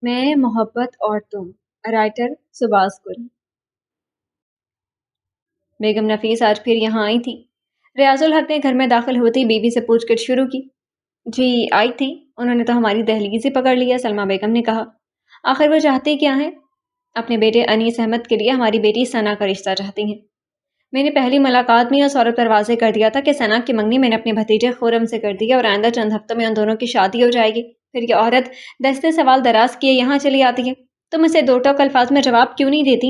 میں محبت اور تم، رائٹر سباس گل۔ بیگم نفیس آج پھر یہاں آئی تھی۔ ریاض الحق نے گھر میں داخل ہوتے ہی بیوی سے پوچھ گچھ شروع کی۔ جی آئی تھی، انہوں نے تو ہماری دہلیز ہی پکڑ لیا، سلمیٰ بیگم نے کہا۔ آخر وہ چاہتی کیا ہیں؟ اپنے بیٹے انیس احمد کے لیے ہماری بیٹی ثنا کا رشتہ چاہتی ہیں۔ میں نے پہلی ملاقات میں اس عورت پر واضح کر دیا تھا کہ ثنا کی منگنی میں نے اپنے بھتیجے خرم سے کر دی ہے اور آئندہ چند ہفتوں میں ان دونوں کی شادی ہو جائے گی۔ پھر یہ عورت دستے سوال دراز کیے یہاں چلی آتی ہے۔ تم اسے دو ٹوک الفاظ میں جواب کیوں نہیں دیتی؟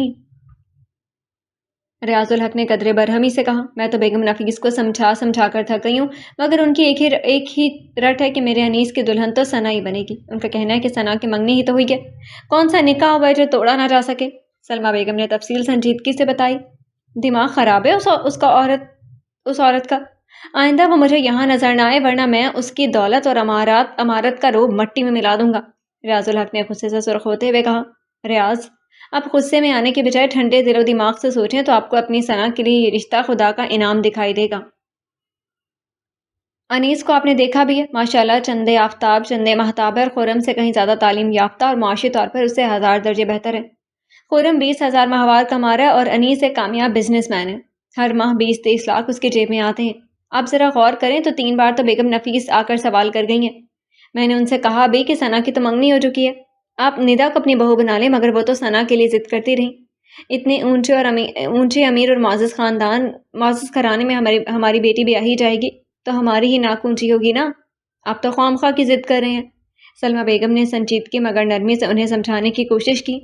ریاض الحق نے قدرے برہمی سے کہا۔ میں تو بیگم نفیس کو سمجھا کر تھک گئی ہوں، مگر ان کی ایک ہی رٹ ہے کہ میرے انیس کی دلہن تو ثنا ہی بنے گی۔ ان کا کہنا ہے کہ ثنا کی منگنی ہی تو ہوئی ہے، کون سا نکاح ہوا ہے جو توڑا نہ جا سکے؟ سلمیٰ بیگم نے تفصیل سنجیدگی سے بتائی۔ دماغ خراب ہے اس عورت کا۔ آئندہ وہ مجھے یہاں نظر نہ آئے، ورنہ میں اس کی دولت اور امارت کا روب مٹی میں ملا دوں گا۔ ریاض الحق نے غصے سے سرخ ہوتے ہوئے کہا۔ ریاض، اب غصے میں آنے کے بجائے ٹھنڈے دل و دماغ سے سوچیں تو آپ کو اپنی ثنا کے لیے یہ رشتہ خدا کا انعام دکھائی دے گا۔ انیس کو آپ نے دیکھا بھی ہے، ماشاءاللہ چندے آفتاب چندے مہتاب ہے، اور خرم سے کہیں زیادہ تعلیم یافتہ اور معاشی طور پر اس سے 1000 درجے بہتر ہے۔ خرم 20,000 ماہوار کما رہا ہے اور انیس ایک کامیاب بزنس مین ہے۔ ہر ماہ 20-23 لاکھ اس کے جیب میں آتے ہیں۔ آپ ذرا غور کریں تو 3 بار تو بیگم نفیس آ کر سوال کر گئی ہیں۔ میں نے ان سے کہا بھی کہ ثنا کی تو منگنی ہو چکی ہے، آپ ندا کو اپنی بہو بنا لیں، مگر وہ تو ثنا کے لیے ضد کرتی رہیں۔ اتنے اونچے امیر اور معزز گھرانے میں ہماری بیٹی بیاہی جائے گی تو ہماری ہی ناک اونچی ہوگی نا۔ آپ تو خواہ کی ضد کر رہے ہیں۔ سلمیٰ بیگم نے سنجیدگی مگر نرمی سے انہیں سمجھانے کی کوشش کی۔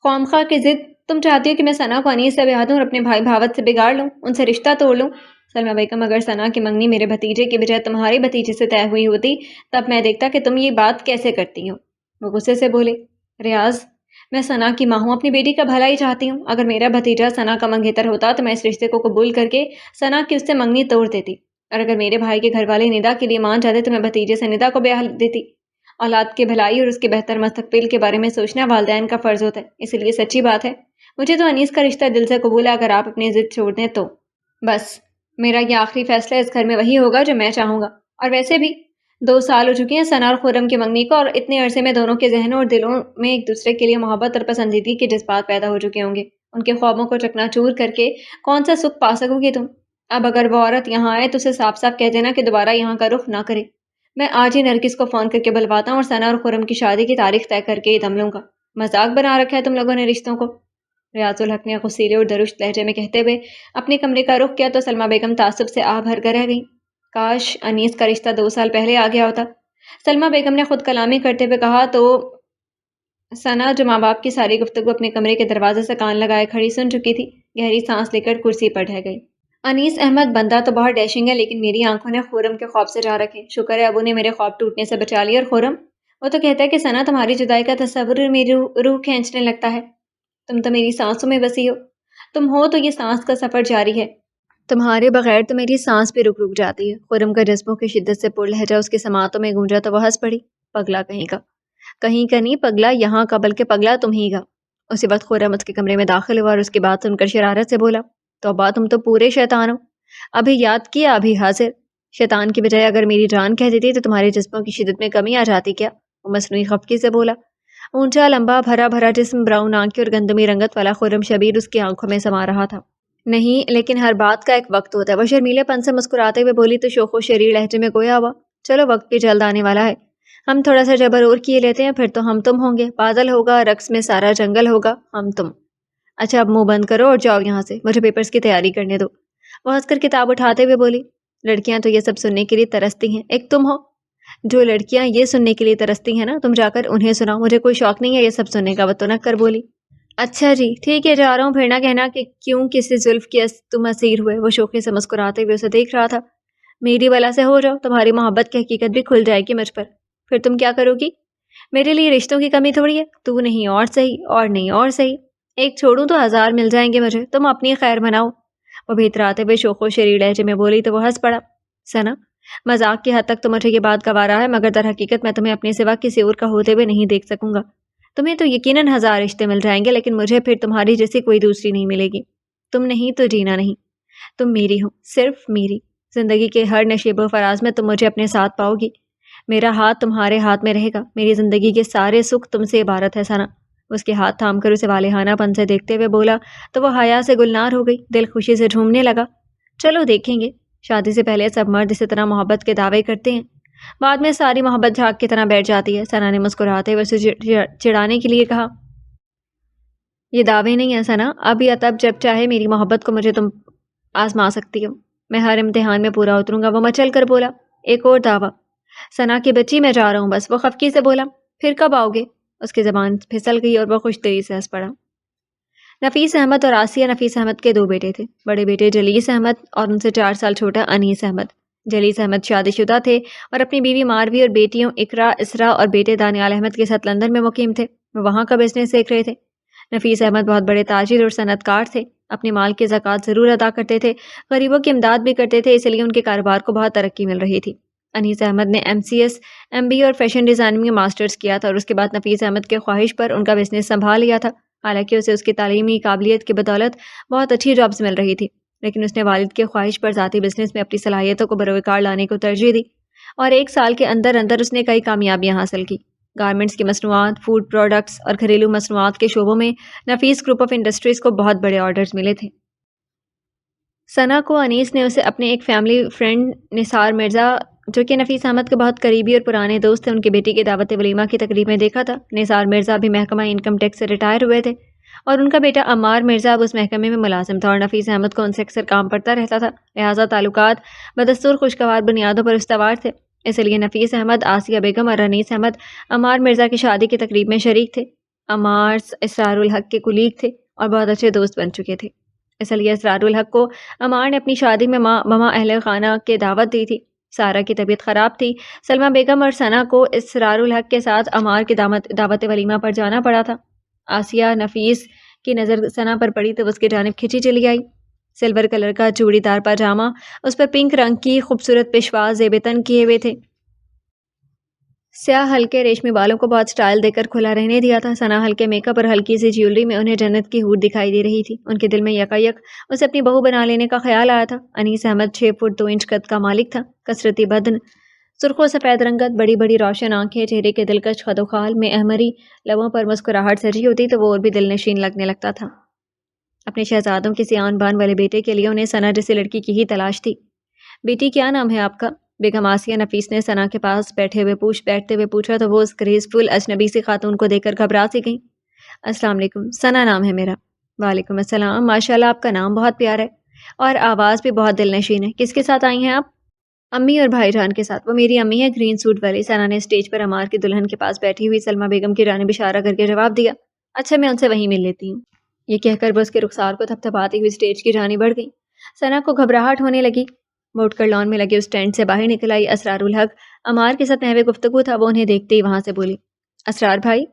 خواہ کی ضد؟ تم چاہتی ہو کہ میں ثنا کو انیس سے بیاہ دوں اور اپنے بھائی بھاوت سے بگاڑ لوں، ان سے رشتہ توڑ لوں؟ سلمیٰ بیگم، اگر ثنا کی منگنی میرے بھتیجے کی بجائے تمہاری بھتیجے سے طے ہوئی ہوتی تب میں دیکھتا کہ تم یہ بات کیسے کرتی ہو۔ وہ غصے سے بولے۔ ریاض، میں ثنا کی ماں ہوں، اپنی بیٹی کا بھلا ہی چاہتی ہوں۔ اگر میرا بھتیجا ثنا کا منگیتر ہوتا تو میں اس رشتے کو قبول کر کے ثنا کی اس سے منگنی توڑ دیتی، اور اگر میرے بھائی کے گھر والے ندا کے لیے مان جاتے تو میں بھتیجے سے ندا کو بیاہ دیتی۔ اولاد کی بھلائی اور اس کے بہتر مستقبل کے بارے میں سوچنا والدین کا فرض ہوتا ہے، اس لیے سچی بات ہے، مجھے تو انیس کا رشتہ دل سے قبول ہے، اگر آپ اپنی ضد چھوڑ دیں تو بس میرا یہ آخری فیصلہ اس گھر میں وہی ہوگا جو میں چاہوں گا۔ اور ویسے بھی 2 سال ہو چکے ہیں ثنا اور خرم کی منگنی کو، اور اتنے عرصے میں دونوں کے ذہنوں اور دلوں میں ایک دوسرے کے لیے محبت اور پسندیدگی کے جذبات پیدا ہو چکے ہوں گے۔ ان کے خوابوں کو چکنا چور کر کے کون سا سکھ پا سکو گی تم؟ اب اگر وہ عورت یہاں آئے تو اسے صاف صاف کہہ دینا کہ دوبارہ یہاں کا رخ نہ کرے۔ میں آج ہی نرگس کو فون کر کے بلواتا ہوں اور ثنا اور خرم کی شادی کی تاریخ طے کر کے ہی دم لوں گا۔ مذاق بنا رکھا ہے تم لوگوں نے رشتوں کو۔ ریاض الحق نے غصیلے اور درشت لہجے میں کہتے ہوئے اپنے کمرے کا رخ کیا تو سلمیٰ بیگم تعصب سے آہ بھر کر رہ گئیں۔ کاش انیس کا رشتہ 2 سال پہلے آ گیا ہوتا۔ سلمیٰ بیگم نے خود کلامی کرتے ہوئے کہا تو ثنا، جو ماں باپ کی ساری گفتگو اپنے کمرے کے دروازے سے کان لگائے کھڑی سن چکی تھی، گہری سانس لے کر کرسی پر ڈھہ گئی۔ انیس احمد بندہ تو بہت ڈیشنگ ہے، لیکن میری آنکھوں نے خرم کے خواب سے جا رکھے۔ شکر ہے ابو نے میرے خواب ٹوٹنے سے بچا لیا۔ اور خرم، وہ تو کہتا ہے کہ ثنا تمہاری جدائی کا تصور میری روح کھینچنے لگتا ہے۔ تم تو میری سانسوں میں بسی ہو، تم ہو تو یہ سانس کا سفر جاری ہے، تمہارے بغیر تو میری سانس بھی رک جاتی ہے۔ خرم کا جذبوں کی شدت سے پر لہجہ اس کی سماعتوں میں گونجا تو وہ ہنس پڑی۔ پگلا کہیں کا، کہیں کا نہیں پگلا یہاں کا، بلکہ پگلا تم ہی گا۔ اسی وقت خرم اس کے کمرے میں داخل ہوا اور اس کی بات سن کر شرارت سے بولا، توبہ، تم تو پورے شیطان ہو، ابھی یاد کیا ابھی حاضر۔ شیطان کی بجائے اگر میری جان کہہ دیتی تو تمہارے جذبوں کی شدت میں کمی آ جاتی کیا؟ وہ مصنوعی خفگی سے بولا۔ اونچا لمبا بھرا جسم، براؤن آنکھیں اور گندمی رنگت والا خرم شبیر اس کی آنکھوں میں سما رہا تھا۔ نہیں، لیکن ہر بات کا ایک وقت ہوتا ہے، وہ شرمیلے پن سے مسکراتے ہوئے بولی تو شوخ و شریر لہجے میں گویا ہوا، چلو وقت بھی جلد آنے والا ہے، ہم تھوڑا سا جبر اور کیے لیتے ہیں، پھر تو ہم تم ہوں گے، بادل ہوگا، رقص میں سارا جنگل ہوگا، ہم تم۔ اچھا اب منہ بند کرو اور جاؤ یہاں سے، مجھے پیپرز کی تیاری کرنے دو۔ وہ ہنس کر کتاب اٹھاتے ہوئے بولی، لڑکیاں تو یہ سب سننے کے لیے ترستی ہیں، ایک تم ہو جو لڑکیاں یہ سننے کے لیے ترستی ہیں نا، تم جا کر انہیں سناؤ، مجھے کوئی شوق نہیں ہے یہ سب سننے کا۔ وہ تو نک کر بولی، اچھا جی ٹھیک ہے، جا رہا ہوں، پھر نہ کہنا کہ کیوں کسی زلف کی تم اسیر ہوئے۔ وہ شوخی سے مسکراتے ہوئے اسے دیکھ رہا تھا۔ میری ولا سے ہو جاؤ، تمہاری محبت کی حقیقت بھی کھل جائے گی مجھ پر، پھر تم کیا کرو گی؟ میرے لیے رشتوں کی کمی تھوڑی ہے، تو نہیں اور صحیح، اور نہیں اور صحیح، ایک چھوڑوں تو 1000 مل جائیں گے مجھے، تم اپنی خیر بناؤ۔ وہ بھیتراتے ہوئے شوخ و شریر لہجے میں بولی تو وہ ہنس پڑا۔ ثنا، مذاق کی حد تک تو مجھے یہ بات گوارا ہے، مگر در حقیقت میں تمہیں اپنے سوا کسی اور کا ہوتے ہوئے نہیں دیکھ سکوں گا۔ تمہیں تو یقیناً 1000 رشتے مل جائیں گے، لیکن مجھے پھر تمہاری جیسی کوئی دوسری نہیں ملے گی۔ تم نہیں تو جینا نہیں، تم میری ہو، صرف میری۔ زندگی کے ہر نشیب و فراز میں تم مجھے اپنے ساتھ پاؤ گی۔ میرا ہاتھ تمہارے ہاتھ میں رہے گا، میری زندگی کے سارے سکھ تم سے عبارت ہے ثنا۔ اس کے ہاتھ تھام کر اسے والہانہ پن سے دیکھتے ہوئے بولا تو وہ حیا سے گلنار ہو گئی، دل خوشی سے جھومنے لگا۔ چلو دیکھیں گے، شادی سے پہلے سب مرد اسی طرح محبت کے دعوے کرتے ہیں، بعد میں ساری محبت جھاگ کی طرح بیٹھ جاتی ہے۔ ثنا نے مسکراتے ہوئے اسے چڑھانے کے لیے کہا، یہ دعوے نہیں ہیں ثنا، اب یا تب جب چاہے میری محبت کو مجھے تم آزما سکتی ہو، میں ہر امتحان میں پورا اتروں گا۔ وہ مچل کر بولا، ایک اور دعویٰ؟ ثنا کی بچی، میں جا رہا ہوں بس۔ وہ خفگی سے بولا، پھر کب آؤ گے؟ اس کی زبان پھسل گئی اور وہ خوش دلی سے ہنس پڑا۔ نفیس احمد اور آسیہ نفیس احمد کے 2 بیٹے تھے، بڑے بیٹے جلیس احمد اور ان سے 4 سال چھوٹا انیس احمد۔ جلیس احمد شادی شدہ تھے اور اپنی بیوی ماروی اور بیٹیوں اقرا، اسرا اور بیٹے دانیال احمد کے ساتھ لندن میں مقیم تھے۔ وہ وہاں کا بزنس دیکھ رہے تھے۔ نفیس احمد بہت بڑے تاجر اور صنعت کار تھے، اپنے مال کی زکوٰۃ ضرور ادا کرتے تھے، غریبوں کی امداد بھی کرتے تھے، اس لیے ان کے کاروبار کو بہت ترقی مل رہی تھی۔ انیس احمد نے MCS MBA اور فیشن ڈیزائننگ میں ماسٹرز کیا تھا اور اس کے بعد نفیس احمد کے خواہش پر ان کا بزنس سنبھال لیا تھا۔ حالانکہ اسے اس کی تعلیمی قابلیت کی بدولت بہت اچھی جابز مل رہی تھی، لیکن اس نے والد کی خواہش پر ذاتی بزنس میں اپنی صلاحیتوں کو بروئے کار لانے کو ترجیح دی اور 1 سال کے اندر اندر اس نے کئی کامیابیاں حاصل کی۔ گارمنٹس کی مصنوعات، فوڈ پروڈکٹس اور گھریلو مصنوعات کے شعبوں میں نفیس گروپ آف انڈسٹریز کو بہت بڑے آرڈرز ملے تھے۔ ثنا کو انیس نے اسے اپنے ایک فیملی فرینڈ نثار مرزا، جو کہ نفیس احمد کے بہت قریبی اور پرانے دوست تھے، ان کی بیٹی کی دعوت ولیمہ کی تقریب میں دیکھا تھا۔ نثار مرزا بھی محکمہ انکم ٹیکس سے ریٹائر ہوئے تھے اور ان کا بیٹا عمار مرزا اب اس محکمے میں ملازم تھا اور نفیس احمد کو ان سے اکثر کام پڑتا رہتا تھا، لہٰذا تعلقات بدستور خوشگوار بنیادوں پر استوار تھے۔ اس لیے نفیس احمد، آسیہ بیگم اور انیس احمد عمار مرزا کی شادی کی تقریب میں شریک تھے۔ عمار اسرار الحق کے کلیگ تھے اور بہت اچھے دوست بن چکے تھے، اس لیے اسرار الحق کو عمار نے اپنی شادی میں ماما اہل خانہ کے دعوت دی تھی۔ سارہ کی طبیعت خراب تھی، سلمہ بیگم اور ثنا کو اسرار الحق کے ساتھ عمار کی دعوت ولیمہ پر جانا پڑا تھا۔ آسیہ نفیس کی نظر ثنا پر پڑی تو اس کی جانب کھینچی چلی آئی۔ سلور کلر کا چوڑی دار پاجامہ، اس پر پنک رنگ کی خوبصورت پشواز زیب تن کیے ہوئے تھے، سیاہ ہلکے ریشمی بالوں کو بہت سٹائل دے کر کھلا رہنے دیا تھا۔ ثنا ہلکے میک اپ اور ہلکی سی جیولری میں انہیں جنت کی حور دکھائی دے رہی تھی۔ ان کے دل میں یکایک اسے اپنی بہو بنا لینے کا خیال آیا تھا۔ انیس احمد 6 فٹ 2 انچ قد کا مالک تھا، کثرتی بدن، سرخ و سفید رنگت، بڑی بڑی روشن آنکھیں، چہرے کے دلکش خد و خال میں احمری، لبوں پر مسکراہٹ سجی ہوتی تو وہ اور بھی دل نشین لگنے لگتا تھا۔ اپنے شہزادوں کے سیان بان والے بیٹے کے لیے انہیں ثنا جیسی لڑکی کی ہی تلاش تھی۔ بیٹی کیا نام ہے آپ کا؟ بیگم آسیہ نفیس نے ثنا کے پاس بیٹھتے ہوئے پوچھا تو وہ اس گریسفل اجنبی سی خاتون کو دیکھ کر گھبرا سی گئیں۔ السلام علیکم، ثنا نام ہے میرا۔ وعلیکم السلام، ماشاءاللہ آپ کا نام بہت پیارا ہے اور آواز بھی بہت دل نشین ہے۔ کس کے ساتھ آئی ہیں آپ؟ امی اور بھائی جان کے ساتھ۔ وہ میری امی ہے، گرین سوٹ والی۔ ثنا نے اسٹیج پر عمار کی دلہن کے پاس بیٹھی ہوئی سلمہ بیگم کی جانب اشارہ کر کے جواب دیا، اچھا میں ان سے وہیں مل لیتی ہوں۔ یہ کہہ کر وہ اس کے رخسار کو تھپتھپاتی ہوئی اسٹیج کی جانب بڑھ گئی۔ ثنا کو گھبراہٹ ہونے لگی، وہ اٹھ کر لان میں لگے اس ٹینٹ سے باہر نکل آئی۔ اسرار الحق عمار کے ساتھ نحوے گفتگو تھا، وہ انہیں دیکھتے ہی وہاں سے بولی، اسرار بھائی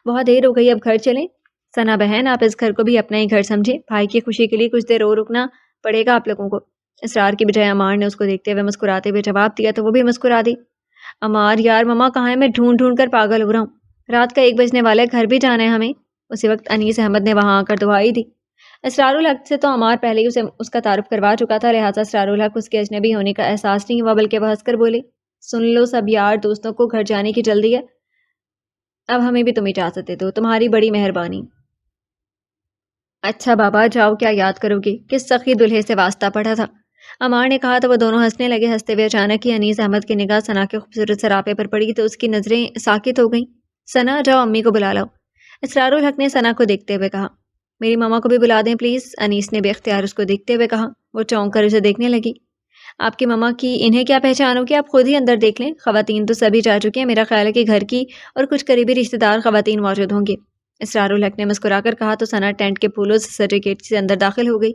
بہت دیر ہو گئی، اب گھر چلیں؟ ثنا بہن، آپ اس گھر کو بھی اپنا ہی گھر سمجھے، بھائی کی خوشی کے لیے کچھ دیر اور رکنا پڑے گا آپ لوگوں کو۔ اسرار کی بجائے عمار نے اس کو دیکھتے ہوئے مسکراتے ہوئے جواب دیا تو وہ بھی مسکرا دی۔ عمار یار مما کہاں ہے؟ میں ڈھونڈ ڈھونڈ کر پاگل ہو رہا ہوں، رات کا 1 بجنے والا ہے، گھر بھی جانا ہے ہمیں۔ اسی وقت انیس احمد نے وہاں آ کر دعائی دی۔ اسرار الحق سے تو عمار پہلے ہی اس کا تعارف کروا چکا تھا، لہٰذا اسرار الحق اس کے اجنبی ہونے کا احساس نہیں ہوا، بلکہ وہ ہنس کر بولے، سن لو سب یار دوستوں کو گھر جانے کی جلدی ہے، اب ہمیں بھی تم اجازت دے دو، تمہاری بڑی مہربانی۔ اچھا بابا جاؤ، کیا یاد کرو گے، کس سخی دلہے سے واسطہ پڑا تھا، عمار نے کہا تو وہ دونوں ہنسنے لگے۔ ہنستے ہوئے اچانک ہی انیس احمد کی نگاہ ثنا کے خوبصورت سراپے پر پڑی تو اس کی نظریں ساکت ہو گئیں۔ ثنا جاؤ امی کو بلا لاؤ، اسرار الحق نے ثنا کو دیکھتے ہوئے کہا۔ میری ماما کو بھی بلا دیں پلیز، انیس نے بے اختیار اس کو دیکھتے ہوئے کہا۔ وہ چونک کر اسے دیکھنے لگی۔ آپ کی ماما کی انہیں کیا پہچان ہوگی، آپ خود ہی اندر دیکھ لیں، خواتین تو سبھی جا چکی ہیں، میرا خیال ہے کہ گھر کی اور کچھ قریبی رشتہ دار خواتین موجود ہوں گے، اسرار الحق نے مسکرا کر کہا تو ثنا ٹینٹ کے پھولوں سے سجے گیٹ سے اندر داخل ہو گئی۔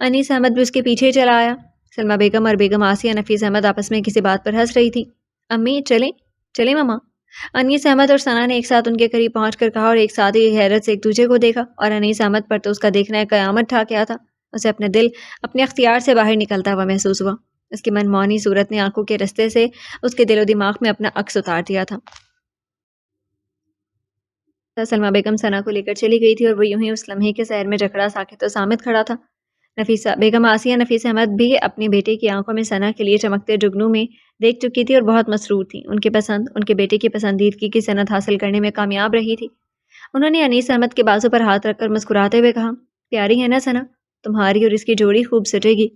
انیس احمد بھی اس کے پیچھے چلا آیا۔ سلمہ بیگم اور بیگم آسیہ نفیس احمد آپس میں کسی بات پر ہنس رہی تھی۔ امی چلیں ماما، انیس احمد اور ثنا نے ایک ساتھ ان کے قریب پہنچ کر کہا اور ایک ساتھ ہی حیرت سے ایک دوسرے کو دیکھا، اور انیس احمد پر تو اس کا دیکھنا قیامت ٹھا کیا تھا۔ اسے اپنے دل اپنے اختیار سے باہر نکلتا ہوا محسوس ہوا۔ اس کی منموہنی صورت نے آنکھوں کے رستے سے اس کے دل و دماغ میں اپنا عکس اتار دیا تھا۔ سلمہ بیگم ثنا کو لے کر چلی گئی تھی اور وہ یوں ہی اس لمحے کے سحر میں جکڑا ساکت و صامت کھڑا تھا۔ نفیسہ بیگم آسیہ نفیس احمد بھی اپنے بیٹے کی آنکھوں میں ثنا کے لیے چمکتے جگنوں میں دیکھ چکی تھی اور بہت مسرور تھی۔ ان کی پسند ان کے بیٹے کی پسندیدگی کی صنعت حاصل کرنے میں کامیاب رہی تھی۔ انہوں نے انیس احمد کے بازو پر ہاتھ رکھ کر مسکراتے ہوئے کہا، پیاری ہے نا ثنا، تمہاری اور اس کی جوڑی خوب سجے گی۔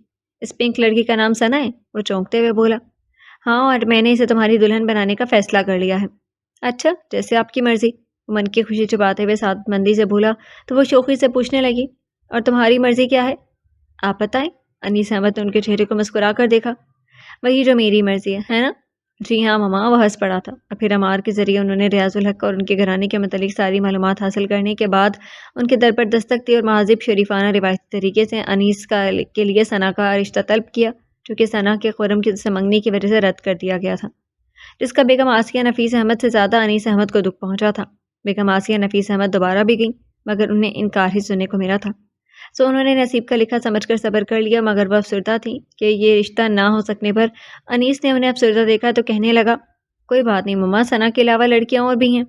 اس پنک لڑکی کا نام ثنا ہے؟ وہ چونکتے ہوئے بولا۔ ہاں، اور میں نے اسے تمہاری دلہن بنانے کا فیصلہ کر لیا ہے۔ اچھا، جیسے آپ کی مرضی، وہ من کی خوشی چھپاتے ہوئے سعادت مندی سے بولا تو وہ شوخی سے پوچھنے لگی، اور تمہاری مرضی کیا ہے؟ آپ بتائیں۔ انیس احمد نے ان کے چہرے کو مسکرا کر دیکھا۔ وہی جو میری مرضی ہے نا؟ جی ہاں ماما، وہ ہنس پڑا تھا، اور پھر عمار کے ذریعے انہوں نے ریاض الحق اور ان کے گھرانے کے متعلق ساری معلومات حاصل کرنے کے بعد ان کے در پر دستک دی اور مہذب شریفانہ روایتی طریقے سے انیس کے لیے ثنا کا رشتہ طلب کیا، جو کہ ثنا کے خرم سے منگنی کی وجہ سے رد کر دیا گیا تھا، جس کا بیگم آسیہ نفیس احمد سے زیادہ انیس احمد کو دکھ پہنچا تھا۔ بیگم آسیہ نفیس احمد دوبارہ بھی گئیں، مگر انہیں انکار ہی سننے کو ملا تھا۔ سو انہوں نے نصیب کا لکھا سمجھ کر صبر کر لیا، مگر وہ افسردہ تھی کہ یہ رشتہ نہ ہو سکنے پر انیس نے انہیں افسردہ دیکھا تو کہنے لگا، کوئی بات نہیں مما، ثنا کے علاوہ لڑکیاں اور بھی ہیں،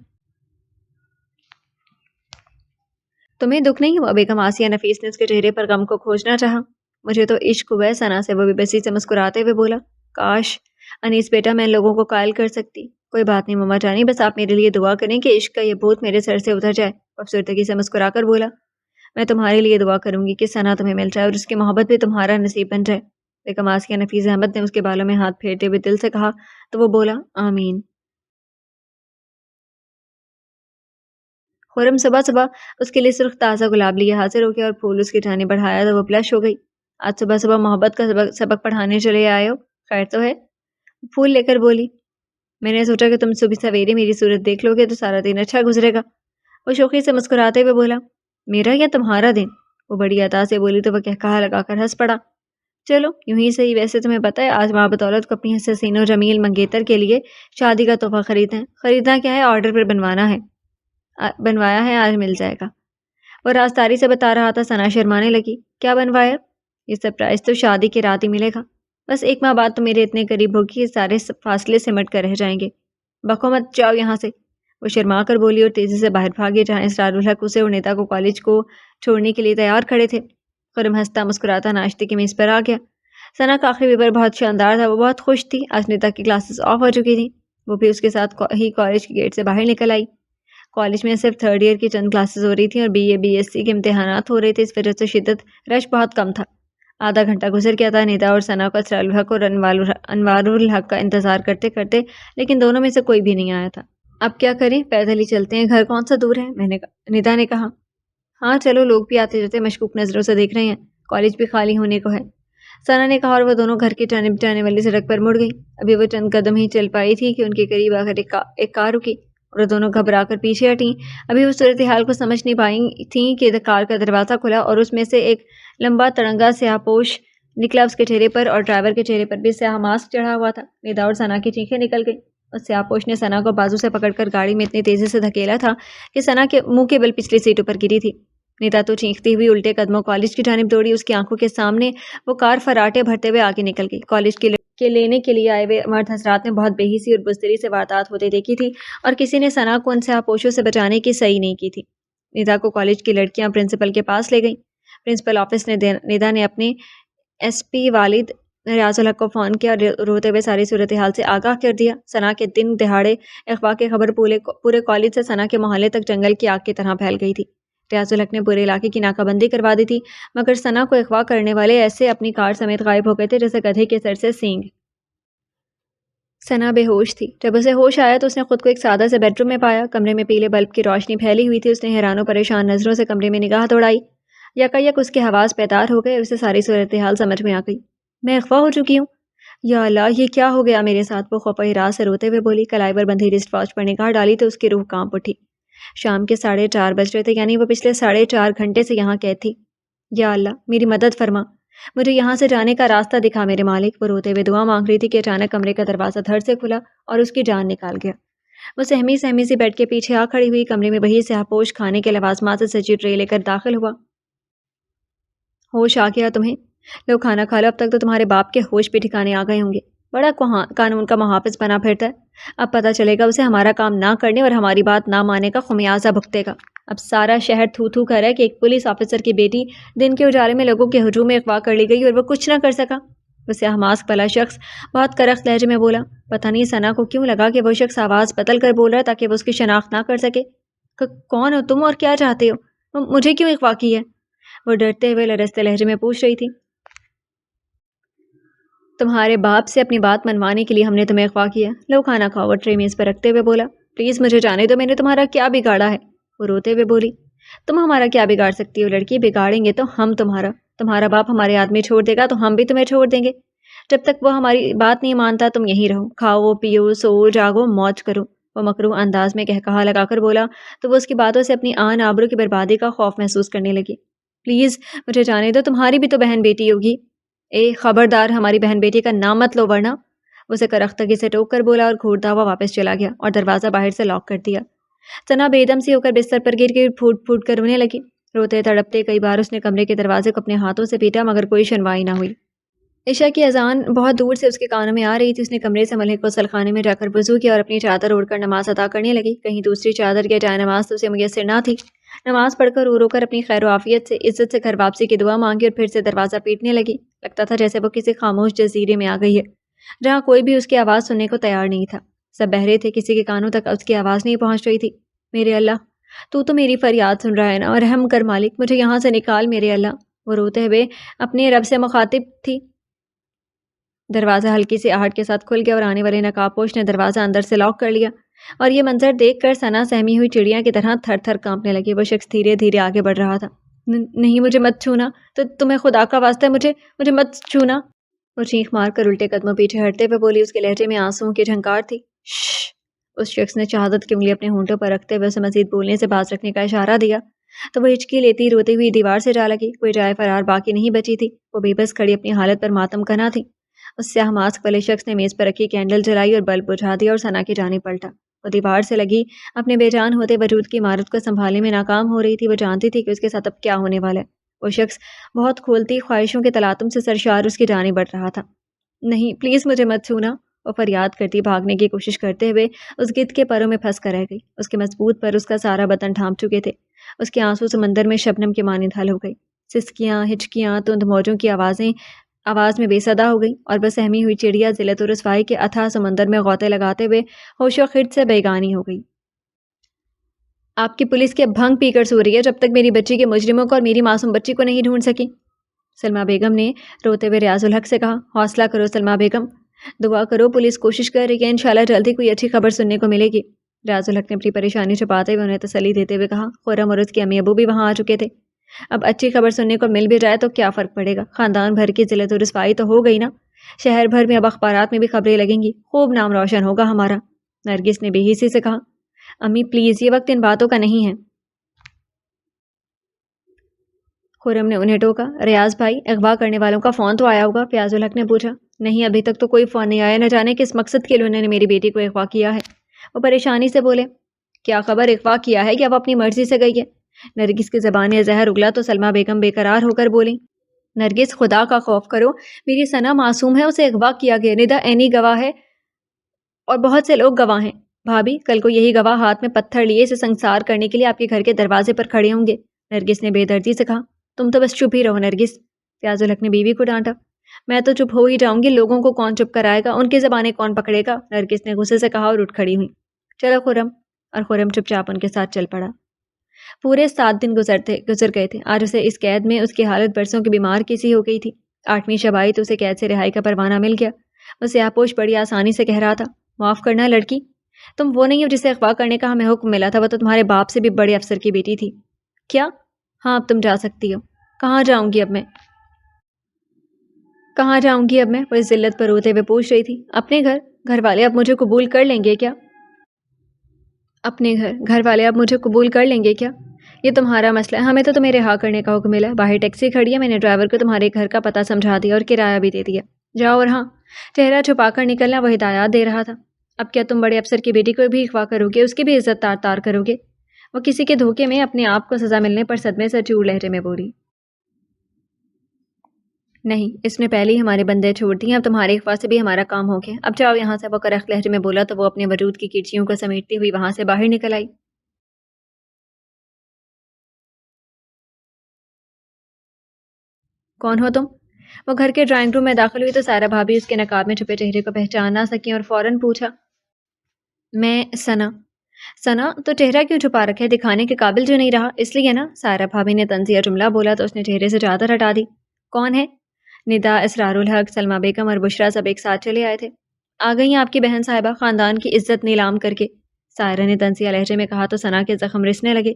تمہیں دکھ نہیں ہوا؟ بیگم آسیہ نفیس نے اس کے چہرے پر غم کو کھوجنا چاہا۔ مجھے تو عشق ہوا ہے ثنا سے، وہ بے بسی سے مسکراتے ہوئے بولا۔ کاش انیس بیٹا میں ان لوگوں کو قائل کر سکتی۔ کوئی بات نہیں مما جانی، بس آپ میرے لیے دعا کریں کہ عشق کا یہ بھوت میرے سر سے اتر جائے، افسردگی سے مسکرا کر بولا۔ میں تمہارے لیے دعا کروں گی کہ ثنا تمہیں مل جائے اور اس کی محبت بھی تمہارا نصیب بن جائے۔ بیگم آسیہ نفیس احمد نے اس کے بالوں میں ہاتھ پھیرتے ہوئے دل سے کہا تو وہ بولا، آمین۔ خرم صبح صبح اس کے لیے سرخ تازہ گلاب لیے حاضر ہو گیا اور پھول اس کی جانب بڑھایا تو وہ بلش ہو گئی۔ آج صبح صبح محبت کا سبق پڑھانے چلے آئے ہو، خیر تو ہے؟ پھول لے کر بولی، میں نے سوچا کہ تم صبح سویرے میری صورت دیکھ لو گے تو سارا دن اچھا گزرے گا۔ وہ شوخی سے مسکراتے ہوئے بولا، میرا یا تمہارا دن؟ وہ بڑی عطا سے بولی تو وہ کہا لگا کر ہنس پڑا۔ چلو یوں ہی صحیح، ویسے تمہیں پتہ ہے آج ماں بدولت کو اپنی حسین و جمیل منگیتر کے لیے شادی کا تحفہ خریدنا کیا ہے، آرڈر پر بنوایا ہے، آج مل جائے گا۔ وہ رازداری سے بتا رہا تھا۔ ثنا شرمانے لگی، کیا بنوایا؟ یہ سرپرائز تو شادی کی رات ہی ملے گا، بس ایک ماہ بعد تو میرے اتنے قریب ہوگی کہ سارے فاصلے سمٹ کر رہ جائیں گے۔ بکو مت، جاؤ یہاں سے، وہ شرما کر بولی اور تیزی سے باہر بھاگی، جہاں اسرار الحق اسے اور نیتا کو کالج کو چھوڑنے کے لیے تیار کھڑے تھے۔ خرم ہنستا مسکراتا ناشتے کی میز پر آ گیا۔ ثنا کا آخری پیپر بہت شاندار تھا، وہ بہت خوش تھی۔ آج نیتا کی کلاسز آف ہو چکی تھیں، وہ بھی اس کے ساتھ ہی کالج کے گیٹ سے باہر نکل آئی۔ کالج میں صرف تھرڈ ایئر کی چند کلاسز ہو رہی تھیں اور B A B S C کے امتحانات ہو رہے تھے، اس وجہ سے رش بہت کم تھا۔ آدھا گھنٹہ گزر گیا تھا نیتا اور ثنا کو اسرار الحق اور انوار الحق کا انتظار کرتے کرتے، لیکن دونوں میں سے کوئی بھی نہیں آیا تھا۔ اب کیا کریں، پیدل ہی چلتے ہیں، گھر کون سا دور ہے، نیتا نے کہا۔ ہاں چلو، لوگ بھی آتے جاتے مشکوک نظروں سے دیکھ رہے ہیں، کالج بھی خالی ہونے کو ہے، ثنا نے کہا، اور وہ دونوں گھر کی جانب جانے والی سڑک پر مڑ گئی۔ ابھی وہ چند قدم ہی چل پائی تھی کہ ان کے قریب آ کر ایک کار رکی اور وہ دونوں گھبرا کر پیچھے ہٹیں۔ ابھی وہ صورتحال کو سمجھ نہیں پائی تھیں کہ کار کا دروازہ کھلا اور اس میں سے ایک لمبا تڑنگا سیاہ پوش نکلا، اس کے چہرے پر اور ڈرائیور کے چہرے پر بھی سیاہ ماسک چڑھا ہوا تھا۔ نیتا اور ثنا کی چیخیں نکل گئی۔ اس سیاہ پوش نے ثنا کو بازو سے پکڑ کر گاڑی میں اتنی تیزی سے دھکیلا تھا کہ ثنا کے منہ کے بل پچھلی سیٹوں پر گری تھی۔ نیتا تو چیختی ہوئی الٹے قدموں کالج کی جانب دوڑی، اس کی آنکھوں کے سامنے وہ کار فراٹے بھرتے ہوئے آگے نکل گئی۔ کالج کے لینے کے لیے آئے ہوئے مرد حضرات نے بہت بے حسی اور بزدلی سے واردات ہوتے دیکھی تھی اور کسی نے ثنا کو ان سیاہ پوشوں سے بچانے کی صحیح نہیں کی تھی۔ نیتا کو کالج کی لڑکیاں پرنسپل کے پاس لے گئیں۔ پرنسپل آفس نے نیتا نے اپنے ایس پی والد ریاض الحق کو فون کیا اور روتے ہوئے ساری صورتحال سے آگاہ کر دیا۔ ثنا کے دن دہاڑے اغوا کی خبر پورے کالج سے ثنا کے محلے تک جنگل کی آگ کی طرح پھیل گئی تھی۔ ریاض الحق نے پورے علاقے کی ناکہ بندی کروا دی تھی، مگر ثنا کو اغوا کرنے والے ایسے اپنی کار سمیت غائب ہو گئے تھے جیسے گدھے کے سر سے سینگ۔ ثنا بے ہوش تھی۔ جب اسے ہوش آیا تو اس نے خود کو ایک سادہ سے بیڈ روم میں پایا۔ کمرے میں پیلے بلب کی روشنی پھیلی ہوئی تھی۔ اس نے حیران و پریشان نظروں سے کمرے میں نگاہ دوڑائی۔ یکایک اس کے حواس بیدار ہو گئے، اسے ساری صورتحال سمجھ میں آ گئی۔ میں اغوا ہو چکی ہوں، یا اللہ یہ کیا ہو گیا میرے ساتھ، وہ خوف و ہراس سے روتے ہوئے بولی۔ کلائی پر بندھی رسٹ واچ پر نگاہ ڈالی تو اس کی روح کانپ اٹھی۔ شام کے 4:30 بج رہے تھے، یعنی وہ پچھلے 4.5 گھنٹے سے یہاں قید تھی۔ یا اللہ میری مدد فرما، مجھے یہاں سے جانے کا راستہ دکھا میرے مالک، وہ روتے ہوئے دعا مانگ رہی تھی کہ اچانک کمرے کا دروازہ دھڑ سے کھلا اور اس کی جان نکال گیا۔ وہ سہمی سی بیڈ کے پیچھے آ کھڑی ہوئی، کمرے میں وہی سیاہ پوش کھانے کے لوازمات سے سجی ٹرے لے کر داخل ہوا۔ ہوش آ گیا تمہیں؟ لو کھانا کھا لو، اب تک تو تمہارے باپ کے ہوش بھی ٹھکانے آ گئے ہوں گے، بڑا قانون کا محافظ بنا پھرتا ہے۔ اب پتہ چلے گا اسے ہمارا کام نہ کرنے اور ہماری بات نہ ماننے کا خمیازہ بھگتے گا۔ اب سارا شہر تھو تھو کر ہے کہ ایک پولیس آفیسر کی بیٹی دن کے اجالے میں لوگوں کے ہجوم میں اغوا کر لی گئی اور وہ کچھ نہ کر سکا۔ وہ سیاہ ماسک والا شخص بہت کرخت لہجے میں بولا۔ پتہ نہیں ثنا کو کیوں لگا کہ وہ شخص آواز بدل کر بول رہا ہے تاکہ وہ اس کی شناخت نہ کر سکے۔ کون ہو تم اور کیا چاہتے ہو؟ مجھے کیوں اغوا کی ہے؟ وہ ڈرتے ہوئے لرزتے لہجے میں پوچھ رہی تھی۔ تمہارے باپ سے اپنی بات منوانے کے لیے ہم نے تمہیں اغوا کیا۔ لو کھانا کھاؤ، وہ ٹرے میز پر رکھتے ہوئے بولا۔ پلیز مجھے جانے دو، میں نے تمہارا کیا بگاڑا ہے؟ وہ روتے ہوئے بولی۔ تم ہمارا کیا بگاڑ سکتی ہو لڑکی؟ بگاڑیں گے تو ہم تمہارا باپ ہمارے آدمی چھوڑ دے گا تو ہم بھی تمہیں چھوڑ دیں گے۔ جب تک وہ ہماری بات نہیں مانتا تم یہیں رہو، کھاؤ پیو سو جاگو موج کرو، وہ مکروہ انداز میں کہا لگا کر بولا تو وہ اس کی باتوں سے اپنی آن آبرو کی بربادی کا خوف محسوس کرنے لگی۔ پلیز مجھے جانے دو، تمہاری بھی تو بہن بیٹی ہوگی۔ اے خبردار، ہماری بہن بیٹی کا نام مت لو ورنہ، اسے کرختگی سے ٹوک کر بولا اور گھورتا ہوا واپس چلا گیا اور دروازہ باہر سے لاک کر دیا۔ ثنا بے دم سی ہو کر بستر پر گر گر پھوٹ پھوٹ کر رونے لگی۔ روتے تڑپتے کئی بار اس نے کمرے کے دروازے کو اپنے ہاتھوں سے پیٹا مگر کوئی سنوائی نہ ہوئی۔ عشاء کی اذان بہت دور سے اس کے کانوں میں آ رہی تھی۔ اس نے کمرے سے ملک غسل خانے میں جا کر وضو کیا اور اپنی چادر اوڑھ کر نماز ادا کرنے لگی۔ کہیں دوسری چادر یا جائے نماز تو اسے میسر نہ تھی۔ نماز پڑھ کر رو رو کر اپنی خیر و عافیت سے عزت سے گھر واپسی کی دعا مانگی اور پھر سے دروازہ پیٹنے لگی۔ لگتا تھا جیسے وہ کسی خاموش جزیرے میں آ گئی ہے جہاں کوئی بھی اس کی آواز سننے کو تیار نہیں تھا۔ سب بہرے تھے، کسی کے کانوں تک اس کی آواز نہیں پہنچ رہی تھی۔ میرے اللہ، تو میری فریاد سن رہا ہے نا، اور رحم کر مالک، مجھے یہاں سے نکال میرے اللہ، وہ روتے ہوئے اپنے رب سے مخاطب تھی۔ دروازہ ہلکی سی آہٹ کے ساتھ کھل گیا اور آنے والے نقاب پوش نے دروازہ اندر سے لاک کر لیا، اور یہ منظر دیکھ کر ثنا سہمی ہوئی چڑیا کی طرح تھر تھر کانپنے لگی۔ وہ شخص دھیرے دھیرے آگے بڑھ رہا تھا۔ نہیں، مجھے مت چھونا، تو تمہیں خدا کا واسطہ ہے، مجھے مت چھونا، وہ چیخ مار کر الٹے قدموں پیچھے ہٹتے ہوئے بولی۔ اس کے لہجے میں آنسوؤں کی جھنکار تھی۔ شش! اس شخص نے شہادت کی انگلی اپنے ہونٹوں پر رکھتے ہوئے اسے مزید بولنے سے باز رکھنے کا اشارہ دیا تو وہ ہچکی لیتی روتی ہوئی دیوار سے جا لگی۔ کوئی جائے فرار باقی نہیں بچی تھی۔ وہ بے بس کھڑی اپنی حالت پر ماتم کنا تھی۔ اس سیاہ ماسک والے شخص نے میز پر رکھی کینڈل جلائی اور بلب بجھا دیا اور ثنا کی جانب پلٹا۔ وہ دیوار سے لگی اپنے بے جان ہوتے وجود کی عمارت کو سنبھالنے میں ناکام ہو رہی تھی۔ وہ جانتی تھی کہ اس کے ساتھ اب کیا ہونے والا ہے۔ وہ شخص بہت کھولتی خواہشوں کے تلاطم سے سرشار اس کی جانب بڑھ رہا تھا۔ نہیں، پلیز مجھے مت چھونا، وہ فریاد کرتی بھاگنے کی کوشش کرتے ہوئے اس گدھ کے پروں میں پھنس کر رہ گئی۔ اس کے مضبوط پر اس کا سارا بدن ڈھانپ چکے تھے۔ اس کے آنسو سمندر میں شبنم کے مانند حل ہو گئی۔ سسکیاں، ہچکیاں، تند موجوں کی آواز میں بے صدا ہو گئی اور بس سہمی ہوئی چڑیا ذلت و رسوائی کے اتھاہ سمندر میں غوطے لگاتے ہوئے ہوش و خرد سے بیگانی ہو گئی۔ آپ کی پولیس کی اب بھنگ پی کر سو رہی ہے جب تک میری بچی کے مجرموں کو اور میری معصوم بچی کو نہیں ڈھونڈ سکی، سلمیٰ بیگم نے روتے ہوئے ریاض الحق سے کہا۔ حوصلہ کرو سلمیٰ بیگم، دعا کرو، پولیس کوشش کر رہی ہے، انشاءاللہ جلدی کوئی اچھی خبر سننے کو ملے گی۔ ریاض الحق نے اپنی پریشانی چھپاتے ہوئے انہیں تسلی دیتے ہوئے کہا۔ خرم اور اس کے امی ابو بھی وہاں آ چکے تھے۔ اب اچھی خبر سننے کو مل بھی جائے تو کیا فرق پڑے گا، خاندان بھر کی ذلت و رسوائی تو ہو گئی نا، شہر بھر میں اب اخبارات میں بھی خبریں لگیں گی، خوب نام روشن ہوگا ہمارا، نرگس نے بے حسی سے کہا۔ امی پلیز، یہ وقت ان باتوں کا نہیں ہے، خرم نے انہیں ٹوکا۔ ریاض بھائی، اغوا کرنے والوں کا فون تو آیا ہوگا، فیاض الحق نے پوچھا۔ نہیں، ابھی تک تو کوئی فون نہیں آیا، نہ جانے کس مقصد کے لیے انہوں نے میری بیٹی کو اغوا کیا ہے، وہ پریشانی سے بولے۔ کیا خبر، اغوا کیا ہے یا وہ اپنی مرضی سے گئی ہے؟ نرگس کی زبان زہر اگلا تو سلمیٰ بیگم بے قرار ہو کر بولی۔ نرگس، خدا کا خوف کرو، میری ثنا معصوم ہے، اسے اغوا کیا گیا، ندا عینی گواہ ہے اور بہت سے لوگ گواہ ہیں۔ بھابھی، کل کو یہی گواہ ہاتھ میں پتھر لیے اسے سنسار کرنے کے لیے آپ کے گھر کے دروازے پر کھڑے ہوں گے، نرگس نے بے دردی سے کہا۔ تم تو بس چپ ہی رہو نرگس، فیاض الحق نے بیوی کو ڈانٹا۔ میں تو چپ ہو ہی جاؤں گی، لوگوں کو کون چپ کرائے گا، ان کی زبانیں کون پکڑے گا، نرگس نے غصے سے کہا اور اٹھ کھڑی ہوئی۔ چلو خرم، اور خرم چپ چاپ ان کے ساتھ چل پڑا۔ پورے 7 دن گزر گئے تھے۔ آج اسے اس قید میں اس کی حالت برسوں کی بیمار کسی ہو گئی تھی۔ 8ویں شب آئی تو اسے قید سے رہائی کا پروانہ مل گیا۔ وہ سیاہ پوش بڑی آسانی سے کہہ رہا تھا۔ معاف کرنا لڑکی، تم وہ نہیں ہو جسے اغوا کرنے کا ہمیں حکم ملا تھا، وہ تو تمہارے باپ سے بھی بڑے افسر کی بیٹی تھی۔ کیا؟ ہاں، اب تم جا سکتی ہو۔ کہاں جاؤں گی اب میں؟ کہاں جاؤں گی اب میں؟ وہ اس ذلت پر روتے ہوئے پوچھ رہی تھی۔ اپنے گھر، گھر والے اب مجھے قبول کر لیں گے کیا؟ اپنے گھر، گھر والے اب مجھے قبول کر لیں گے کیا؟ یہ تمہارا مسئلہ ہے، ہمیں تو تمہیں رہا کرنے کا حکم ملا ہے۔ باہر ٹیکسی کھڑی ہے، میں نے ڈرائیور کو تمہارے گھر کا پتہ سمجھا دیا اور کرایہ بھی دے دیا۔ جاؤ، اور ہاں، چہرہ چھپا کر نکلنا، وہ ہدایات دے رہا تھا۔ اب کیا تم بڑے افسر کی بیٹی کو بھی اغوا کرو گے، اس کی بھی عزت تار تار کرو گے؟ وہ کسی کے دھوکے میں اپنے آپ کو سزا ملنے پر صدمے سے چور لہجے میں بولی۔ نہیں، اس نے پہلے ہی ہمارے بندے چھوڑ دیے، اب تمہارے اغوا سے بھی ہمارا کام ہو گیا، اب جاؤ یہاں سے، وہ کرخت لہجے میں بولا تو وہ اپنے وجود کی کرچیوں کو سمیٹتی ہوئی وہاں سے باہر نکل آئی۔ کون ہو تم؟ وہ گھر کے ڈرائنگ روم میں داخل ہوئی تو سارا بھابھی اس کے نقاب میں چھپے چہرے کو پہچان نہ سکی اور فوراً پوچھا، میں ثنا۔ ثنا تو چہرہ کیوں چھپا رکھے، دکھانے کے قابل جو نہیں رہا اس لیے نا؟ سارا بھابھی نے طنزیہ جملہ بولا تو اس نے چہرے سے چادر ہٹا دی۔ کون ہے؟ ندا، اسرار الحق، سلمیٰ بیگم اور بشریٰ سب ایک ساتھ چلے آئے تھے۔ آ گئی ہیں آپ کی بہن صاحبہ، خاندان کی عزت نیلام کر کے، سائرہ نے طنزیہ لہجے میں کہا تو ثنا کے زخم رسنے لگے۔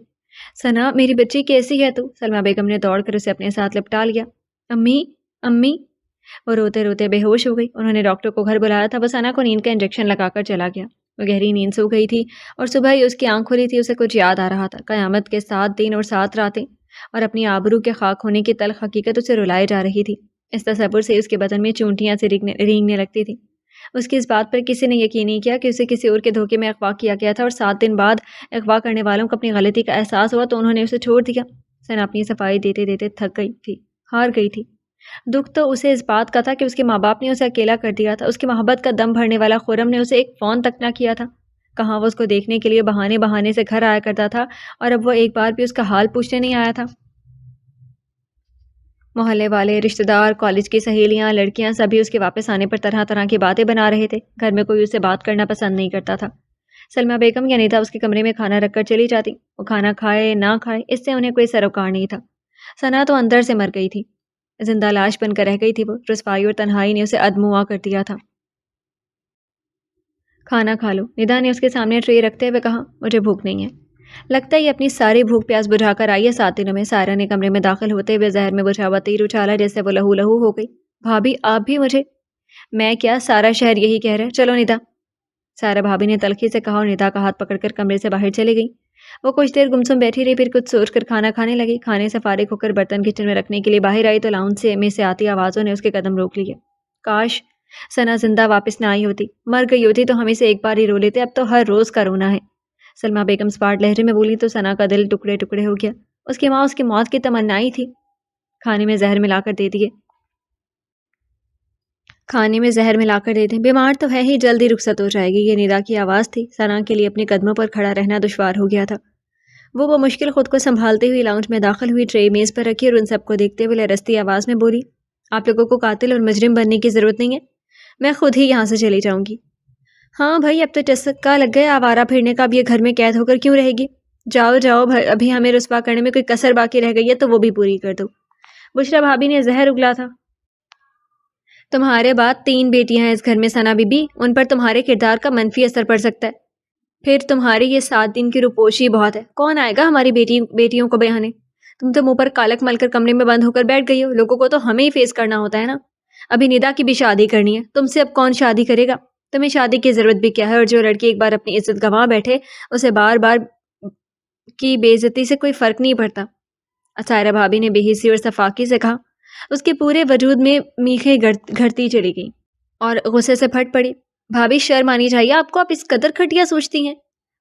ثنا میری بچی کیسی ہے تو؟ سلمیٰ بیگم نے دوڑ کر اسے اپنے ساتھ لپٹا لیا۔ امی، امی۔ وہ روتے روتے بے ہوش ہو گئی۔ انہوں نے ڈاکٹر کو گھر بلایا تھا، وہ ثنا کو نیند کا انجیکشن لگا کر چلا گیا۔ وہ گہری نیند سو گئی تھی اور صبح ہی اس کی آنکھ کھلی تھی۔ اسے کچھ یاد آ رہا تھا، قیامت کے 7 دن اور 7 راتیں، اور اپنی آبرو کے خاک ہونے کی تلخ حقیقت اسے رلائے جا رہی تھی۔ اس تصور سے اس کے بدن میں چونٹیاں سے رینگنے لگتی تھیں۔ اس کی اس بات پر کسی نے یقین نہیں کیا کہ اسے کسی اور کے دھوکے میں اغوا کیا گیا تھا، اور 7 دن بعد اغوا کرنے والوں کو اپنی غلطی کا احساس ہوا تو انہوں نے اسے چھوڑ دیا۔ ثنا اپنی صفائی دیتے دیتے تھک گئی تھی، ہار گئی تھی۔ دکھ تو اسے اس بات کا تھا کہ اس کے ماں باپ نے اسے اکیلا کر دیا تھا۔ اس کی محبت کا دم بھرنے والا خرم نے اسے ایک فون تک نہ کیا تھا۔ کہاں وہ اس کو دیکھنے کے لیے بہانے بہانے سے گھر آیا کرتا تھا، اور اب وہ ایک بار بھی اس کا حال پوچھنے نہیں آیا تھا۔ محلے والے، رشتہ دار، کالج کی سہیلیاں، لڑکیاں، سبھی اس کے واپس آنے پر طرح طرح کی باتیں بنا رہے تھے۔ گھر میں کوئی اسے بات کرنا پسند نہیں کرتا تھا۔ سلمیٰ بیگم یا ندا اس کے کمرے میں کھانا رکھ کر چلی جاتی۔ وہ کھانا کھائے نہ کھائے اس سے انہیں کوئی سروکار نہیں تھا۔ ثنا تو اندر سے مر گئی تھی، زندہ لاش بن کر رہ گئی تھی۔ وہ رسوائی اور تنہائی نے اسے ادموا کر دیا تھا۔ کھانا کھا لو، ندا نے اس کے سامنے ٹرے رکھتے ہوئے کہا۔ مجھے بھوک نہیں ہے۔ لگتا ہے یہ اپنی ساری بھوک پیاس بجھا کر آئی ہے 7 دنوں میں۔ سائرہ نے کمرے میں داخل ہوتے ہوئے زہر میں بجھا ہوا تیر اچھالا، جیسے وہ لہو لہو ہو گئی۔ بھابھی آپ بھی مجھے؟ میں کیا، سارا شہر یہی کہہ رہا ہے، چلو ندا۔ سارہ بھابھی نے تلخی سے کہا اور ندا کا ہاتھ پکڑ کر کمرے سے باہر چلی گئی۔ وہ کچھ دیر گمسم بیٹھی رہی، پھر کچھ سوچ کر کھانا کھانے لگی۔ کھانے سے فارغ ہو کر برتن کچن میں رکھنے کے لیے باہر آئی تو لاؤنج میں سے آتی آوازوں نے اس کے قدم روک لیے۔ کاش ثنا زندہ واپس نہ آئی ہوتی، مر گئی ہوتی تو ہم اسے ایک بار ہی رو لیتے، اب تو ہر روز کا رونا ہے۔ سلمیٰ بیگم سپاٹ لہجے میں بولی تو ثنا کا دل ٹکڑے ٹکڑے ہو گیا۔ اس کی ماں اس کی موت کی تمنائی تھی۔ کھانے میں زہر ملا کر دے دیے، کھانے میں زہر ملا کر دے دیں، بیمار تو ہے ہی، جلدی رخصت ہو جائے گی۔ یہ ندا کی آواز تھی۔ ثنا کے لیے اپنے قدموں پر کھڑا رہنا دشوار ہو گیا تھا۔ وہ مشکل خود کو سنبھالتے ہوئے لاؤنج میں داخل ہوئی، ٹرے میز پر رکھی اور ان سب کو دیکھتے ہوئے لرزتی آواز میں بولی، آپ لوگوں کو قاتل اور مجرم بننے کی ضرورت نہیں ہے، میں خود ہی یہاں سے چلی جاؤں گی۔ ہاں بھائی، اب تو چسکا لگ گیا آوارہ پھرنے کا، اب یہ گھر میں قید ہو کر کیوں رہے گی؟ جاؤ جاؤ، ابھی ہمیں رسوا کرنے میں کوئی کسر باقی رہ گئی ہے تو وہ بھی پوری کر دو۔ بشریٰ بھابھی نے زہر اگلا تھا۔ تمہارے بعد 3 بیٹیاں ہیں اس گھر میں ثنا بی بی، ان پر تمہارے کردار کا منفی اثر پڑ سکتا ہے۔ پھر تمہاری یہ 7 دن کی روپوشی بہت ہے، کون آئے گا ہماری بیٹیوں کو بہانے؟ تم تو منہ پر کالک مل کر کمرے میں بند ہو کر بیٹھ گئی ہو، لوگوں کو تو ہمیں ہی فیس کرنا ہوتا ہے نا۔ ابھی ندا کی بھی شادی کرنی ہے، تم سے اب کون شادی کرے گا؟ تمہیں شادی کی ضرورت بھی کیا ہے؟ اور جو لڑکی ایک بار اپنی عزت گنوا بیٹھے اسے بار بار کی بے عزتی سے کوئی فرق نہیں پڑتا۔ سائرہ بھابھی نے بے حسی اور صفاقی سے کہا۔ اس کے پورے وجود میں میخیں گھرتی چلی گئیں اور غصے سے پھٹ پڑی۔ بھابھی شرم آنی چاہیے آپ کو، آپ اس قدر گھٹیا سوچتی ہیں؟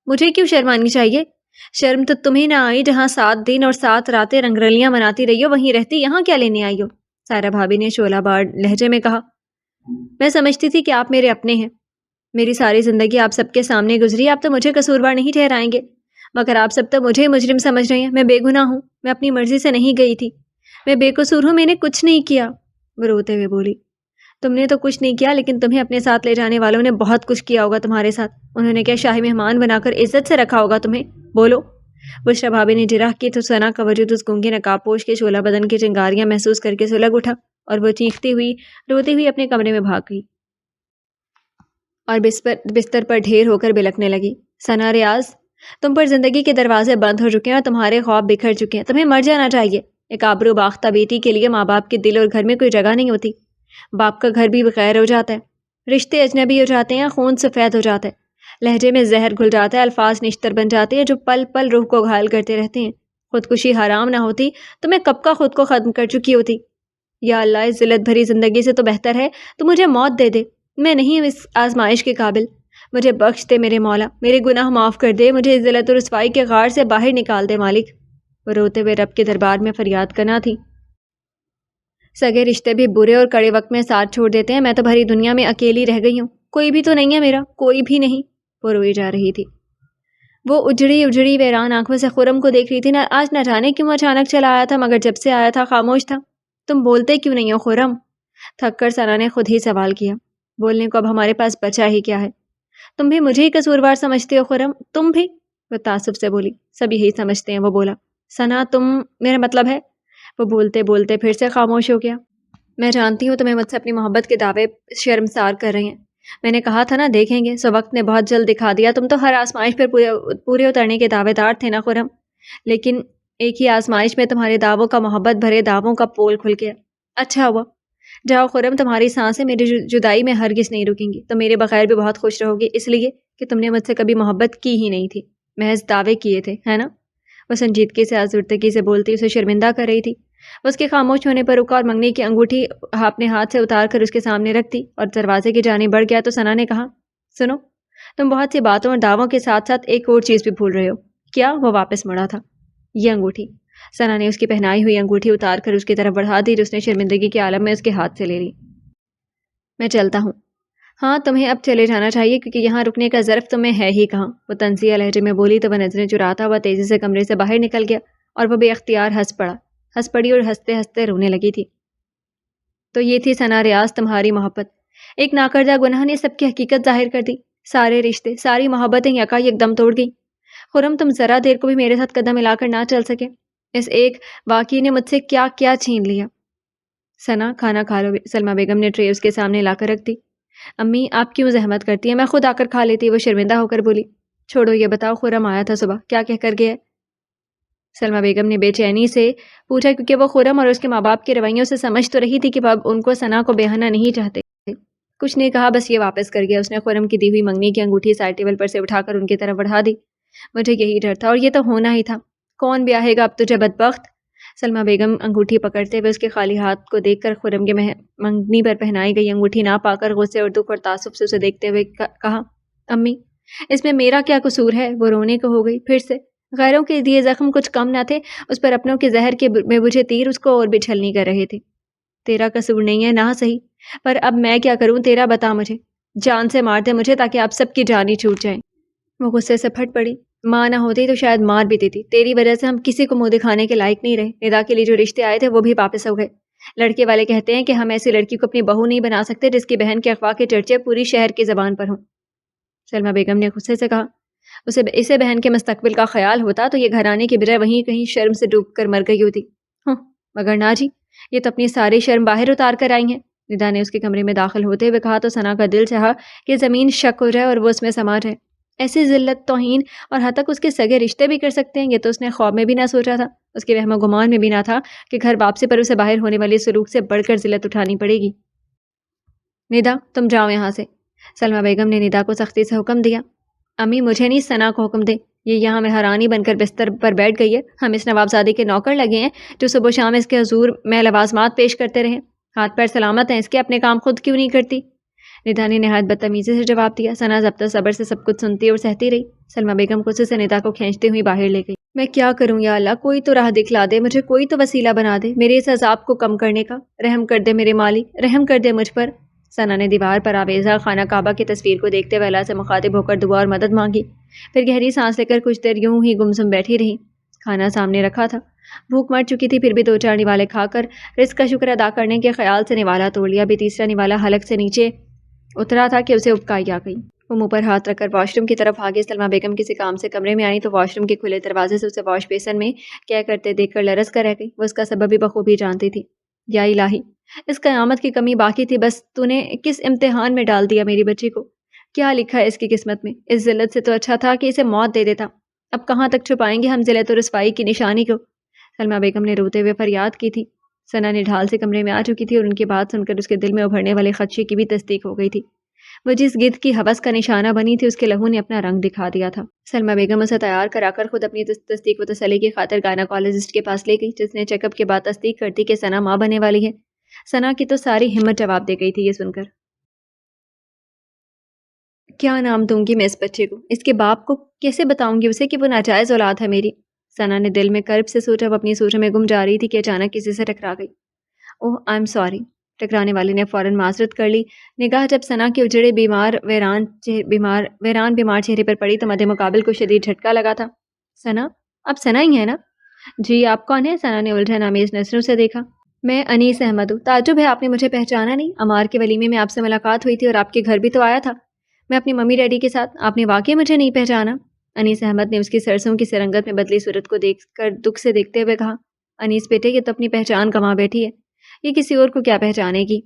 مجھے کیوں شرم آنی چاہیے؟ شرم تو تمہیں نہ آئی جہاں 7 دن اور 7 راتیں رنگرلیاں مناتی رہی ہو، وہیں رہتی یہاں کیا لینے آئی ہو؟ سائرہ بھابھی نے شعلہ بار لہجے میں کہا۔ میں سمجھتی تھی کہ آپ میرے اپنے ہیں، میری ساری زندگی آپ سب کے سامنے گزری، آپ تو مجھے قصوروار نہیں ٹھہرائیں گے، مگر آپ سب تو مجھے مجرم سمجھ رہے ہیں۔ میں بے گناہ ہوں، میں اپنی مرضی سے نہیں گئی تھی، میں بے قصور ہوں، میں نے کچھ نہیں کیا۔ وہ روتے ہوئے بولی، تم نے تو کچھ نہیں کیا، لیکن تمہیں اپنے ساتھ لے جانے والوں نے بہت کچھ کیا ہوگا تمہارے ساتھ۔ انہوں نے کیا شاہی مہمان بنا کر عزت سے رکھا ہوگا تمہیں؟ بولو۔ بشریٰ بھابھی نے جرح کی تو ثنا کا وجود اس گونگے نقاب پوش کے شعلہ بدن کی چنگاریاں محسوس کر کے سلگ اٹھا اور وہ چیختی ہوئی روتی ہوئی اپنے کمرے میں بھاگ گئی اور بستر پر ڈھیر ہو کر بلکنے لگی۔ ثنا ریاض، تم پر زندگی کے دروازے بند ہو چکے ہیں اور تمہارے خواب بکھر چکے ہیں، تمہیں مر جانا چاہیے۔ ایک آبرو باختہ بیٹی کے لیے ماں باپ کے دل اور گھر میں کوئی جگہ نہیں ہوتی۔ باپ کا گھر بھی بغیر ہو جاتا ہے، رشتے اجنبی ہو جاتے ہیں، خون سفید ہو جاتا ہے، لہجے میں زہر گھل جاتا ہے، الفاظ نشتر بن جاتے ہیں جو پل پل روح کو گھائل کرتے رہتے ہیں۔ خودکشی حرام نہ ہوتی تو میں کب کا خود کو ختم کر چکی ہوتی۔ یا اللہ، اس ذلت بھری زندگی سے تو بہتر ہے تو مجھے موت دے دے، میں نہیں ہوں اس آزمائش کے قابل، مجھے بخش دے میرے مولا، میرے گناہ معاف کر دے، مجھے اس ذلت و رسوائی کے غار سے باہر نکال دے مالک۔ وہ روتے ہوئے رب کے دربار میں فریاد کرنا تھی۔ سگے رشتے بھی برے اور کڑے وقت میں ساتھ چھوڑ دیتے ہیں، میں تو بھری دنیا میں اکیلی رہ گئی ہوں، کوئی بھی تو نہیں ہے میرا، کوئی بھی نہیں۔ وہ روئی جا رہی تھی۔ وہ اجڑی ویران آنکھوں سے خرم کو دیکھ رہی تھی۔ آج نہ جانے کیوں اچانک چلا آیا تھا، مگر جب سے آیا تھا خاموش تھا۔ تم بولتے کیوں نہیں ہو خرم؟ تھک کر سنا نے خود ہی سوال کیا۔ بولنے کو اب ہمارے پاس بچا ہی کیا ہے؟ تم بھی مجھے ہی قصوروار سمجھتے ہو خرم؟ تم بھی؟ وہ تعصب سے بولی۔ سب یہی سمجھتے ہیں، وہ بولا۔ ثنا تم، میرا مطلب ہے۔ وہ بولتے بولتے پھر سے خاموش ہو گیا۔ میں جانتی ہوں تمہیں مجھ سے اپنی محبت کے دعوے شرمسار کر رہے ہیں، میں نے کہا تھا نا دیکھیں گے، سو وقت نے بہت جلد دکھا دیا، تم تو ہر آزمائش پر پورے اترنے کے دعوے دار تھے نا خرم، لیکن ایک ہی آزمائش میں تمہارے دعووں کا، محبت بھرے دعووں کا پول کھل گیا۔ اچھا ہوا، جاؤ خرم، تمہاری سانسیں میری جدائی میں ہرگز نہیں رکیں گی، تم میرے بغیر بھی بہت خوش رہو گی، اس لیے کہ تم نے مجھ سے کبھی محبت کی ہی نہیں تھی، محض دعوے کیے تھے، ہے نا؟ وہ سنجیدگی سے آزردگی سے بولتی اسے شرمندہ کر رہی تھی۔ اس کے خاموش ہونے پر رکا اور منگنی کی انگوٹھی اپنے ہاتھ سے اتار کر اس کے سامنے رکھ دی اور دروازے کی جانب بڑھ گیا تو ثنا نے کہا، سنو، تم بہت سی باتوں اور دعووں کے ساتھ ساتھ ایک اور چیز بھی بھول رہے ہو۔ کیا؟ وہ واپس مڑا تھا۔ یہ انگوٹھی۔ ثنا نے اس کی پہنائی ہوئی انگوٹھی اتار کر اس کی طرف بڑھا دی جو اس نے شرمندگی کے عالم میں اس کے ہاتھ سے لے لی۔ میں چلتا ہوں۔ ہاں تمہیں اب چلے جانا چاہیے کیونکہ یہاں رکنے کا ظرف تمہیں ہے ہی کہاں، وہ طنزیہ لہجے میں بولی تو وہ نظریں چراتا ہوا تیزی سے کمرے سے باہر نکل گیا اور وہ بے اختیار ہنس پڑی اور ہنستے ہنستے رونے لگی تھی۔ تو یہ تھی ثنا ریاض تمہاری محبت، ایک ناکردہ گناہ نے سب کی حقیقت ظاہر کر دی، سارے رشتے، ساری محبتیں یکا یک دم توڑ گئی۔ خرم تم ذرا دیر کو بھی میرے ساتھ قدم ملا کر نہ چل سکے، اس ایک واقعے نے مجھ سے کیا کیا چھین لیا۔ ثنا کھانا کھا لو، سلمیٰ بیگم نے ٹرے اس کے سامنے لا کر رکھ دی۔ امی آپ کیوں زحمت کرتی ہیں، میں خود آ کر کھا لیتی، وہ شرمندہ ہو کر بولی۔ چھوڑو یہ بتاؤ خرم آیا تھا صبح، کیا کہہ کر گیا؟ سلمیٰ بیگم نے بے چینی سے پوچھا کیونکہ وہ خرم اور اس کے ماں باپ کے رویوں سے سمجھ تو رہی تھی کہ اب ان کو ثنا کو بہانا نہیں چاہتے۔ کچھ نہیں کہا، بس یہ واپس کر گیا۔ اس نے خرم کی دی ہوئی منگنی کی انگوٹھی سائڈ ٹیبل پر سے اٹھا کر ان کی طرف بڑھا دی۔ مجھے یہی ڈر تھا اور یہ تو ہونا ہی تھا، کون بیاہے گا اب تجھے بدبخت؟ سلمیٰ بیگم انگوٹھی پکڑتے ہوئے اس کے خالی ہاتھ کو دیکھ کر خرم کے منگنی پر پہنائی گئی انگوٹھی نہ پا کر غصے اور دکھ اور تعصب سے اسے دیکھتے ہوئے کہا، امی اس میں میرا کیا قصور ہے؟ وہ رونے کو ہو گئی پھر سے۔ غیروں کے دیے زخم کچھ کم نہ تھے، اس پر اپنوں کے زہر کے بے بجھے تیر اس کو اور بھی چھلنی کر رہے تھے۔ تیرا قصور نہیں ہے نہ صحیح، پر اب میں کیا کروں؟ تیرا بتا مجھے، جان سے مار دے مجھے تاکہ آپ سب کی جان ہی چھوٹ جائیں۔ وہ غصے سے پھٹ پڑی۔ ماں نہ ہوتی تو شاید مار بھی دیتی، تیری وجہ سے ہم کسی کو منہ دکھانے کے لائق نہیں رہے، ندا کے لیے جو رشتے آئے تھے وہ بھی واپس ہو گئے۔ لڑکے والے کہتے ہیں کہ ہم ایسی لڑکی کو اپنی بہو نہیں بنا سکتے جس کی بہن کے اغوا کے چرچے پوری شہر کی زبان پر ہوں۔ سلمیٰ بیگم نے غصے سے کہا، اسے بہن کے مستقبل کا خیال ہوتا تو یہ گھرانے کی بجائے وہیں کہیں شرم سے ڈوب کر مر گئی ہوتی۔ مگر نہ جی، یہ تو اپنی ساری شرم باہر اتار کر آئی ہیں۔ ندا نے اس کے کمرے میں داخل ہوتے ہوئے کہا تو ثنا کا دل چاہا کہ زمین شک ہو جائے اور وہ اس میں سما جائے۔ ایسی ذلت، توہین اور حد تک اس کے سگے رشتے بھی کر سکتے ہیں، یہ تو اس نے خواب میں بھی نہ سوچا تھا، اس کے وہم و گمان میں بھی نہ تھا کہ گھر واپسی پر اسے باہر ہونے والی سلوک سے بڑھ کر ذلت اٹھانی پڑے گی۔ ندا تم جاؤ یہاں سے، سلمیٰ بیگم نے ندا کو سختی سے حکم دیا۔ امی مجھے نہیں، ثنا کو حکم دے، یہ یہاں مہرانی بن کر بستر پر بیٹھ گئی ہے، ہم اس نوابزادی کے نوکر لگے ہیں جو صبح و شام اس کے حضور میں لوازمات پیش کرتے رہیں، ہاتھ پیر سلامت ہیں اس کے، اپنے کام خود کیوں نہیں کرتی؟ ندا نے نہایت بدتمیزی سے جواب دیا۔ ثنا ضبط و صبر سے سب کچھ سنتی اور سہتی رہی۔ سلمیٰ بیگم غصے سے ندا کو کھینچتے ہوئی باہر لے گئی۔ میں کیا کروں یا اللہ، کوئی تو راہ دکھلا دے مجھے، کوئی تو وسیلہ بنا دے میرے اس عذاب کو کم کرنے کا، رحم کر دے میرے مالک، رحم کر دے مجھ پر۔ ثنا نے دیوار پر آویزہ خانہ کعبہ کی تصویر کو دیکھتے ہوئے اللہ سے مخاطب ہو کر دعا اور مدد مانگی، پھر گہری سانس لے کر کچھ دیر یوں ہی گمسم بیٹھی رہی۔ کھانا سامنے رکھا تھا، بھوک مر چکی تھی، پھر بھی دو چار نوالے کھا کر رزق کا شکر ادا کرنے کے خیال سے نوالا توڑ لیا۔ بھی تیسرا نوالا حلق سے نیچے اترا تھا کہ اسے ابکائی آ گئی۔ وہ منہ پر ہاتھ رکھ کر واش روم کی طرف آگے سلمیٰ بیگم کسی کام سے کمرے میں آئی تو واش روم کے کھلے دروازے سے اسے واش بیسن میں کیا کرتے دیکھ کر لرز کر رہ گئی۔ وہ اس کا سبب بھی بخوبی جانتی تھی۔ یا الہی، اس قیامت کی کمی باقی تھی بس، تو نے کس امتحان میں ڈال دیا میری بچی کو، کیا لکھا ہے اس کی قسمت میں؟ اس ذلت سے تو اچھا تھا کہ اسے موت دے دیتا، اب کہاں تک چھپائیں گے ہم ذلت و رسوائی کی نشانی کو؟ سلمیٰ بیگم نے روتے ہوئے فریاد کی تھی۔ ثنا نے ڈھال سے کمرے میں آ چکی تھی اور ان کی بات سن کر اس کے دل میں ابھرنے والے خدشے کی بھی تصدیق ہو گئی تھی۔ وہ جس گدھ کی ہوس کا نشانہ بنی تھی اس کے لہو نے اپنا رنگ دکھا دیا تھا۔ سلمیٰ بیگم اسے تیار کرا کر خود اپنی تصدیق و تسلی کی خاطر گائناکالوجسٹ کے پاس لے گئی، جس نے چیک اپ کے بعد تصدیق کرتی کہ ثنا ماں بننے والی ہے۔ ثنا کی تو ساری ہمت جواب دے گئی تھی یہ سن کر۔ کیا نام دوں گی میں اس بچے کو؟ اس کے باپ کو کیسے بتاؤں گی اسے کہ وہ ناجائز اولاد ہے میری؟ ثنا نے دل میں کرب سے سوچا۔ وہ اپنی سوچوں میں گم جا رہی تھی کہ اچانک کسی سے ٹکرا گئی۔ اوہ آئی ایم سوری، ٹکرانے والے نے فوراً معذرت کر لی۔ نگاہ جب ثنا کے اجڑے بیمار چہرے پر پڑی تو مد مقابل کو شدید جھٹکا لگا تھا۔ ثنا، اب ثنا ہی ہے نا؟ جی آپ کون ہیں؟ ثنا نے الجھن آمیز نظروں سے دیکھا۔ میں انیس احمد ہوں. تعجب ہے آپ نے مجھے پہچانا نہیں. عمار کے ولیمے میں آپ سے ملاقات ہوئی تھی اور آپ کے گھر بھی تو آیا تھا میں اپنی ممی ڈیڈی کے ساتھ. آپ نے واقعی مجھے نہیں پہچانا؟ انیس احمد نے اس کی سرسوں کی سرنگت میں بدلی صورت کو دیکھ کر دکھ سے دیکھتے ہوئے کہا. انیس بیٹے یہ تو اپنی پہچان گنوا بیٹھی ہے, یہ کسی اور کو کیا پہچانے گی.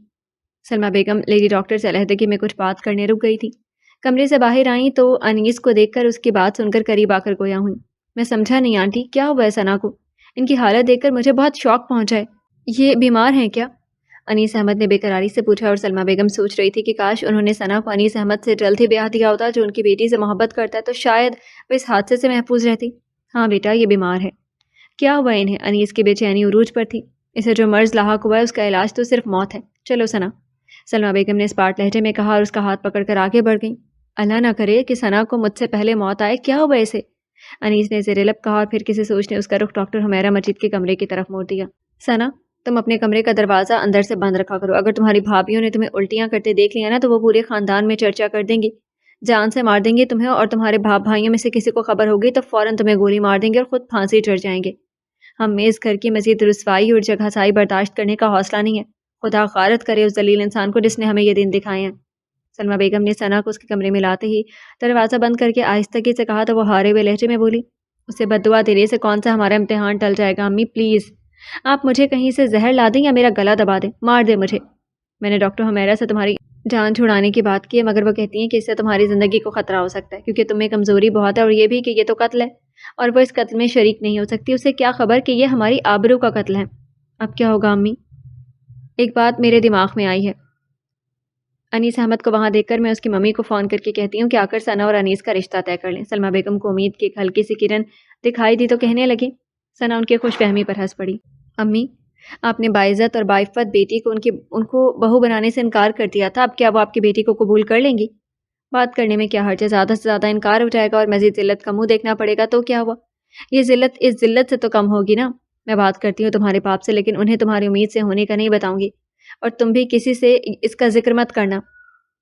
سلمہ بیگم لیڈی ڈاکٹر سے علیحدگی میں کچھ بات کرنے رک گئی تھی. کمرے سے باہر آئیں تو انیس کو دیکھ کر اس کی بات سن کر قریب آ کر گویا ہوئی. میں سمجھا نہیں آنٹی, کیا ہوا ہے ثنا کو؟ ان کی حالت دیکھ کر مجھے بہت شوق پہنچا ہے. یہ بیمار ہیں کیا؟ انیس احمد نے بے قراری سے پوچھا اور سلمہ بیگم سوچ رہی تھی کہ کاش انہوں نے ثنا کو انیس احمد سے جلد ہی بیاہ دیا ہوتا جو ان کی بیٹی سے محبت کرتا ہے, تو شاید وہ اس حادثے سے محفوظ رہتی. ہاں بیٹا, یہ بیمار ہے. کیا ہوا انہیں؟ انیس کی بے چینی عروج پر تھی. اسے جو مرض لاحق ہوا ہے اس کا علاج تو صرف موت ہے. چلو ثنا, سلمہ بیگم نے اسپاٹ لہجے میں کہا اور اس کا ہاتھ پکڑ کر آگے بڑھ گئی. اللہ نہ کرے کہ ثنا کو مجھ سے پہلے موت آئے. کیا ہوا اسے؟ انیس نے زیر لب کہا اور پھر کسی سوچ نے اس کا رخ ڈاکٹر حمیرہ مجید کے کمرے کی طرف موڑ دیا. ثنا, تم اپنے کمرے کا دروازہ اندر سے بند رکھا کرو. اگر تمہاری بھابھیوں نے تمہیں الٹیاں کرتے دیکھ لیا نا تو وہ پورے خاندان میں چرچا کر دیں گی, جان سے مار دیں گے تمہیں, اور تمہارے بھائیوں میں سے کسی کو خبر ہوگی تو فوراً تمہیں گولی مار دیں گے اور خود پھانسی چڑھ جائیں گے. ہمیں اس گھر کی مزید رسوائی اور جگہ سائی برداشت کرنے کا حوصلہ نہیں ہے. خدا غارت کرے اس ذلیل انسان کو جس نے ہمیں یہ دن دکھائے ہیں. سلمہ بیگم نے ثنا کو اس کے کمرے میں لاتے ہی دروازہ بند کر کے آہستگی سے کہا تو وہ ہارے ہوئے لہجے میں بولی. اسے بد دعا دینے سے کون سا ہمارا امتحان ٹل جائے گا. امی پلیز, آپ مجھے کہیں سے زہر لا دیں یا میرا گلا دبا دیں, مار دیں مجھے. میں نے ڈاکٹر حمیرہ سے تمہاری جان چھڑانے کی بات کی ہے, مگر وہ کہتی ہیں کہ اس سے تمہاری زندگی کو خطرہ ہو سکتا ہے, کیونکہ تمہیں کمزوری بہت ہے, اور یہ بھی کہ یہ تو قتل ہے اور وہ اس قتل میں شریک نہیں ہو سکتی. اسے کیا خبر کہ یہ ہماری آبرو کا قتل ہے. اب کیا ہوگا امی؟ ایک بات میرے دماغ میں آئی ہے. انیس احمد کو وہاں دیکھ کر میں اس کی ممی کو فون کر کے کہتی ہوں کہ آ کر ثنا اور انیس کا رشتہ طے کر لیں. سلمہ بیگم کو امید کی ایک ہلکی سی کرن دکھائی دی تو کہنے لگی. ثنا ان کے خوش فہمی پر ہنس پڑی. امی, آپ نے باعزت اور باعفت بیٹی کو ان کو بہو بنانے سے انکار کر دیا تھا, اب کیا وہ آپ کی بیٹی کو قبول کر لیں گی؟ بات کرنے میں کیا حرج ہے, زیادہ سے زیادہ انکار ہو جائے گا اور مزید ذلت کا منہ دیکھنا پڑے گا تو کیا ہوا؟ یہ ذلت اس ذلت سے تو کم ہوگی نا. میں بات کرتی ہوں تمہارے باپ سے, لیکن انہیں تمہاری امید سے ہونے کا نہیں بتاؤں گی, اور تم بھی کسی سے اس کا ذکر مت کرنا.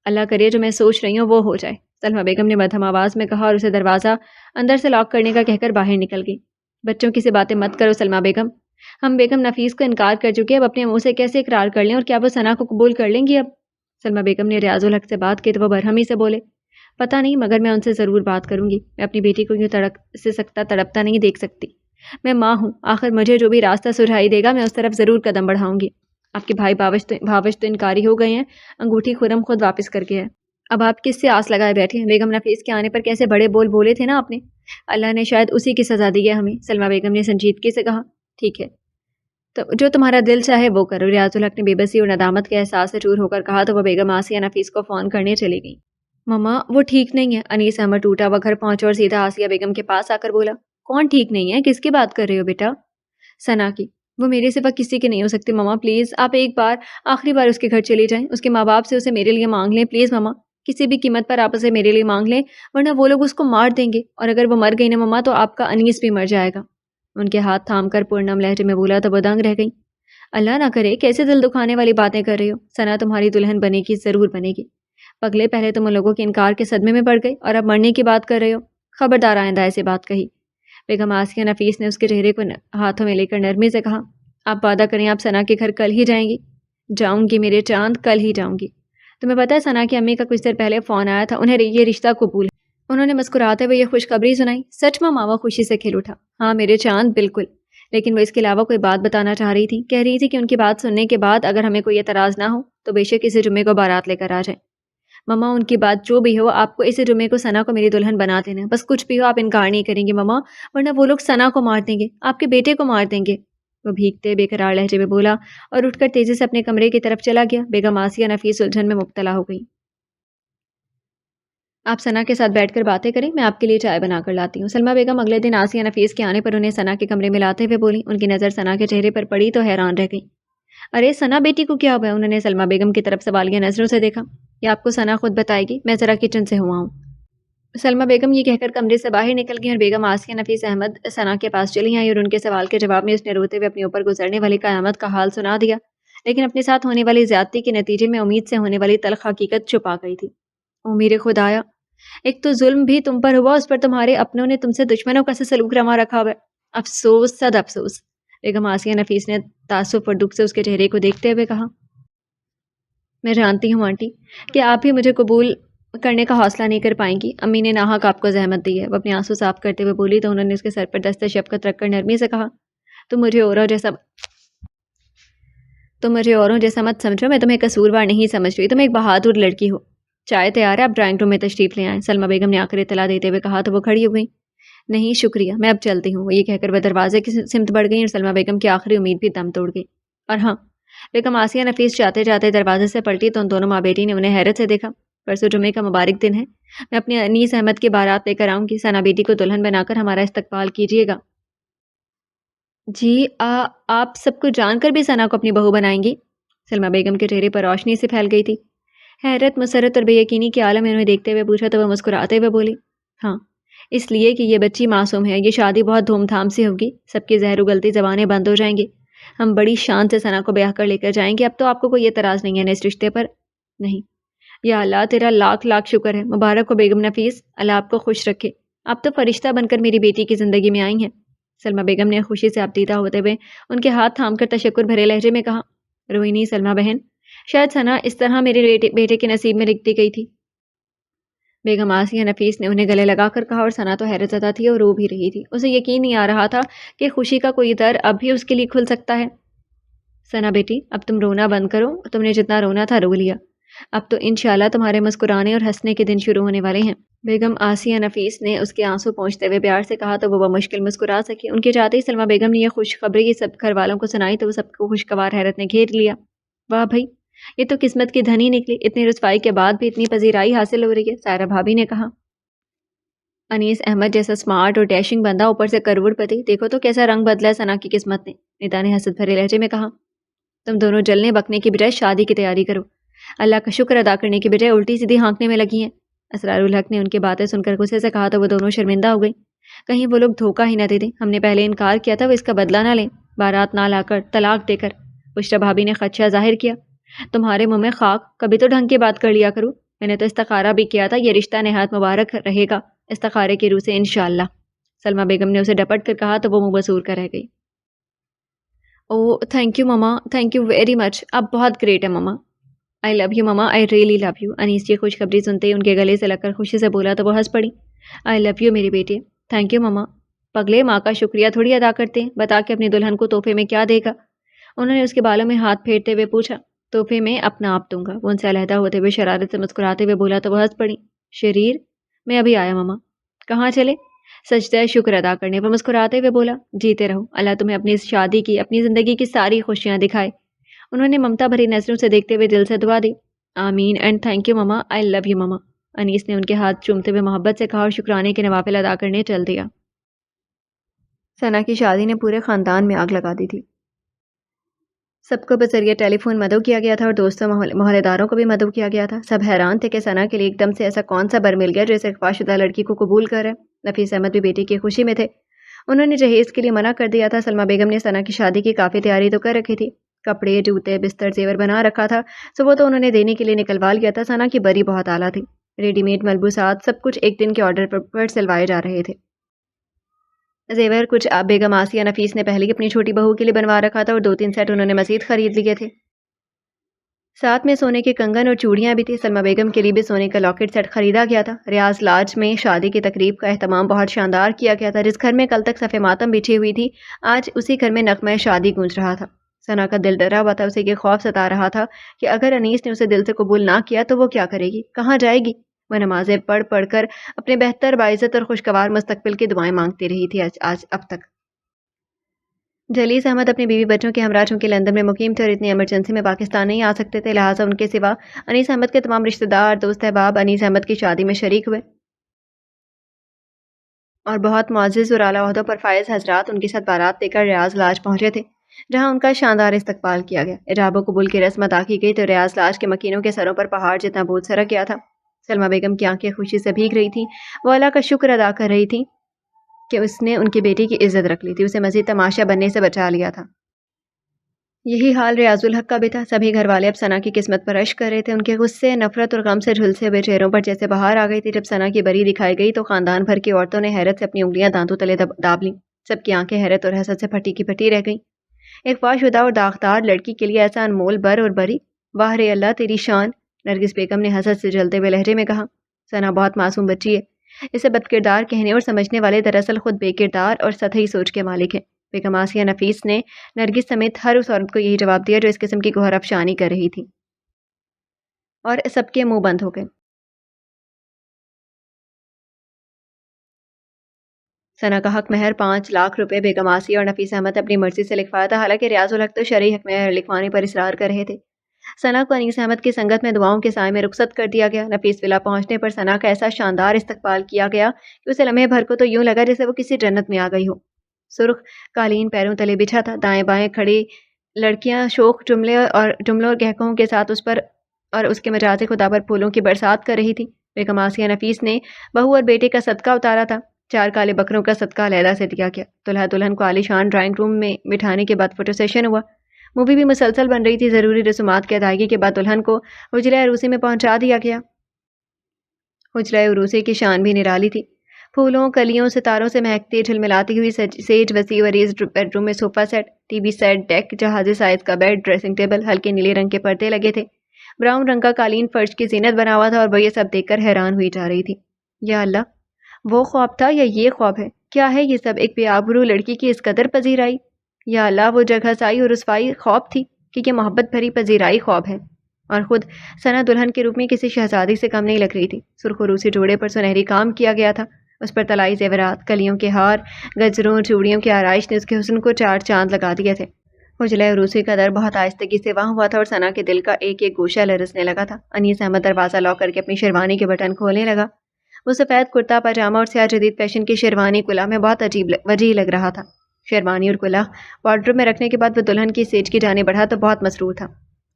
اللہ کرے جو میں سوچ رہی ہوں وہ ہو جائے, سلمہ بیگم نے مدھم آواز میں کہا اور اسے دروازہ اندر سے لاک کرنے کا کہہ کر باہر نکل گئی. بچوں کی سے باتیں مت کرو سلمہ بیگم, ہم بیگم نفیس کو انکار کر چکے, اب اپنے منہ سے کیسے اقرار کر لیں, اور کیا وہ ثنا کو قبول کر لیں گی اب؟ سلمہ بیگم نے ریاض الحق سے بات کی تو وہ برہمی سے بولے. پتہ نہیں, مگر میں ان سے ضرور بات کروں گی. میں اپنی بیٹی کو یوں تڑپتا نہیں دیکھ سکتی. میں ماں ہوں, آخر مجھے جو بھی راستہ سجھائی دے گا میں اس طرف ضرور قدم بڑھاؤں گی. آپ کے بھائی بھاوش تو انکاری ہو گئے ہیں, انگوٹھی خرم خود واپس کر کے ہے. اب آپ کس سے آس لگائے بیٹھے ہیں؟ بیگم نفیس کے آنے پر کیسے بڑے بول بولے تھے نا آپ نے, اللہ نے شاید اسی کی سزا دی ہے ہمیں. سلمہ بیگم نے سنجیدگی سے کہا. ٹھیک ہے, تو جو تمہارا دل چاہے وہ کرو. ریاض الحق نے بے بسی اور ندامت کے احساس سے چور ہو کر کہا تو وہ بیگم آسیہ نفیس کو فون کرنے چلی گئی. مما, وہ ٹھیک نہیں ہے. انیس احمد ٹوٹا وہ گھر پہنچا اور سیدھا آسیہ بیگم کے پاس آ کر بولا. کون ٹھیک نہیں ہے, کس کی بات کر رہے ہو بیٹا؟ ثنا کی. وہ میرے سوا کسی کی نہیں ہو سکتی مما, پلیز آپ ایک بار آخری بار اس کے گھر چلی جائیں, اس کے ماں باپ سے اسے میرے لیے مانگ لیں پلیز مما, کسی بھی قیمت پر آپ اسے میرے لیے مانگ لیں, ورنہ وہ لوگ اس کو مار دیں گے, اور اگر وہ مر گئی نا مما تو آپ کا انیس بھی مر جائے گا. ان کے ہاتھ تھام کر پورنم لہجے میں بولا تو وہ دنگ رہ گئی. اللہ نہ کرے, کیسے دل دکھانے والی باتیں کر رہی ہو. ثنا تمہاری دلہن بنے گی, ضرور بنے گی. پگلے, پہلے تم ان لوگوں کے انکار کے صدمے میں پڑ گئی اور اب مرنے کی بات کر رہے ہو. خبردار آئندہ ایسے بات کہی. بیگم آسیہ نفیس نے اس کے چہرے کو ہاتھوں میں لے کر نرمی سے کہا. آپ وعدہ کریں آپ ثنا کے گھر کل ہی جائیں گی؟ جاؤں گی میرے چاند, کل ہی جاؤں گی. تمہیں پتہ ہے ثنا کی امی کا کچھ دیر پہلے فون آیا تھا, انہیں یہ رشتہ قبول ہے. انہوں نے مسکراتے ہوئے یہ خوشخبری سنائی. سچ ماں؟ وہ خوشی سے کھل اٹھا. ہاں میرے چاند, بالکل. لیکن وہ اس کے علاوہ کوئی بات بتانا چاہ رہی تھی. کہہ رہی تھی کہ ان کی بات سننے کے بعد اگر ہمیں کوئی اعتراض نہ ہو تو بے شک اسے جمعے کو بارات لے کر آ جائیں. مما, ان کی بات جو بھی ہو, آپ کو اسے جمعے کو ثنا کو میری دلہن بنا دینا. بس کچھ بھی ہو آپ انکار نہیں کریں گے مما, ورنہ وہ لوگ ثنا کو مار دیں گے, آپ کے بیٹے کو مار دیں گے. وہ بھیگتے بے قرار لہجے میں بولا اور اٹھ کر تیزی سے اپنے کمرے کی طرف چلا گیا. بیگم آسیہ نفیس الجھن میں مبتلا ہو گئی. آپ ثنا کے ساتھ بیٹھ کر باتیں کریں, میں آپ کے لیے چائے بنا کر لاتی ہوں. سلمہ بیگم اگلے دن آسیہ نفیس کے آنے پر انہیں ثنا کے کمرے میں لاتے ہوئے بولی. ان کی نظر ثنا کے چہرے پر پڑی تو حیران رہ گئی. ارے ثنا بیٹی کو کیا ہوا ہے؟ انہوں نے سلمہ بیگم کی طرف سوالیہ نظروں سے دیکھا. یہ آپ کو ثنا خود بتائے گی, میں ذرا کچن سے ہوا ہوں. سلمہ بیگم یہ کہہ کر کمرے سے باہر نکل گئی اور بیگم آسیہ نفیس احمد ثنا کے پاس چلی آئی اور ان کے سوال کے جواب میں اس نے روتے ہوئے اپنے اوپر گزرنے والی قیامت کا حال سنا دیا, لیکن اپنے ساتھ ہونے والی زیادتی کے نتیجے میں امید سے ہونے والی تلخ حقیقت چھپا گئی تھی. او میرے خدایا, ایک تو ظلم بھی تم پر ہوا, اس پر تمہارے اپنوں نے تم سے دشمنوں کا سلوک روا رکھا ہوا ہے. افسوس, صد افسوس. بیگم آسیہ نفیس نے تعصب اور دکھ سے اس کے چہرے کو دیکھتے ہوئے کہا، میں جانتی ہوں آنٹی کہ آپ بھی مجھے قبول کرنے کا حوصلہ نہیں کر پائیں گی. امی نے ناحق آپ کو زحمت دی ہے. وہ اپنے آنسو صاف کرتے ہوئے بولی تو انہوں نے اس کے سر پر دست شفقت رکھ کر نرمی سے کہا، تم مجھے اوروں جیسا مت سمجھو. میں تمہیں قصوروار نہیں سمجھ رہی. تم ایک بہادر لڑکی ہو. چائے تیار ہے، آپ ڈرائنگ روم میں تشریف لے آئیں. سلمہ بیگم نے آ کر اطلاع دیتے ہوئے کہا تو وہ کھڑی ہو گئی. نہیں شکریہ، میں اب چلتی ہوں. یہ کہہ کر وہ دروازے کی سمت بڑھ گئی اور سلمہ بیگم کی آخری امید بھی دم توڑ گئی. اور ہاں، بیگم آسیہ نفیس جاتے جاتے دروازے سے پلٹی تو ان دونوں ماں بیٹی نے انہیں حیرت سے دیکھا. پرسوں جمعے کا مبارک دن ہے. میں اپنی انیس احمد کی بارات لے کر آؤں گی. ثنا بیٹی کو دلہن بنا کر ہمارا استقبال کیجیے گا. جی آپ سب کو جان کر بھی ثنا کو اپنی بہو بنائیں گی؟ سلمہ بیگم کے چہرے پر روشنی سے پھیل گئی تھی. حیرت، مسرت اور بے یقینی کے عالم میں انہیں دیکھتے ہوئے پوچھا تو وہ مسکراتے ہوئے بولی، ہاں، اس لیے کہ یہ بچی معصوم ہے. یہ شادی بہت دھوم دھام سے ہوگی. سب کی زہر اگلتی زبانیں بند ہو جائیں گی. ہم بڑی شان سے ثنا کو بیاہ کر لے کر جائیں گے. اب تو آپ کو کوئی اعتراض نہیں ہے نا اس رشتے پر؟ نہیں. یا اللہ، تیرا لاکھ لاکھ شکر ہے. مبارک ہو بیگم نفیس. اللہ آپ کو خوش رکھے. آپ تو فرشتہ بن کر میری بیٹی کی زندگی میں آئی ہیں. سلمہ بیگم نے خوشی سے آبدیدہ ہوتے ہوئے ان کے ہاتھ تھام کر تشکر بھرے لہجے میں کہا، روہینی سلمہ بہن، شاید ثنا اس طرح میرے بیٹے کے نصیب میں لکھ دی گئی تھی. بیگم آسیہ نفیس نے انہیں گلے لگا کر کہا اور ثنا تو حیرت زدہ تھی اور رو بھی رہی تھی. اسے یقین نہیں آ رہا تھا کہ خوشی کا کوئی در اب بھی اس کے لیے کھل سکتا ہے. ثنا بیٹی، اب تم رونا بند کرو. تم نے جتنا رونا تھا رو لیا. اب تو انشاءاللہ تمہارے مسکرانے اور ہنسنے کے دن شروع ہونے والے ہیں. بیگم آسیہ نفیس نے اس کے آنسوں پہنچتے ہوئے پیار سے کہا تو وہ بمشکل مسکرا سکی. ان کے جاتے ہی سلمہ بیگم نے یہ خوشخبری سب گھر والوں کو سنائی تو وہ سب کو خوشگوار حیرت نے گھیر لیا. واہ بھائی، یہ تو قسمت کی دھنی نکلی. اتنی رسوائی کے بعد بھی اتنی پذیرائی حاصل ہو رہی ہے. سائرہ بھابی نے کہا، انیس احمد جیسا اسمارٹ اور ڈیشنگ بندہ، اوپر سے کروڑ پتی. دیکھو تو کیسا رنگ بدلا ہے ثنا کی قسمت نے. ندا نے حسد بھرے لہجے میں کہا، تم دونوں جلنے بکنے کی بجائے شادی کی تیاری کرو. اللہ کا شکر ادا کرنے کی بجائے الٹی سیدھی ہانکنے میں لگی ہیں. اسرار الحق نے ان کی باتیں سن کر غصے سے کہا تو وہ دونوں شرمندہ ہو گئی. کہیں وہ لوگ دھوکہ ہی نہ دے دیں. ہم نے پہلے انکار کیا تھا، وہ اس کا بدلہ نہ لیں. بارات نہ لا کر، طلاق دے کر. بشریٰ بھابی نے خدشہ ظاہر کیا. تمہارے منہ میں خاک، کبھی تو ڈھنگ کی بات کر لیا کرو. میں نے تو استخارہ بھی کیا تھا. یہ رشتہ نہایت مبارک رہے گا استخارے کی روح سے انشاءاللہ. سلمہ بیگم نے اسے ڈپٹ کر کہا تو وہ منہ بسور کر رہ گئی. او تھینک یو مما، تھینک یو ویری مچ. آپ بہت گریٹ ہے مما. آئی لو یو مما، I really love you. Anees کی خوشخبری سنتے ہی ان کے گلے سے لگ کر خوشی سے بولا تو وہ ہنس پڑی. آئی لو یو میری بیٹی. تھینک یو مما. پگلے، ماں کا شکریہ تھوڑی ادا کرتے ہیں. بتا کہ اپنی دلہن کو تحفے میں کیا دے گا؟ انہوں نے اس کے بالوں میں ہاتھ پھیرتے ہوئے پوچھا. تحفے میں اپنا آپ دوں گا. وہ ان سے علیحدہ ہوتے ہوئے شرارت سے مسکراتے ہوئے بولا تو وہ ہنس پڑی. شریر، میں ابھی آیا مما. کہاں چلے؟ سجدہ شکر ادا کرنے پر مسکراتے ہوئے بولا، جیتے رہو. اللہ تمہیں اپنی اس شادی کی، اپنی زندگی کی ساری خوشیاں دکھائے. انہوں نے ممتا بھری نظروں سے دیکھتے ہوئے دل سے دعا دی. آمین اینڈ تھینک یو مما. آئی لو یو مما. انیس نے ان کے ہاتھ چومتے ہوئے محبت سے کہا اور شکرانے کے نوافل ادا کرنے چل دیا. ثنا کی شادی نے پورے خاندان میں آگ لگا دی تھی. سب کو بذریعہ ٹیلی فون مدعو کیا گیا تھا اور دوستوں محلے داروں کو بھی مدعو کیا گیا تھا. سب حیران تھے کہ ثنا کے لیے ایک دم سے ایسا کون سا بر مل گیا جیسے اغوا شدہ لڑکی کو قبول کرے. نفیس احمد بھی بیٹی کی خوشی میں تھے. انہوں نے جہیز کے لیے منع کر دیا تھا. سلمہ بیگم نے ثنا کی شادی کی کافی تیاری تو کر رکھی تھی. کپڑے، جوتے، بستر، زیور بنا رکھا تھا. سو وہ تو انہوں نے دینے کے لیے نکلوا لیا تھا. ثنا کی بری بہت اعلیٰ تھی. ریڈی میڈ ملبوسات سب کچھ ایک دن کے آرڈر پر سلوائے جا رہے تھے. زیور کچھ بیگم آسیہ نفیس نے پہلے اپنی چھوٹی بہو کے لیے بنوا رکھا تھا اور 2-3 سیٹ انہوں نے مزید خرید لیے تھے. ساتھ میں سونے کے کنگن اور چوڑیاں بھی تھی. سلمہ بیگم کے لیے بھی سونے کا لاکٹ سیٹ خریدا گیا تھا. ریاض لاج میں شادی کی تقریب کا اہتمام بہت شاندار کیا گیا تھا. جس گھر میں کل تک صف ماتم بچھی ہوئی تھی، آج اسی گھر میں نغمہ شادی گونج رہا تھا. ثنا کا دل ڈرا ہوا تھا. اسے یہ خوف ستا رہا تھا کہ اگر انیس نے اسے دل سے قبول نہ کیا تو وہ کیا کرے گی، کہاں جائے گی. وہ نمازیں پڑھ پڑھ کر اپنے بہتر، باعزت اور خوشگوار مستقبل کی دعائیں مانگتی رہی تھی آج اب تک. جلیس احمد اپنی بیوی بچوں کے ہمراہ چونکہ لندن میں مقیم تھے اور اتنی ایمرجنسی میں پاکستان نہیں آ سکتے تھے، لہٰذا ان کے سوا انیس احمد کے تمام رشتہ دار، دوست احباب انیس احمد کی شادی میں شریک ہوئے اور بہت معزز اور اعلیٰ عہدوں پر فائز حضرات ان کے ساتھ بارات لے کر ریاض لاج پہنچے تھے، جہاں ان کا شاندار استقبال کیا گیا. اجاب و قبول کی رسم ادا کی گئی تو ریاض لاج کے مکینوں کے سروں پر پہاڑ جتنا بوجھ سرک گیا تھا. سلمہ بیگم کی آنکھیں خوشی سے بھیگ رہی تھیں. وہ اللہ کا شکر ادا کر رہی تھیں کہ اس نے ان کی بیٹی کی عزت رکھ لی تھی، اسے مزید تماشا بننے سے بچا لیا تھا. یہی حال ریاض الحق کا بھی تھا. سبھی گھر والے اب ثنا کی قسمت پر اشک کر رہے تھے. ان کے غصے، نفرت اور غم سے جھلسے ہوئے چہروں پر جیسے بہار آ گئی تھی. جب ثنا کی بری دکھائی گئی تو خاندان بھر کی عورتوں نے حیرت سے اپنی انگلیاں دانتوں تلے داب لیں. سب کی آنکھیں حیرت اور حسد سے پھٹی کی پھٹی رہ گئیں۔ ایک فاشدہ اور داغدار لڑکی کے لیے ایسا انمول بر اور بری، واہ رے اللہ تیری شان، نرگس بیگم نے حسد سے جلتے ہوئے لہجے میں کہا۔ ثنا بہت معصوم بچی ہے، اسے بد کردار کہنے اور سمجھنے والے دراصل خود بے کردار اور سطحی سوچ کے مالک ہیں۔ بیگم آسیہ نفیس نے نرگس سمیت ہر اس عورت کو یہی جواب دیا جو اس قسم کی گوہر افشانی کر رہی تھی، اور سب کے منہ بند ہو گئے۔ ثنا کا حق مہر 5 لاکھ روپے بیگم آسیہ اور نفیس احمد نے اپنی مرضی سے لکھوایا تھا، حالانکہ ریاض الحق تو شرعی حق مہر لکھوانے پر اصرار کر رہے تھے۔ ثنا کو انیس احمد کی سنگت میں دعاؤں کے سائے میں رخصت کر دیا گیا۔ نفیس ولا پہنچنے پر ثنا کا ایسا شاندار استقبال کیا گیا کہ اسے لمحے بھر کو تو یوں لگا جیسے وہ کسی جنت میں آ گئی ہو۔ سرخ قالین پیروں تلے بچھا تھا، دائیں بائیں کھڑی لڑکیاں شوق جملوں اور گہگہوں کے ساتھ اس پر اور اس کے مجاز خدا پر پھولوں کی برسات کر رہی تھی۔ بیگم آسیہ نفیس نے بہو اور بیٹے کا صدقہ اتارا تھا۔ 4 کالے بکروں کا صدقہ علیحدہ سے دیا گیا۔ دلہا دلہن کو عالی شان ڈرائنگ روم میں بٹھانے کے بعد فوٹو سیشن ہوا۔ مووی بھی مسلسل بن رہی تھی۔ ضروری رسومات کی ادائیگی کے بعد دلہن کو حجرہ عروسی میں پہنچا دیا گیا۔ حجرہ عروسی کی شان بھی نرالی تھی، پھولوں، کلیوں، ستاروں سے مہکتی جھلملاتی ہوئی سیج، وسیع و عریض بیڈ روم میں صوفہ set, T V set, deck, جہازی سائز کا بیڈ، ڈریسنگ ٹیبل، ہلکے نیلے رنگ کے پردے لگے تھے، براؤن رنگ کا قالین فرش کی زینت بنا ہوا تھا، اور وہ یہ سب دیکھ کر حیران ہوئی جا رہی تھی۔ یا اللہ، وہ خواب تھا یا یہ خواب ہے؟ کیا ہے یہ سب؟ ایک بے آبرو لڑکی کی اس قدر پذیرائی؟ یا اللہ، وہ جگہ سائی اور رسوائی خواب تھی کہ یہ محبت بھری پذیرائی خواب ہے؟ اور خود ثنا دلہن کے روپ میں کسی شہزادی سے کم نہیں لگ رہی تھی۔ سرخ عروسی جوڑے پر سنہری کام کیا گیا تھا، اس پر طلائی زیورات، کلیوں کے ہار، گجروں، چوڑیوں کی آرائش نے اس کے حسن کو 4 چاند لگا دیے تھے۔ حجرہ عروسی کا در بہت آہستگی سے وہاں ہوا تھا، اور ثنا کے دل کا ایک ایک گوشہ لرزنے لگا تھا۔ انیس احمد دروازہ لاک کر کے اپنی شیروانی کے بٹن کھولنے لگا۔ وہ سفید کرتا پاجامہ اور سیاہ جدید فیشن کی شیروانی کلاه میں بہت وجیح لگ رہا تھا۔ شیروانی اور کلاه وارڈروب میں رکھنے کے بعد وہ دلہن کی سیج کی جانب بڑھا تو بہت مسرور تھا۔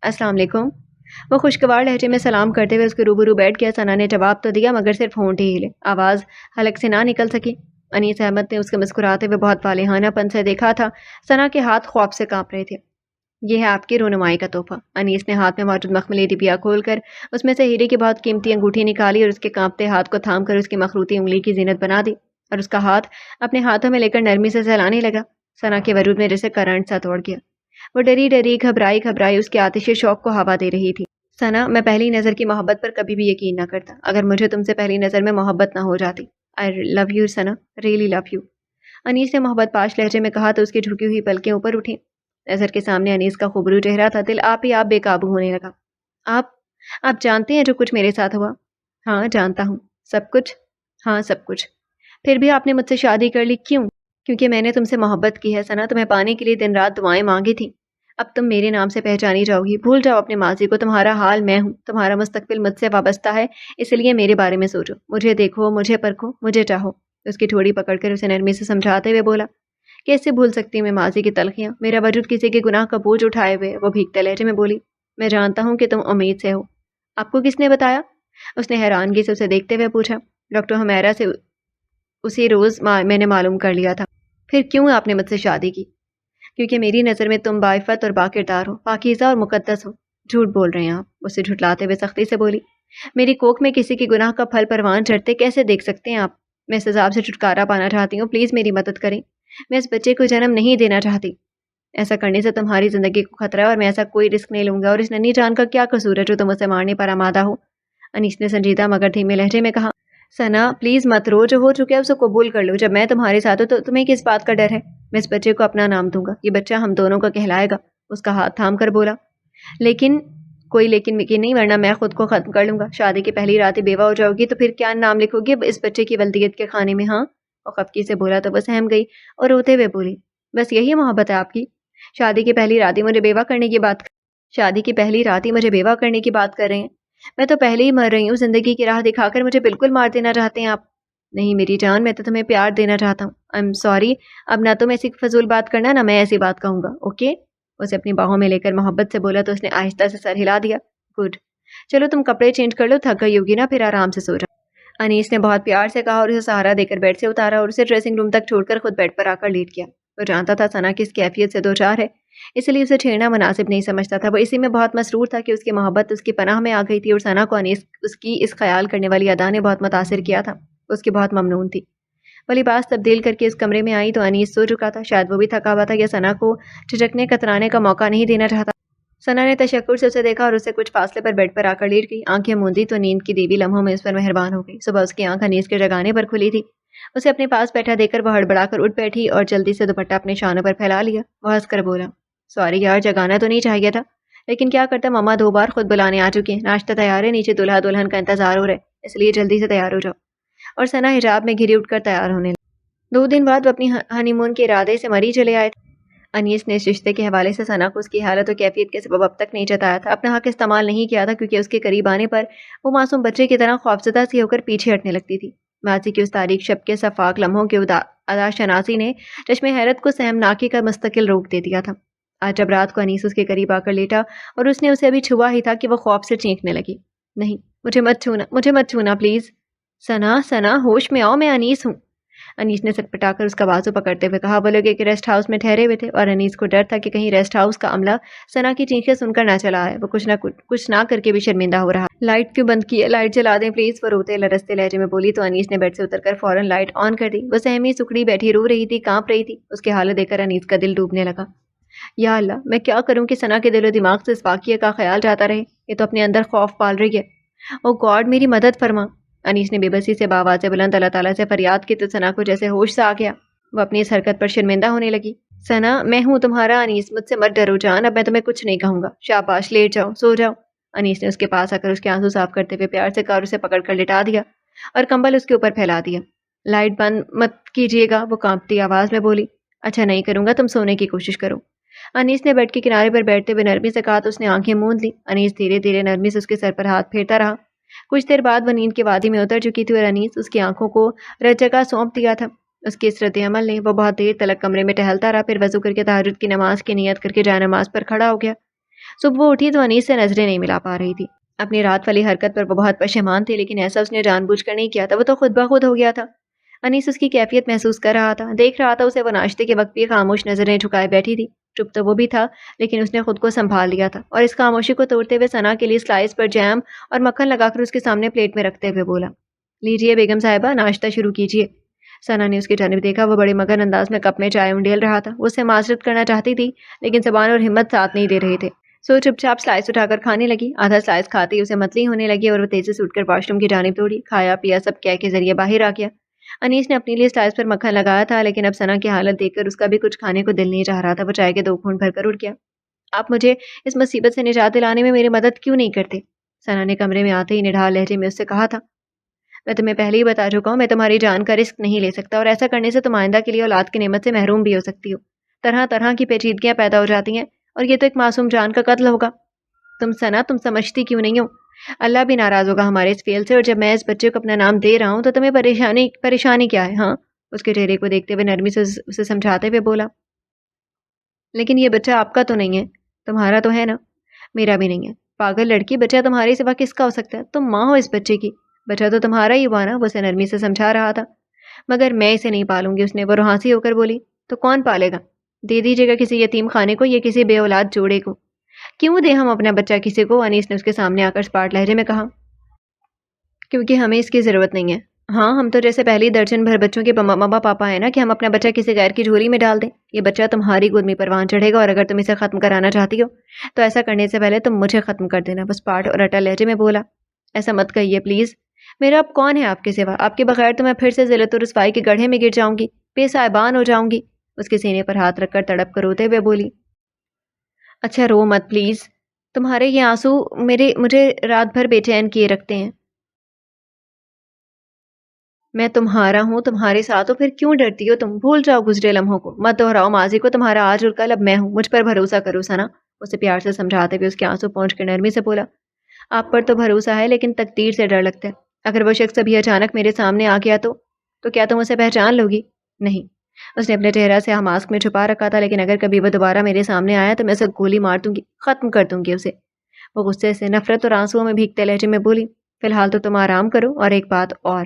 السلام علیکم، وہ خوشگوار لہجے میں سلام کرتے ہوئے اس کے روبرو بیٹھ گیا۔ ثنا نے جواب تو دیا مگر صرف ہونٹ ہی ہلے، آواز حلق سے نہ نکل سکی۔ انیس احمد نے اس کے مسکراتے ہوئے بہت والہانہ پن سے دیکھا تھا۔ ثنا کے ہاتھ خوف سے کانپ رہے تھے۔ یہ ہے آپ کی رونمائی کا تحفہ۔ انیس نے ہاتھ میں موجود مخملی ڈبیا کھول کر اس میں سے ہیرے کی بہت قیمتی انگوٹھی نکالی اور اس کے کانپتے ہاتھ کو تھام کر اس کی مخروطی انگلی کی زینت بنا دی، اور اس کا ہاتھ اپنے ہاتھوں میں لے کر نرمی سے سہلانے لگا۔ ثنا کے وجود میں جیسے کرنٹ سا توڑ گیا۔ وہ ڈری ڈری، گھبرائی اس کے آتش شوق کو ہوا دے رہی تھی۔ ثنا، میں پہلی نظر کی محبت پر کبھی بھی یقین نہ کرتا، اگر مجھے تم سے پہلی نظر میں محبت نہ ہو جاتی۔ I love you Sana, really love you, Anees نے محبت پاش لہجے میں کہا تو اس کی جھکی ہوئی پلکیں اوپر اٹھیں۔ نظر کے سامنے انیس کا خوبرو چہرہ تھا، دل آپ ہی آپ بے قابو ہونے لگا۔ آپ جانتے ہیں جو کچھ میرے ساتھ ہوا؟ ہاں جانتا ہوں۔ سب کچھ؟ ہاں سب کچھ۔ پھر بھی آپ نے مجھ سے شادی کر لی، کیوں؟ کیونکہ میں نے تم سے محبت کی ہے ثنا، تمہیں پانے کے لیے دن رات دعائیں مانگی تھیں۔ اب تم میرے نام سے پہچانی جاؤ گی، بھول جاؤ اپنے ماضی کو، تمہارا حال میں ہوں، تمہارا مستقبل مجھ سے وابستہ ہے، اس لیے میرے بارے میں سوچو، مجھے دیکھو، مجھے پرکھو، مجھے چاہو۔ اس کی ٹھوڑی پکڑ کر اسے نرمی سے سمجھاتے ہوئے بولا، کیسے بھول سکتی ہوں میں ماضی کی تلخیاں، میرا وجود کسی کے گناہ کا بوجھ اٹھائے ہوئے۔ وہ بھیگتے لہجے میں بولی، میں جانتا ہوں کہ تم امید سے ہو۔ آپ کو کس نے بتایا؟ اس نے حیرانگی سے اسے دیکھتے ہوئے پوچھا۔ ڈاکٹر حمیرہ سے اسی روز میں نے معلوم کر لیا تھا۔ پھر کیوں آپ نے مجھ سے شادی کی؟ کیونکہ میری نظر میں تم باعفت اور باکردار ہو، پاکیزہ اور مقدس ہو۔ جھوٹ بول رہے ہیں آپ، اسے جھٹلاتے ہوئے سختی سے بولی۔ میری کوکھ میں کسی کے گناہ کا پھل پروان چڑھتے کیسے دیکھ سکتے ہیں آپ؟ میں اس عذاب سے چھٹکارا پانا چاہتی ہوں، پلیز میری مدد کریں، میں اس بچے کو جنم نہیں دینا چاہتی۔ ایسا کرنے سے تمہاری زندگی کو خطرہ ہے، اور میں ایسا کوئی رسک نہیں لوں گا، اور اس ننھی جان کا کیا قصور ہے جو تم اسے مارنے پر آمادہ ہو؟ انیس نے سنجیدہ مگر دھیمے لہجے میں کہا۔ ثنا پلیز مت رو، جو ہو چکا ہے اسے قبول کر لو، جب میں تمہارے ساتھ ہوں تو تمہیں کس بات کا ڈر ہے؟ میں اس بچے کو اپنا نام دوں گا، یہ بچہ ہم دونوں کا کہلائے گا۔ اس کا ہاتھ تھام کر بولا۔ لیکن کوئی لیکن مکین نہیں، ورنہ میں خود کو ختم کر لوں گا۔ شادی کی پہلی رات ہی بیوہ ہو جاؤ گی تو پھر کیا نام لکھو گی اس بچے کی ولدیت کے خانے میں؟ ہاں، وہ خفگی سے بولا تو وہ سہم گئی اور روتے ہوئے بولی، بس یہی محبت ہے آپ کی؟ شادی کی پہلی رات ہی مجھے بیوہ کرنے کی بات کر رہے ہیں؟ میں تو پہلے ہی مر رہی ہوں، زندگی کی راہ دکھا کر مجھے بالکل مار دینا چاہتے ہیں آپ؟ نہیں میری جان، میں تو تمہیں پیار دینا چاہتا ہوں۔ آئی ایم سوری، اب نہ تم ایسی فضول بات کرنا، نہ میں ایسی بات کہوں گا، اوکے؟ اسے اپنی باہوں میں لے کر محبت سے بولا تو اس نے آہستہ سے سر ہلا دیا۔ گڈ، چلو تم کپڑے چینج کر لو، تھک گئی ہوگی نا، پھر آرام سے سو جاؤ۔ انیس نے بہت پیار سے کہا اور اسے سہارا دے کر بیڈ سے اتارا اور اسے ڈریسنگ روم تک چھوڑ کر خود بیڈ پر آ کر لیٹ گیا۔ وہ جانتا تھا ثنا کس کیفیت سے دوچار ہے، اس لیے اسے چھیڑنا مناسب نہیں سمجھتا تھا۔ وہ اسی میں بہت مسرور تھا کہ اس کی محبت اس کی پناہ میں آ گئی تھی، اور ثنا کو انیس اس کی اس خیال کرنے والی ادا نے بہت متاثر کیا تھا، اس کی بہت ممنون تھی۔ وہ لباس تبدیل کر کے اس کمرے میں آئی تو انیس سو چکا تھا. شاید وہ بھی تھکا ہوا تھا یا ثنا کو جھجکنے کترانے کا موقع نہیں دینا چاہتا. ثنا نے تشکر سے اسے دیکھا اور اس سے کچھ فاصلے پر بیڈ پر آ کر لیٹ گئی. آنکھیں موندی تو نیند کی دیوی لمحوں میں اس پر مہربان ہو گئی. صبح اس کی آنکھ انیس کے جگانے پر کھلی تھی. اسے اپنے پاس بیٹھا دیکھ کر وہ ہڑبڑا کر اٹھ بیٹھی اور جلدی سے دوپٹہ اپنے شانوں پر پھیلا لیا. وہ ہنس کر بولا, سوری یار, جگانا تو نہیں چاہیے تھا, لیکن کیا کرتا, ماما 2 بار خود بلانے آ چکی ہیں. ناشتہ تیار ہے, نیچے دلہا دلہن کا انتظار ہو رہا ہے, اس لیے جلدی سے تیار ہو جاؤ. اور ثنا حجاب میں گھری اٹھ کر تیار ہونے لگی. 2 دن بعد وہ اپنی ہنی مون کے ارادے سے مری چلے آئے تھے. انیس نے اس رشتے کے حوالے سے ثنا کو اس کی حالت و کیفیت کے سبب اب تک نہیں جتایا تھا. اپنا حق استعمال نہیں کیا تھا کیونکہ اس کے قریب آنے پر وہ معصوم بچے کی طرح خوفزدہ سی ہو کر پیچھے ہٹنے لگتی تھی. ماضی کی اس تاریک شب کے شفاق لمحوں کے ادا شناسی نے چشم حیرت کو سہمناکی کا مستقل روک دے دیا تھا. آج جب رات کو انیس اس کے قریب آ کر لیٹا اور اس نے اسے ابھی چھوا ہی تھا کہ وہ خوف سے چینکنے لگی. نہیں, مجھے مت چھونا پلیز. ثنا ہوش میں آؤ, میں انیس ہوں. انیس نے سٹپٹا کر اس کا بازو پکڑتے ہوئے کہا. وہ لوگ ایک ریسٹ ہاؤس میں ٹھہرے ہوئے تھے اور انیس کو ڈر تھا کہ کہیں ریسٹ ہاؤس کا عملہ ثنا کی چیخیں سن کر نہ چلا آئے. وہ کچھ نہ کر کے بھی شرمندہ ہو رہا. لائٹ کیوں بند کی ہے, لائٹ جلا دیں پلیز, وہ روتے لرزتے لہجے میں بولی تو انیس نے بیڈ سے اتر کر فوراً لائٹ آن کر دی. وہ سہمی سکڑی بیٹھی رو رہی تھی, کانپ رہی تھی. اس کی حالت دیکھ کر انیس کا دل ڈوبنے لگا. یا اللہ, میں کیا کروں کہ ثنا کے دل و دماغ سے اس واقعے کا خیال جاتا رہے. یہ تو اپنے اندر خوف پال رہی ہے. او گاڈ, میری مدد فرما. انیس نے بے بسی سے باواز بلند اللہ تعالیٰ سے فریاد کی تو ثنا کو جیسے ہوش سا آ گیا. وہ اپنی اس حرکت پر شرمندہ ہونے لگی. ثنا, میں ہوں تمہارا انیس, مجھ سے مت ڈرو جان, اب میں تمہیں کچھ نہیں کہوں گا. شاباش, لیٹ جاؤ, سو جاؤ. انیس نے اس کے پاس آ کر اس کے آنسو صاف کرتے ہوئے پیار سے کار اسے پکڑ کر لٹا دیا اور کمبل اس کے اوپر پھیلا دیا. لائٹ بند مت کیجیے گا, وہ کانپتی آواز میں بولی. اچھا نہیں کروں گا, تم سونے کی کوشش کرو. انیس نے بیڈ کے کنارے پر بیٹھتے ہوئے نرمی سے کہا تو اس نے آنکھیں موند لی. انیس دھیرے دھیرے نرمی سے اس کے سر پر ہاتھ پھیرتا رہا. کچھ دیر بعد وہ نیند کی وادی میں اتر چکی تھی اور انیس اس کی آنکھوں کو رت جگہ سونپ دیا تھا. اس کی اس رد عمل نے وہ بہت دیر تلک کمرے میں ٹہلتا رہا. پھر وضو کر کے تہجد کی نماز کی نیت کر کے جائے نماز پر کھڑا ہو گیا. صبح وہ اٹھی تو انیس سے نظریں نہیں ملا پا رہی تھی. اپنی رات والی حرکت پر وہ بہت پشیمان تھی, لیکن ایسا اس نے جان بوجھ کر نہیں کیا تھا, وہ تو خود بخود ہو گیا تھا. انیس اس کی کیفیت محسوس کر رہا تھا, دیکھ رہا تھا اسے. وہ ناشتے کے وقت بھی خاموش نظریں جھکائے بیٹھی تھی. چپ تو وہ بھی تھا, لیکن اس نے خود کو سنبھال لیا تھا اور اس خاموشی کو توڑتے ہوئے ثنا کے لیے سلائس پر جیم اور مکھن لگا کر اس کے سامنے پلیٹ میں رکھتے ہوئے بولا, لیجیے بیگم صاحبہ, ناشتہ شروع کیجیے. ثنا نے اس کی جانب دیکھا. وہ بڑے مگن انداز میں کپ میں چائے انڈیل رہا تھا. وہ اس سے معذرت کرنا چاہتی تھی, لیکن زبان اور ہمت ساتھ نہیں دے رہے تھے. سو چپ چاپ سلائس اٹھا کر کھانے لگی. آدھا سلائس کھاتے ہی اسے متلی ہونے لگی اور وہ تیزی سے اٹھ کر واش روم کی جانب دوڑی. کھایا پیا سب کہہ کے ذریعے باہر آ گیا. انیس نے اپنے لیے سلائس پر مکھن لگایا تھا, لیکن اب ثنا کی حالت دیکھ کر اس کا بھی کچھ کھانے کو دل نہیں چاہ رہا تھا. وہ چائے کے 2 گھونٹ بھر کر اٹھ گیا. آپ مجھے اس مصیبت سے نجات دلانے میں میری مدد کیوں نہیں کرتے؟ ثنا نے کمرے میں آتے ہی نڈھال لہجے میں اس سے کہا تھا. میں تمہیں پہلے ہی بتا چکا ہوں, میں تمہاری جان کا رسک نہیں لے سکتا, اور ایسا کرنے سے تم آئندہ کے لیے اولاد کی نعمت سے محروم بھی ہو سکتی ہو. طرح طرح کی پیچیدگیاں پیدا ہو جاتی ہیں, اور یہ تو ایک معصوم جان کا قتل ہوگا. ثنا, تم سمجھتی کیوں نہیں ہو؟ اللہ بھی ناراض ہوگا ہمارے اس فیل سے, اور جب میں اس بچے کو اپنا نام دے رہا ہوں تو تمہیں پریشانی کیا ہے؟ ہاں, اس کے چہرے کو دیکھتے ہوئے نرمی سے اسے سمجھاتے ہوئے بولا. لیکن یہ بچہ آپ کا تو نہیں ہے, تمہارا تو ہے نا؟ میرا بھی نہیں ہے. پاگل لڑکی, بچہ تمہارے سوا کس کا ہو سکتا ہے؟ تم ماں ہو اس بچے کی, بچہ تو تمہارا ہی ہوا نا, وہ اسے نرمی سے سمجھا رہا تھا. مگر میں اسے نہیں پالوں گی, اس نے وہ روحانسی ہو کر بولی. تو کون پالے گا؟ دے دیجیے گا کسی یتیم خانے کو یا کسی بے اولاد جوڑے کو. کیوں دے ہم اپنا بچہ کسی کو؟ انیس نے اس کے سامنے آ کر اسپاٹ لہجے میں کہا. کیونکہ ہمیں اس کی ضرورت نہیں ہے. ہاں, ہم تو جیسے پہلی درجن بھر بچوں کے ماما پاپا ہیں نا, کہ ہم اپنا بچہ کسی غیر کی جھولی میں ڈال دیں. یہ بچہ تمہاری گود میں پروان چڑھے گا, اور اگر تم اسے ختم کرانا چاہتی ہو تو ایسا کرنے سے پہلے تم مجھے ختم کر دینا. بس پاٹ اور اٹل لہجے میں بولا. ایسا مت کہیے پلیز, میرا اب کون ہے آپ کے سوا؟ آپ کے بغیر تو میں پھر سے ذلت و رسوائی کے گڑھے میں گر جاؤں گی, بے صاحبان ہو جاؤں گی. اس کے سینے پر ہاتھ رکھ کر تڑپ کر روتے ہوئے بولی. اچھا رو مت پلیز, تمہارے یہ آنسو مجھے رات بھر بے چین کیے رکھتے ہیں. میں تمہارا ہوں, تمہارے ساتھ ہوں, پھر کیوں ڈرتی ہو تم؟ بھول جاؤ گزرے لمحوں کو, مت دہراؤ ماضی کو. تمہارا آج اور کل اب میں ہوں, مجھ پر بھروسہ کرو ثنا. اسے پیار سے سمجھاتے ہوئے اس کے آنسو پہنچ کر نرمی سے بولا. آپ پر تو بھروسہ ہے, لیکن تقدیر سے ڈر لگتا ہے. اگر وہ شخص ابھی اچانک میرے سامنے آ گیا تو کیا تم اسے پہچان لو گی؟ نہیں. اس نے اپنے چہرہ سے ماسک میں چھپا رکھا تھا, لیکن اگر کبھی وہ دوبارہ میرے سامنے آیا تو میں اسے گولی مار دوں گی, ختم کر دوں گی اسے. وہ غصے سے, نفرت اور آنسوؤں میں بھیگتے لہجے میں بولی. فی الحال تو تم آرام کرو, اور ایک بات اور,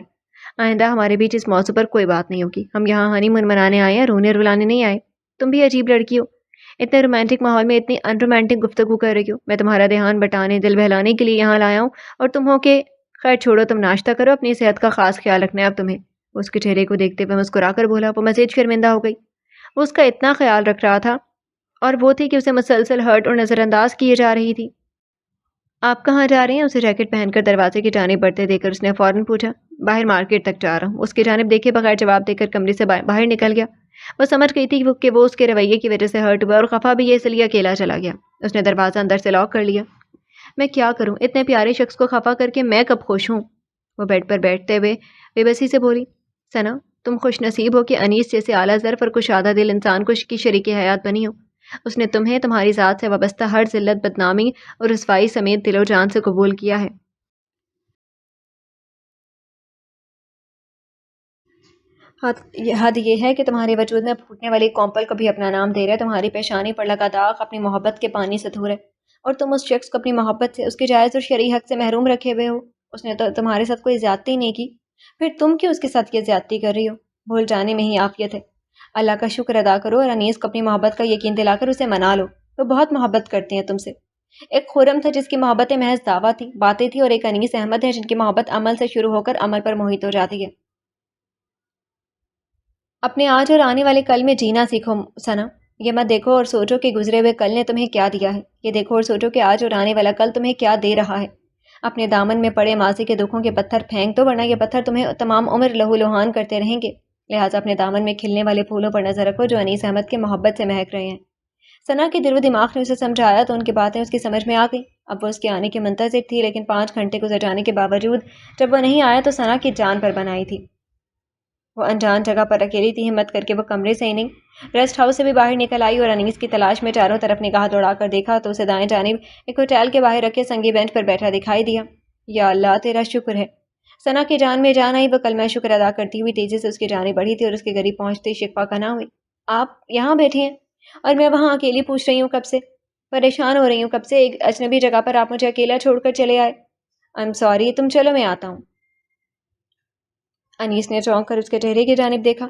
آئندہ ہمارے بیچ اس موضوع پر کوئی بات نہیں ہوگی. ہم یہاں ہنی مون منانے آئے ہیں, رونے رلانے نہیں آئے. تم بھی عجیب لڑکی ہو, اتنے رومانٹک ماحول میں اتنی ان رومانٹک گفتگو کر رہی ہو. میں تمہارا دھیان بٹانے, دل بہلانے کے لیے یہاں لایا ہوں, اور تم ہو کہ خیر چھوڑو, تم ناشتہ کرو, اپنی صحت کا خاص خیال رکھنا ہے اب تمہیں. اس کے چہرے کو دیکھتے ہوئے مسکرا کر بولا۔ وہ مزید شرمندہ ہو گئی۔ وہ اس کا اتنا خیال رکھ رہا تھا اور وہ تھی کہ اسے مسلسل ہرٹ اور نظر انداز کیے جا رہی تھی۔ آپ کہاں جا رہی ہیں؟ اسے جیکٹ پہن کر دروازے کی جانب بڑھتے دیکھ کر اس نے فوراً پوچھا۔ باہر مارکیٹ تک جا رہا ہوں۔ اس کی جانب دیکھے بغیر جواب دے کر کمرے سے باہر نکل گیا۔ وہ سمجھ گئی تھی کہ وہ اس کے رویے کی وجہ سے ہرٹ ہوا اور خفا بھی ہے، اس لیے اکیلا چلا گیا۔ اس نے دروازہ اندر سے لاک کر لیا۔ میں کیا کروں؟ اتنے پیارے شخص کو خفا کر کے میں کب خوش ہوں؟ وہ بیڈ پر بیٹھتے ہوئے بے بسی سے بولی۔ ثنا، تم خوش نصیب ہو کہ انیس جیسے اعلیٰ ظرف اور کشادہ دل انسان کو کی شریک حیات بنی ہو۔ اس نے تمہیں تمہاری ذات سے وابستہ ہر ذلت، بدنامی اور رسوائی سمیت دل و جان سے قبول کیا ہے۔ حد یہ ہے کہ تمہارے وجود میں پھوٹنے والی کونپل کو بھی اپنا نام دے رہا ہے۔ تمہاری پیشانی پر لگا داغ اپنی محبت کے پانی سے دھو رہے، اور تم اس شخص کو اپنی محبت سے، اس کے جائز اور شرعی حق سے محروم رکھے ہوئے ہو۔ اس نے تو تمہارے ساتھ کوئی زیادتی نہیں کی، پھر تم کیوں اس کے ساتھ یہ زیادتی کر رہی ہو؟ بھول جانے میں ہی عافیت ہے۔ اللہ کا شکر ادا کرو اور انیس کو اپنی محبت کا یقین دلا کر اسے منا لو۔ وہ بہت محبت کرتے ہیں تم سے۔ ایک خرم تھا جس کی محبتیں محض دعویٰ تھی، باتیں تھی، اور ایک انیس احمد ہے جن کی محبت عمل سے شروع ہو کر عمل پر محیط ہو جاتی ہے۔ اپنے آج اور آنے والے کل میں جینا سیکھو ثنا۔ یہ مت دیکھو اور سوچو کہ گزرے ہوئے کل نے تمہیں کیا دیا ہے، یہ دیکھو اور سوچو کہ آج اور آنے والا کل تمہیں کیا دے رہا ہے۔ اپنے دامن میں پڑے ماضی کے دکھوں کے پتھر پھینک دو، ورنہ یہ پتھر تمہیں تمام عمر لہو لہان کرتے رہیں گے۔ لہٰذا اپنے دامن میں کھلنے والے پھولوں پر نظر رکھو جو انیس احمد کی محبت سے مہک رہے ہیں۔ ثنا کے دل و دماغ نے اسے سمجھایا تو ان کی باتیں اس کی سمجھ میں آ گئیں۔ اب وہ اس کے آنے کی منتظر تھی، لیکن 5 گھنٹے گزر جانے کے باوجود جب وہ نہیں آیا تو ثنا کی جان پر بنائی تھی۔ وہ انجان جگہ پر اکیلی تھی۔ ہمت کر کے وہ کمرے سے ہی نہیں، ریسٹ ہاؤس سے بھی باہر نکل آئی اور انیس کی تلاش میں چاروں طرف نگاہ دوڑا کر دیکھا تو اسے دائیں جانب ایک ہوٹل کے باہر رکھے سنگی بینچ پر بیٹھا دکھائی دیا۔ یا اللہ، تیرا شکر ہے۔ ثنا کی جان میں جان آئی۔ وہ کلمہ شکر ادا کرتی ہوئی تیزی سے اس کی جانب بڑھی تھی اور اس کے قریب پہنچتے ہی شکوہ کنا ہوئی۔ آپ یہاں بیٹھے ہیں اور میں وہاں اکیلی پوچھ رہی ہوں کب سے، پریشان ہو رہی ہوں کب سے، ایک اجنبی جگہ پر آپ مجھے اکیلا چھوڑ کر چلے آئے۔ آئی ایم سوری، تم چلو میں آتا ہوں۔ انیس نے چونک کر اس کے چہرے کی جانب دیکھا،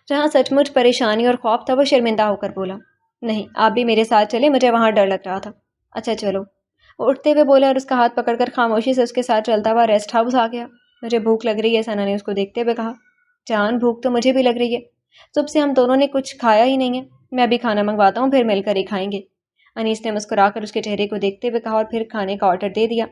جہاں سچ مچ پریشانی اور خوف تھا۔ وہ شرمندہ ہو کر بولا، نہیں، آپ بھی میرے ساتھ چلے، مجھے وہاں ڈر لگ رہا تھا۔ اچھا چلو، وہ اٹھتے ہوئے بولا اور اس کا ہاتھ پکڑ کر خاموشی سے اس کے ساتھ چلتا ہوا ریسٹ ہاؤس آ گیا۔ مجھے بھوک لگ رہی ہے، ثنا نے اس کو دیکھتے ہوئے کہا۔ جان، بھوک تو مجھے بھی لگ رہی ہے، صبح سے ہم دونوں نے کچھ کھایا ہی نہیں ہے۔ میں بھی کھانا منگواتا ہوں، پھر مل کر ہی کھائیں گے۔ انیس نے مسکرا کر اس کے چہرے کو دیکھتے ہوئے کہا اور پھر کھانے کا آرڈر دے دیا۔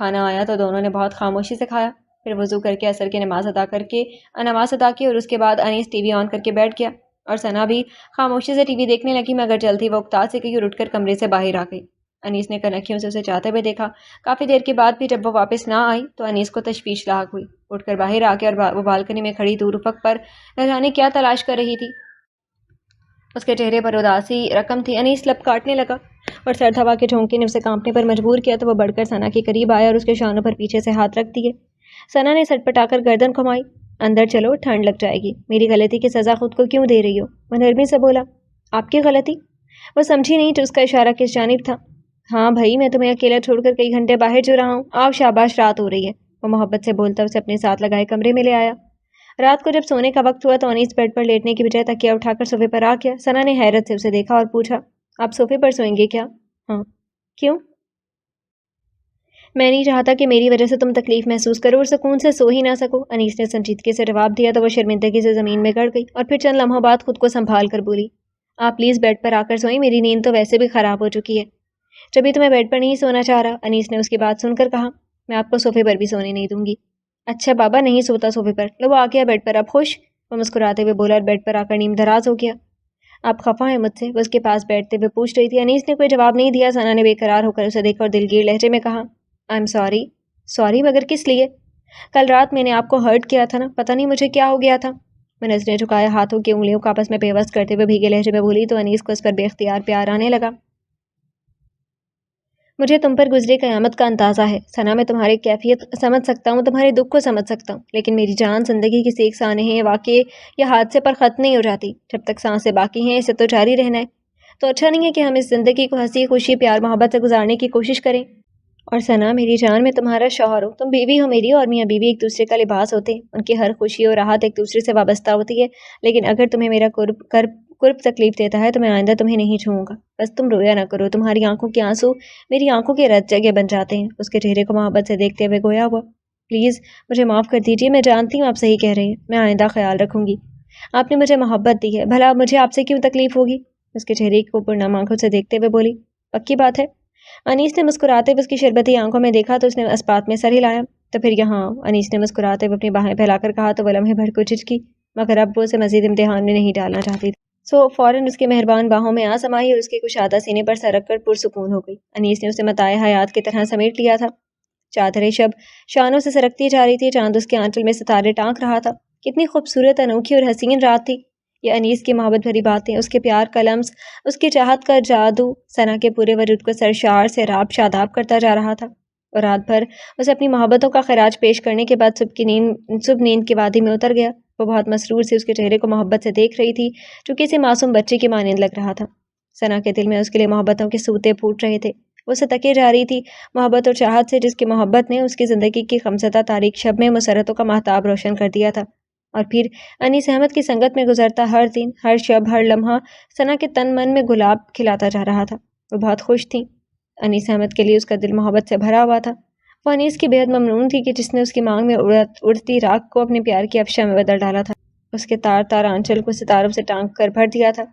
کھانا آیا تو دونوں نے بہت خاموشی سے کھایا، پھر وضو کر کے عصر کی نماز ادا کی اور اس کے بعد انیس ٹی وی آن کر کے بیٹھ گیا اور ثنا بھی خاموشی سے ٹی وی دیکھنے لگی، مگر جلدی وہ اکتا سے گئی اور اٹھ کر کمرے سے باہر آ گئی۔ انیس نے کنکھیوں سے اسے چاہتے ہوئے دیکھا۔ کافی دیر کے بعد بھی جب وہ واپس نہ آئی تو انیس کو تشویش لاحق ہوئی۔ اٹھ کر باہر آ گیا اور وہ بالکنی میں کھڑی دور افق پر نہ جانے کیا تلاش کر رہی تھی۔ اس کے چہرے پر اداسی رقم تھی۔ انیس لب کاٹنے لگا اور سرد ہوا کے جھونکے نے اسے کانپنے پر مجبور کیا تو وہ بڑھ کر ثنا کے قریب آیا اور اس کے شانوں پر پیچھے سے ہاتھ رکھ دیے۔ ثنا نے سٹ پٹا کر گردن گھمائی۔ اندر چلو، ٹھنڈ لگ جائے گی۔ میری غلطی کی سزا خود کو کیوں دے رہی ہو؟ وہ نرمی سے بولا۔ آپ کی غلطی؟ وہ سمجھی نہیں تو اس کا اشارہ کس جانب تھا۔ ہاں بھائی، میں تمہیں اکیلا چھوڑ کر کئی گھنٹے باہر جو رہا ہوں۔ آؤ شاباش، رات ہو رہی ہے۔ وہ محبت سے بولتا اسے اپنے ساتھ لگائے کمرے میں لے آیا۔ رات کو جب سونے کا وقت ہوا تو انیس بیڈ پر لیٹنے کی بجائے تکیہ اٹھا کر صوفے پر آ گیا۔ ثنا نے حیرت سے اسے دیکھا اور پوچھا، آپ صوفے پر سوئیں گے کیا؟ ہاں۔ کیوں؟ میں نہیں چاہتا کہ میری وجہ سے تم تکلیف محسوس کرو اور سکون سے سو ہی نہ سکو۔ انیس نے سنجیدگی سے جواب دیا تو وہ شرمندگی سے زمین میں گڑ گئی اور پھر چند لمحوں بعد خود کو سنبھال کر بولی، آپ پلیز بیڈ پر آ کر سوئیں، میری نیند تو ویسے بھی خراب ہو چکی ہے۔ جبھی تمہیں بیڈ پر نہیں سونا چاہ رہا، انیس نے اس کی بات سن کر کہا، میں آپ کو صوفے پر بھی سونے نہیں دوں گی۔ اچھا بابا، نہیں سوتا صوفے پر۔ لو، وہ آ گیا بیڈ پر، اب خوش؟ وہ مسکراتے ہوئے بولا اور بیڈ پر آ کر نیم دراز ہو گیا۔ آپ خفا ہیں مجھ سے؟ وہ اس کے پاس بیٹھتے ہوئے پوچھ رہی تھی۔ انیس نے کوئی جواب نہیں دیا۔ ثنا نے بے قرار ہو کر اسے دیکھا اور دلگیر لہجے میں کہا، آئی ایم سوری۔ سوری مگر کس لیے؟ کل رات میں نے آپ کو ہرٹ کیا تھا نا، پتہ نہیں مجھے کیا ہو گیا تھا۔ میں نظریں جھکایا ہاتھوں کی انگلیوں کو آپس میں پیوست کرتے ہوئے بھیگے لہجے میں بولی تو انیس کو اس پر بے اختیار پیار آنے لگا۔ مجھے تم پر گزری قیامت کا اندازہ ہے ثنا، میں تمہاری کیفیت سمجھ سکتا ہوں، تمہارے دکھ کو سمجھ سکتا ہوں، لیکن میری جان زندگی کی سیکھ سانحیں واقعے یا حادثے پر ختم نہیں ہو جاتی۔ جب تک سانسیں باقی ہیں اسے تو جاری رہنا ہے۔ تو اچھا نہیں ہے کہ ہم اس زندگی کو ہنسی خوشی پیار محبت سے گزارنے کی کوشش کریں؟ اور ثنا میری جان، میں تمہارا شوہر ہوں، تم بیوی ہو میری، اور میاں بیوی ایک دوسرے کا لباس ہوتے ہیں، ان کی ہر خوشی اور راحت ایک دوسرے سے وابستہ ہوتی ہے، لیکن اگر تمہیں میرا قرب تکلیف دیتا ہے تو میں آئندہ تمہیں نہیں چھوؤں گا۔ بس تم رویا نہ کرو، تمہاری آنکھوں کے آنسو میری آنکھوں کے رت جگہ بن جاتے ہیں۔ اس کے چہرے کو محبت سے دیکھتے ہوئے گویا ہوا، پلیز مجھے معاف کر دیجیے، میں جانتی ہوں آپ صحیح کہہ رہے ہیں، میں آئندہ خیال رکھوں گی۔ آپ نے مجھے محبت دی ہے، بھلا مجھے آپ سے کیوں تکلیف ہوگی؟ اس کے چہرے کو پرنم آنکھوں سے دیکھتے ہوئے بولی، پکی بات ہے؟ انیس نے مسکراتے ہوئے اس کی شربتی آنکھوں میں دیکھا تو اس نے اس بات میں سر ہلایا۔ تو پھر یہاں انیس نے مسکراتے ہوئے اپنی باہیں پھیلا کر کہا تو وہ لمحے بھر کو جھجکی، مگر اب وہ اسے مزید امتحان میں نہیں ڈالنا چاہتی تھی۔ فوراً اس کے مہربان باہوں میں آ سمائی اور اس کے کشادہ سینے پر سر رکھ کر پرسکون ہو گئی۔ انیس نے اسے متاع حیات کی طرح سمیٹ لیا تھا۔ چادر شب شانوں سے سرکتی جا رہی تھی، چاند اس کے آنچل میں ستارے ٹانک رہا تھا۔ کتنی خوبصورت، انوکھی اور حسین رات تھی یہ۔ انیس کی محبت بھری باتیں، اس کے پیار کا لمس، اس کی چاہت کا جادو ثنا کے پورے وجود کو سرشار سے راب شاداب کرتا جا رہا تھا۔ اور رات بھر اسے اپنی محبتوں کا خراج پیش کرنے کے بعد صبح نیند کی وادی میں اتر گیا۔ وہ بہت مسرور سے اس کے چہرے کو محبت سے دیکھ رہی تھی جو کسی معصوم بچے کی مانند لگ رہا تھا۔ ثنا کے دل میں اس کے لیے محبتوں کے سوتے پھوٹ رہے تھے۔ وہ اسے تکے جا رہی تھی، محبت اور چاہت سے، جس کی محبت نے اس کی زندگی کی غمزدہ تاریک شب میں مسرتوں کا مہتاب روشن کر دیا تھا۔ اور پھر انیس احمد کی سنگت میں گزرتا ہر دن، ہر شب، ہر لمحہ ثنا کے تن من میں گلاب کھلاتا جا رہا تھا۔ وہ بہت خوش تھی۔ انیس احمد کے لیے اس کا دل محبت سے بھرا ہوا تھا۔ وہ انیس کی بے حد ممنون تھی کہ جس نے اس کی مانگ میں اڑتی راکھ کو اپنے پیار کی افشاں میں بدل ڈالا تھا، اس کے تار تار آنچل کو ستاروں سے ٹانک کر بھر دیا تھا۔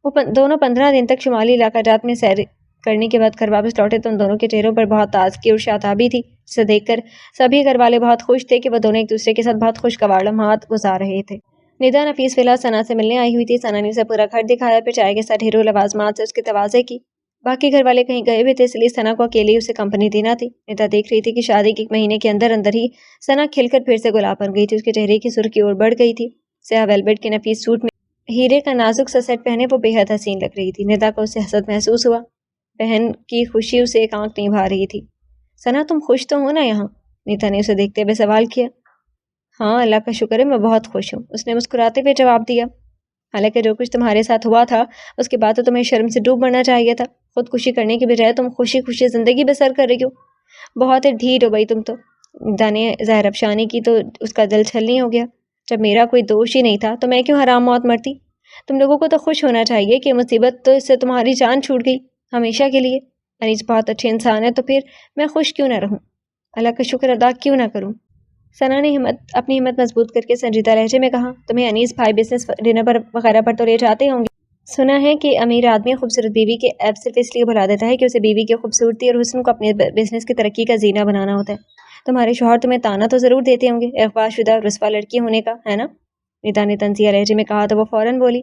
وہ دونوں 15 دن تک شمالی علاقہ جات میں سیر کرنے کے بعد گھر واپس لوٹے تو ان دونوں کے چہروں پر بہت تازگی اور شادابی تھی، جسے دیکھ کر سبھی گھر والے بہت خوش تھے کہ وہ دونوں ایک دوسرے کے ساتھ بہت خوشگوار لمحات گزار رہے تھے۔ ندا نفیس فی الحال ثنا سے ملنے آئی ہوئی تھی۔ ثنا نے اسے پورا گھر دکھایا، پھر چائے کے ساتھ ڈھیروں لوازمات سے اس کی تواضع کی۔ باقی گھر والے کہیں گئے ہوئے تھے، اس لیے ثنا کو اکیلے ہی اسے کمپنی دینا تھی۔ ندا دیکھ رہی تھی کہ شادی کے 1 مہینے کے اندر اندر ہی ثنا کھل کر پھر سے گلاب بن گئی تھی۔ اس کے چہرے کی سرخی اور بڑھ گئی تھی۔ سیاہ ویلویٹ کے نفیس سوٹ میں ہیرے کا نازک سا سیٹ پہنے وہ بے حد حسین لگ رہی تھی۔ ندا کو اس سے حسد محسوس ہوا۔ بہن کی خوشی اسے ایک آنکھ نہیں بھا رہی تھی۔ ثنا تم خوش تو ہو نا یہاں؟ نیتا نے اسے دیکھتے ہوئے سوال کیا۔ ہاں اللہ کا شکر ہے، میں بہت خوش ہوں، اس نے مسکراتے ہوئے جواب دیا۔ حالانکہ جو کچھ تمہارے ساتھ ہوا تھا اس کے بعد تو تمہیں شرم سے ڈوب مرنا چاہیے تھا۔ خودکشی کرنے کے بجائے تم خوشی خوشی زندگی بسر کر رہی ہو۔ بہت ڈھیٹ ہو گئی تم تو۔ ندا نے زہر افشانی کی تو اس کا دل چھلنی ہو گیا۔ جب میرا کوئی دوش ہی نہیں تھا تو میں کیوں حرام موت مرتی؟ تم لوگوں کو تو خوش ہونا چاہیے کہ مصیبت تو اس سے تمہاری جان چھوٹ گئی ہمیشہ کے لیے۔ انیس بہت اچھے انسان ہے، تو پھر میں خوش کیوں نہ رہوں، اللہ کا شکر ادا کیوں نہ کروں؟ ثنا نے اپنی ہمت مضبوط کر کے سنجیدہ لہجے میں کہا، تمہیں انیس بھائی بزنس ڈنر پر وغیرہ پر تو لے جاتے ہوں گے؟ سنا ہے کہ امیر آدمی خوبصورت بیوی کے عیب صرف اس لیے بھلا دیتا ہے کہ اسے بیوی کی خوبصورتی اور حسن کو اپنے بزنس کی ترقی کا زینہ بنانا ہوتا ہے۔ تمہارے شوہر تمہیں تانا تو ضرور دیتے ہوں گے اغوا شدہ رسوا لڑکی ہونے کا، ہے نا؟ ندا نے تنزیہ لہجے میں کہا تو وہ فوراً بولی،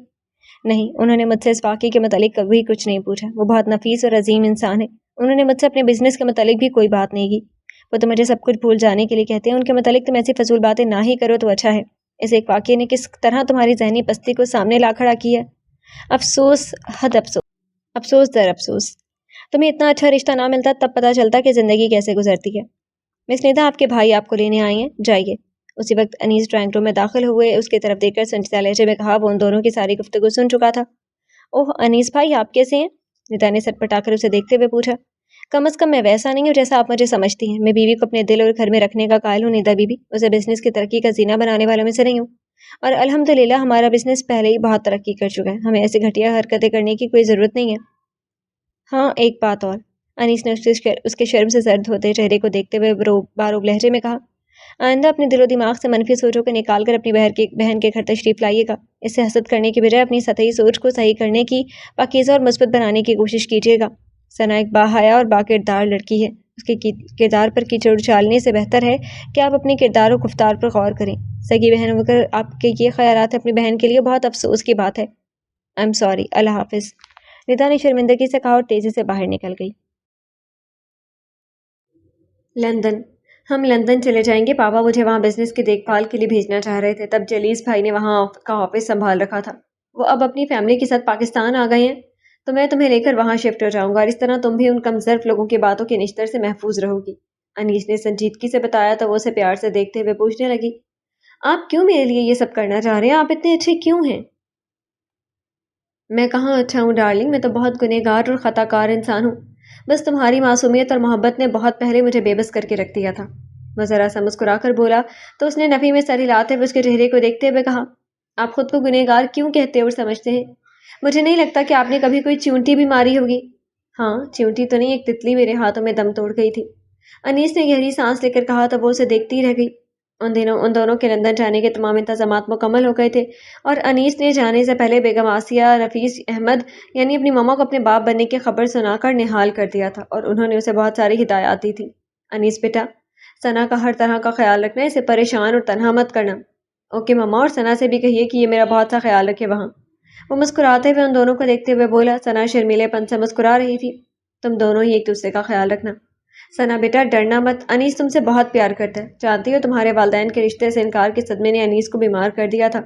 نہیں، انہوں نے مجھ سے اس واقعے کے متعلق کبھی کچھ نہیں پوچھا۔ وہ بہت نفیس اور عظیم انسان ہے، انہوں نے مجھ سے اپنے بزنس کے متعلق بھی کوئی بات نہیں کی۔ وہ تو مجھے سب کچھ بھول جانے کے لیے کہتے ہیں، ان کے متعلق تم ایسی فضول باتیں نہ ہی کرو تو اچھا ہے۔ اس ایک واقعے نے کس طرح تمہاری ذہنی پستی کو سامنے لا کھڑا کیا ہے۔ افسوس، حد افسوس، افسوس در افسوس۔ تمہیں اتنا اچھا رشتہ نہ ملتا تب پتہ چلتا کہ زندگی کیسے گزرتی ہے۔ مس ندا، آپ کے بھائی آپ کو لینے آئے ہیں، جائیے۔ اسی وقت انیس ڈرائنگ روم میں داخل ہوئے، اس کی طرف دیکھ کر سنجیدہ لہجے میں کہا، وہ ان دونوں کی ساری گفتگو سن چکا تھا۔ اوہ انیس بھائی، آپ کیسے ہیں؟ ندا نے سٹ پٹا کر اسے دیکھتے ہوئے پوچھا۔ کم از کم میں ویسا نہیں ہوں جیسا آپ مجھے سمجھتی ہیں۔ میں بیوی کو اپنے دل اور گھر میں رکھنے کا قائل ہوں ندا بی بی، اسے بزنس کی ترقی کا زینہ بنانے والوں میں سے نہیں ہوں، اور الحمدللہ ہمارا بزنس پہلے ہی بہت ترقی کر چکا ہے، ہمیں ایسی گھٹیا حرکتیں کرنے کی کوئی ضرورت نہیں ہے۔ ہاں ایک بات اور، انیس نے اس کے شرم سے زرد ہوتے چہرے کو دیکھتے ہوئے باروب لہجے میں کہا، آئندہ اپنے دل و دماغ سے منفی سوچوں کو نکال کر اپنی بہن کے گھر تشریف لائیے گا۔ اس سے حسد کرنے کے بجائے اپنی سطحی سوچ کو صحیح کرنے کی، پاکیزہ اور مثبت بنانے کی کوشش کیجیے گا۔ ثنا ایک باحیا اور باکردار لڑکی ہے، اس کے کردار پر کیچڑ اچھالنے سے بہتر ہے کہ آپ اپنے کردار و گفتار پر غور کریں۔ سگی بہن ہو کر آپ کے یہ خیالات اپنی بہن کے لیے بہت افسوس کی بات ہے۔ آئی ایم سوری، اللہ حافظ، ندا نے شرمندگی سے کہا اور تیزی سے باہر نکل گئی۔ لندن، ہم لندن چلے جائیں گے، پاپا مجھے وہاں بزنس کی دیکھ بھال کے لیے بھیجنا چاہ رہے تھے، تب جلیس بھائی نے وہاں کا آفس سنبھال رکھا تھا، وہ اب اپنی فیملی کے ساتھ پاکستان آ گئے ہیں، تو میں تمہیں لے کر وہاں شفٹ ہو جاؤں گا، اور اس طرح تم بھی ان کم ظرف لوگوں کی باتوں کے نشتر سے محفوظ رہو گی۔ انیس نے سنجیدگی سے بتایا تو وہ اسے پیار سے دیکھتے ہوئے پوچھنے لگی، آپ کیوں میرے لیے یہ سب کرنا چاہ رہے ہیں؟ آپ اتنے اچھے کیوں ہیں؟ میں کہاں اچھا ہوں ڈارلنگ، میں تو بہت گنہگار اور خطا کار انسان ہوں، بس تمہاری معصومیت اور محبت نے بہت پہلے مجھے بے بس کر کے رکھ دیا تھا۔ وہ ذرا سا مسکرا کر بولا تو اس نے نفی میں سر ہلاتے ہوئے اس کے چہرے کو دیکھتے ہوئے کہا، آپ خود کو گنہگار کیوں کہتے اور سمجھتے ہیں؟ مجھے نہیں لگتا کہ آپ نے کبھی کوئی چیونٹی بھی ماری ہوگی۔ ہاں، چیونٹی تو نہیں، ایک تتلی میرے ہاتھوں میں دم توڑ گئی تھی۔ انیس نے گہری سانس لے کر کہا تو وہ اسے دیکھتی رہ گئی۔ ان دونوں کے لندن جانے کے تمام انتظامات مکمل ہو گئے تھے اور انیس نے جانے سے پہلے بیگم آسیہ نفیس احمد یعنی اپنی ماما کو اپنے باپ بننے کی خبر سنا کر نہال کر دیا تھا اور انہوں نے اسے بہت ساری ہدایات دی تھی۔ انیس بیٹا، ثنا کا ہر طرح کا خیال رکھنا، اسے پریشان اور تنہا مت کرنا۔ اوکے ماما، اور ثنا سے بھی کہیے کہ یہ میرا بہت سا خیال رکھے وہاں۔ وہ مسکراتے ہوئے ان دونوں کو دیکھتے ہوئے بولا۔ ثنا شرمیلے پن سے مسکرا رہی تھی۔ تم دونوں ہی ایک دوسرے کا خیال رکھنا۔ ثنا بیٹا ڈرنا مت، انیس تم سے بہت پیار کرتا ہے، جانتی ہو تمہارے والدین کے رشتے سے انکار کے صدمے نے انیس کو بیمار کر دیا تھا،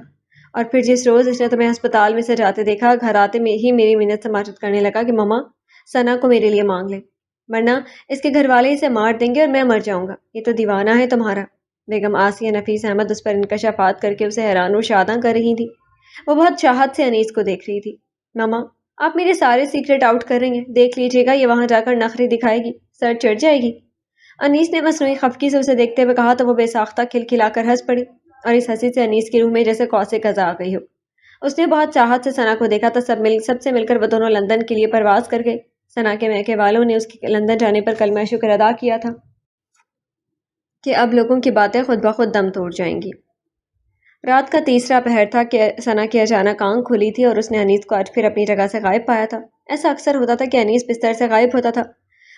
اور پھر جس روز اس نے تمہیں ہسپتال میں سے جاتے دیکھا، گھر آتے میں ہی میری منت سماجت کرنے لگا کہ ماما ثنا کو میرے لیے مانگ لے، ورنہ اس کے گھر والے اسے مار دیں گے اور میں مر جاؤں گا، یہ تو دیوانہ ہے تمہارا۔ بیگم آسیہ نفیس احمد اس پر انکشافات کر کے اسے حیران و شاداں کر رہی تھی۔ وہ بہت چاہت سے انیس کو دیکھ رہی تھی۔ ماما آپ میرے سارے سیکرٹ آؤٹ کر رہی ہیں، دیکھ لیجیے گا یہ وہاں جا کر نخرے دکھائے گی، سر چڑھ جائے گی۔ انیس نے مصنوعی خفگی سے اسے دیکھتے ہوئے کہا تو وہ بے ساختہ کھلکھلا کر ہنس پڑی، اور اس ہنسی سے انیس کی روح میں جیسے قوس قزح آ گئی ہو۔ اس نے بہت چاہت سے ثنا کو دیکھا تو سب سے مل کر وہ دونوں لندن کے لیے پرواز کر گئے۔ ثنا کے میکے والوں نے اس کے لندن جانے پر کلمہ شکر ادا کیا تھا کہ اب لوگوں کی باتیں خود بخود دم توڑ جائیں گی۔ رات کا تیسرا پہر تھا کہ ثنا کی اچانک آنکھ کھلی تھی اور اس نے انیس کو آج پھر اپنی جگہ سے غائب پایا تھا۔ ایسا اکثر ہوتا تھا کہ انیس بستر سے غائب ہوتا تھا،